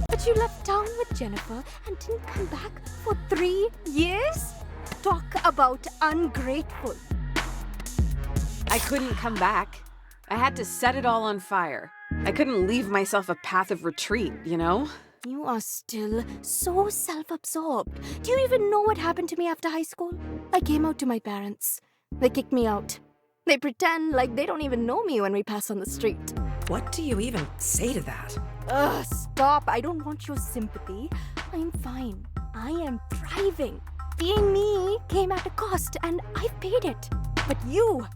But you left town with Jennifer and didn't come back for 3 years? Talk about ungrateful. I couldn't come back. I had to set it all on fire. I couldn't leave myself a path of retreat, you know? You are still so self-absorbed. Do you even know what happened to me after high school? I came out to my parents. They kicked me out. They pretend like they don't even know me when we pass on the street. What do you even say to that? Ugh, stop. I don't want your sympathy. I'm fine. I am thriving. Being me came at a cost, and I've paid it. But you've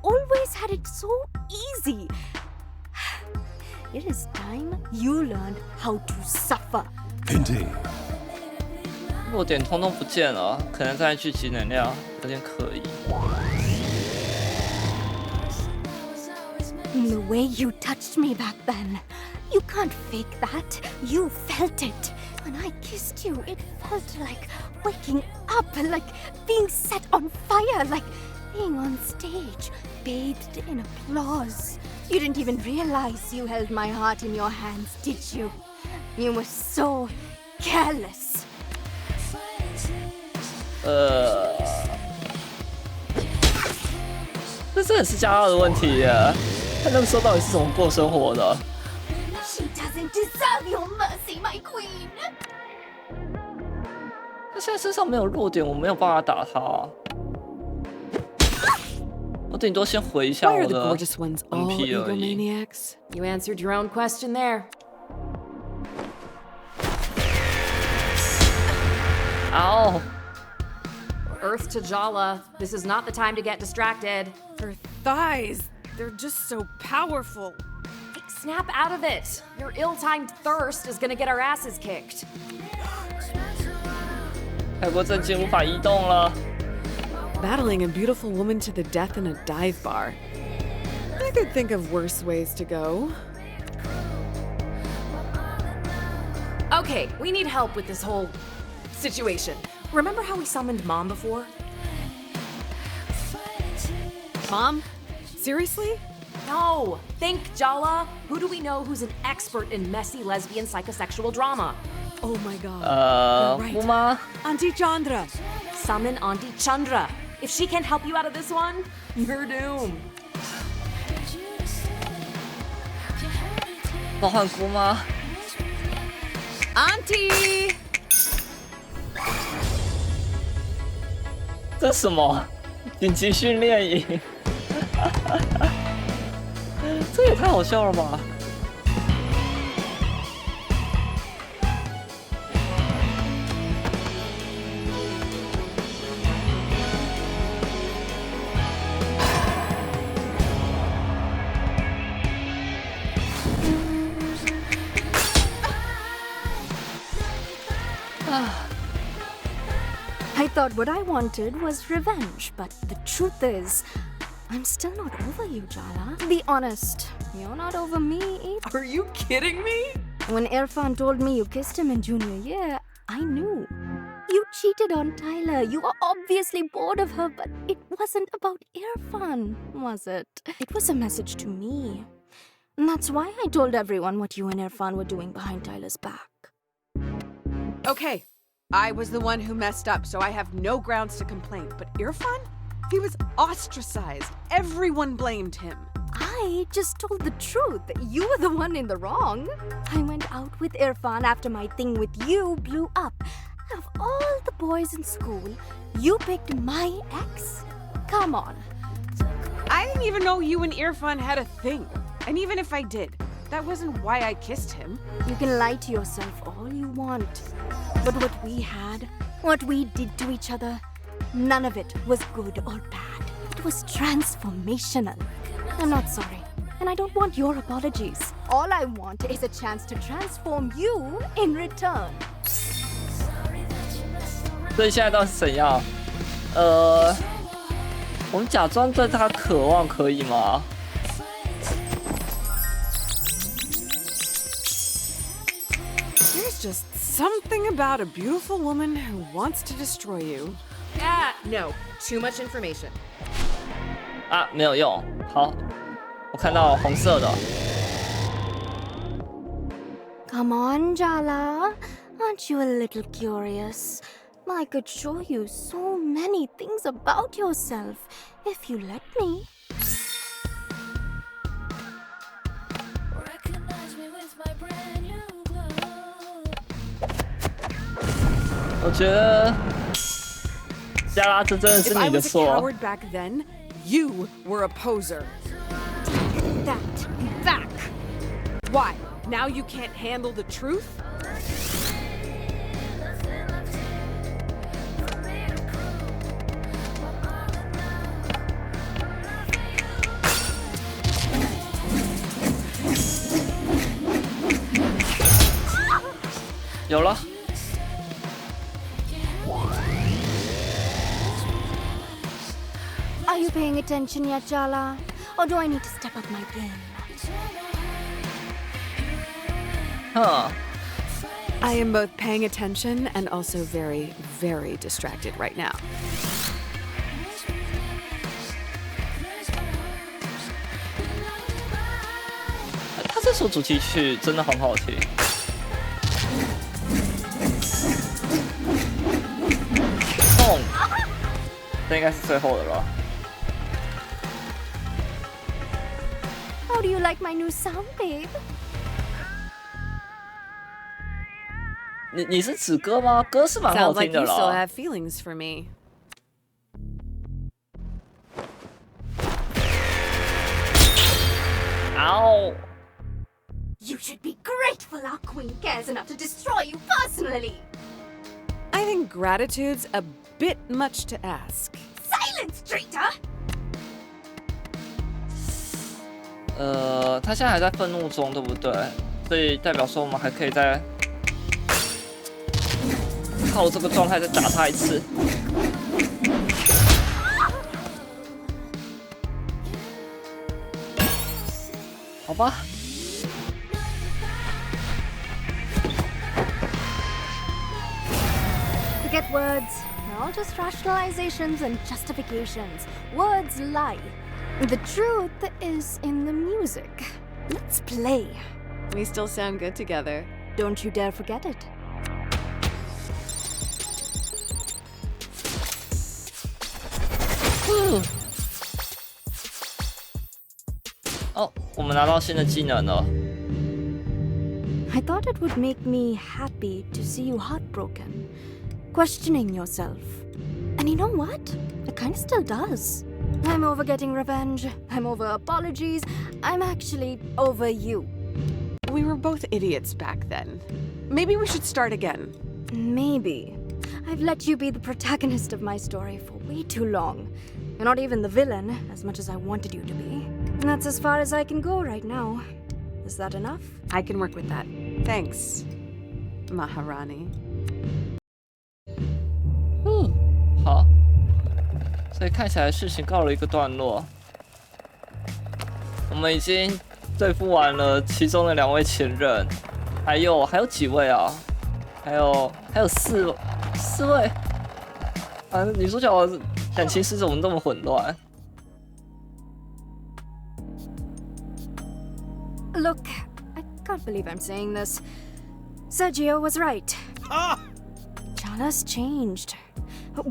always had it so easy. It is time you learned how to suffer. Indeed. 弱点通通不见了，可能在聚集能量有点可疑。 The way you touched me back then. You can't fake that. You felt it. When I kissed you, it felt like waking up, like being set on fire, like being on stage, bathed in applause. You didn't even realize you held my heart in your hands, did you? You were so careless. 这真的是家二的问题耶！他那个时候到底是怎么过生活的？ She doesn't deserve your mercy, my queen. 他现在身上没有弱点，我没有办法打他。我顶多先回一下 Why 我 are the 的 gorgeous ones all MP 而已。 egomaniacs? You answered your own question there. Ow! Earth to Jala. This is not the time to get distracted. Her thighs, they're just so powerful. Snap out of it. Your ill-timed thirst is gonna get our asses kicked. 太过震惊，无法移动了。Battling a beautiful woman to the death in a dive bar. I could think of worse ways to go. Okay, we need help with this whole situation. Remember how we summoned Mom before? Mom? Seriously? No! Think, Jala! Who do we know who's an expert in messy lesbian psychosexual drama? Oh my god. You're right. Uma? Auntie Chandra! Summon Auntie Chandra. If she can't help you out of this one, you're doomed. 召唤姑妈 Auntie! 这什么？紧急训练营？这也太好笑了吧！I thought what I wanted was revenge, but the truth is, I'm still not over you, Jala. Be honest, you're not over me either. Are you kidding me? When Irfan told me you kissed him in junior year, I knew. You cheated on Tyler. You were obviously bored of her, but it wasn't about Irfan, was it? It was a message to me. And that's why I told everyone what you and Irfan were doing behind Tyler's back. Okay, I was the one who messed up, so I have no grounds to complain. But Irfan? He was ostracized. Everyone blamed him. I just told the truth. You were the one in the wrong. I went out with Irfan after my thing with you blew up. Of all the boys in school, you picked my ex? Come on. I didn't even know you and Irfan had a thing. And even if I did, that wasn't why I kissed him. You can lie to yourself all you want. But what we had, what we did to each other, none of it was good or bad. It was transformational. I'm not sorry, and I don't want your apologies. All I want is a chance to transform you in return. 所以现在到底是怎样？我们假装对他渴望可以吗？ There's just something about a beautiful woman who wants to destroy you. No. Too much information. 啊，没有用。好，我看到红色的。 Come on, Jala. Aren't you a little curious? I could show you so many things about yourself if you let me. 我觉得加拉这真的是 If I 你的 was a 错。 coward back then, you were a poser. Take that back. Why? Now you can't handle the truth? 有了。 Are you paying attention yet, Jala? Or do I need to step up my game? Huh. I am both paying attention and also very, very distracted right now. 他这首主题曲真的很好听。动，这应该是最后的了。 How do you like my new sound, babe? 你是指歌吗？歌是蛮好 Sounds 听 like 的 you still 啦。 have feelings for me. 嗷！ You should be grateful our queen cares enough to destroy you personally. I think gratitude's a bit much to ask. Silence, traitor! 他现在还在愤怒中，对不对？所以代表说我们还可以再靠这个状态再打他一次。好吧。Forget words. They're all just rationalizations and justifications. Words lie. The truth is in the music. Let's play. We still sound good together. Don't you dare forget it. 哦，我们拿到新的技能了。I thought it would make me happy to see you heartbroken, questioning yourself. And you know what? It kind of still does. I'm over getting revenge. I'm over apologies. I'm actually over you. We were both idiots back then. Maybe we should start again. Maybe. I've let you be the protagonist of my story for way too long. You're not even the villain, as much as I wanted you to be. And that's as far as I can go right now. Is that enough? I can work with that. Thanks, Maharani. 好。所以看起来事情告了一个段落。我们已经对付完了其中的2位前任，还有几位啊？还有四位。反正女主角的感情史怎么那么混乱？ Look, I can't believe I'm saying this. Sergio was right. Jala's changed.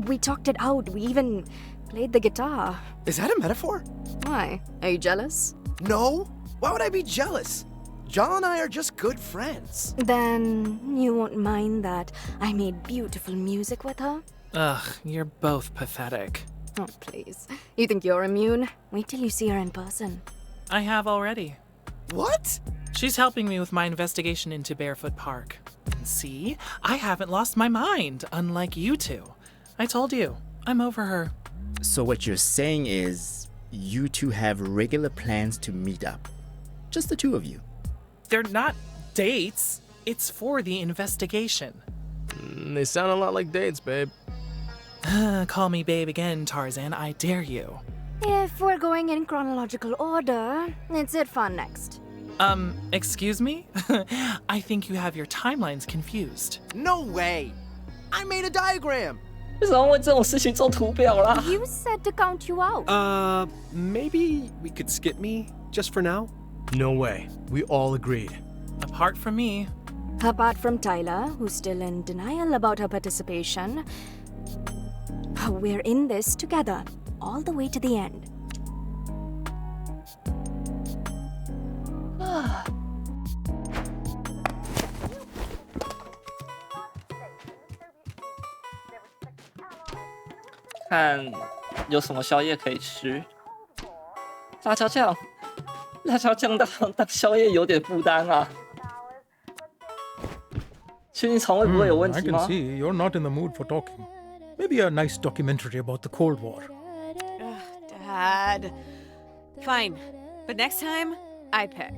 We talked it out. We even played the guitar. Is that a metaphor? Why? Are you jealous? No. Why would I be jealous? Jala and I are just good friends. Then you won't mind that I made beautiful music with her? Ugh, you're both pathetic. Oh, please. You think you're immune? Wait till you see her in person. I have already. What? She's helping me with my investigation into Barefoot Park. And see, I haven't lost my mind, unlike you two. I told you, I'm over her. So what you're saying is, you two have regular plans to meet up? Just the two of you? They're not dates. It's for the investigation. They sound a lot like dates, babe. Call me babe again, Tarzan. I dare you. If we're going in chronological order, it's Irfan next. Excuse me? I think you have your timelines confused. No way! I made a diagram! 为什么为这种事情做图表啦？ You said to count you out. Maybe we could skip me, just for now? No way. We all agreed. Apart from me. Apart from Tyler, who's still in denial about her participation, we're in this together, all the way to the end. 看有什么宵夜可以吃。辣椒酱当宵夜有点负担啊。确定肠胃不会有问 I 题 can 吗？ see you're not in the mood for talking. Maybe a nice documentary about the Cold War. Dad. Fine. But next time, I pick.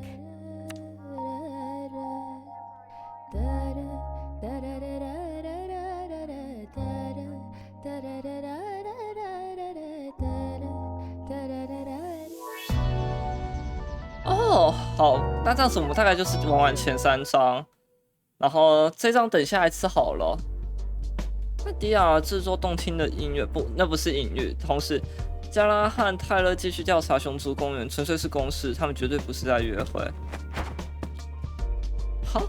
Oh, 好，那这样子我们大概就是玩完前3章，然后这张等下来吃好了。那迪亚制作动听的音乐，不，那不是音乐。同时，加拉和泰勒继续调查熊族公园，纯粹是公事，他们绝对不是在约会。好，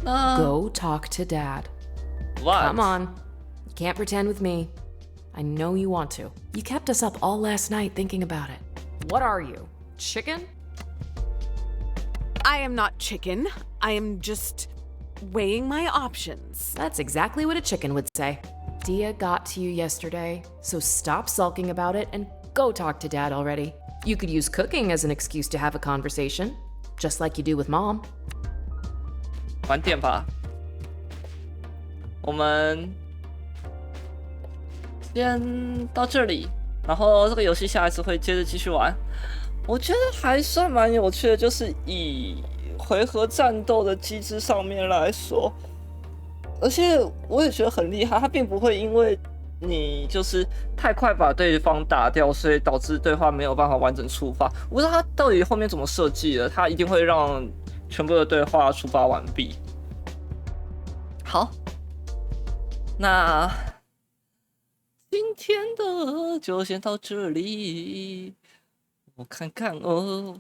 那 Go talk to Dad. What? Come on. You can't pretend with me. I know you want to. You kept us up all last night thinking about it. What are you? Chicken? I am not chicken. I am just weighing my options. That's exactly what a chicken would say. Dia got to you yesterday, so stop sulking about it and go talk to Dad already. You could use cooking as an excuse to have a conversation, just like you do with Mom. 晚点吧。我们先到这里，然后这个游戏下一次会接着继续玩。我觉得还算蛮有趣的，就是以回合战斗的机制上面来说，而且我也觉得很厉害，他并不会因为你就是太快把对方打掉，所以导致对话没有办法完整触发。我不知道他到底后面怎么设计的，他一定会让全部的对话触发完毕。好，那今天的就先到这里，我看看哦，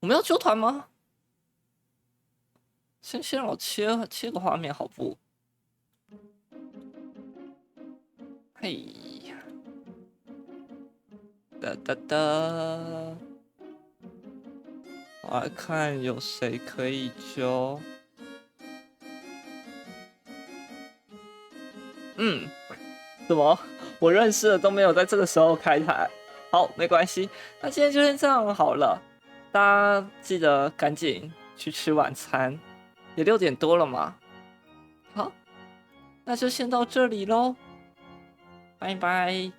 我们要揪团吗？先让我切个画面好不？嘿呀，哒哒哒，我来看有谁可以揪。怎么我认识的都没有在这个时候开台？好，没关系，那今天就先这样好了。大家记得赶紧去吃晚餐，也6点多了嘛。好，那就先到这里咯，拜拜。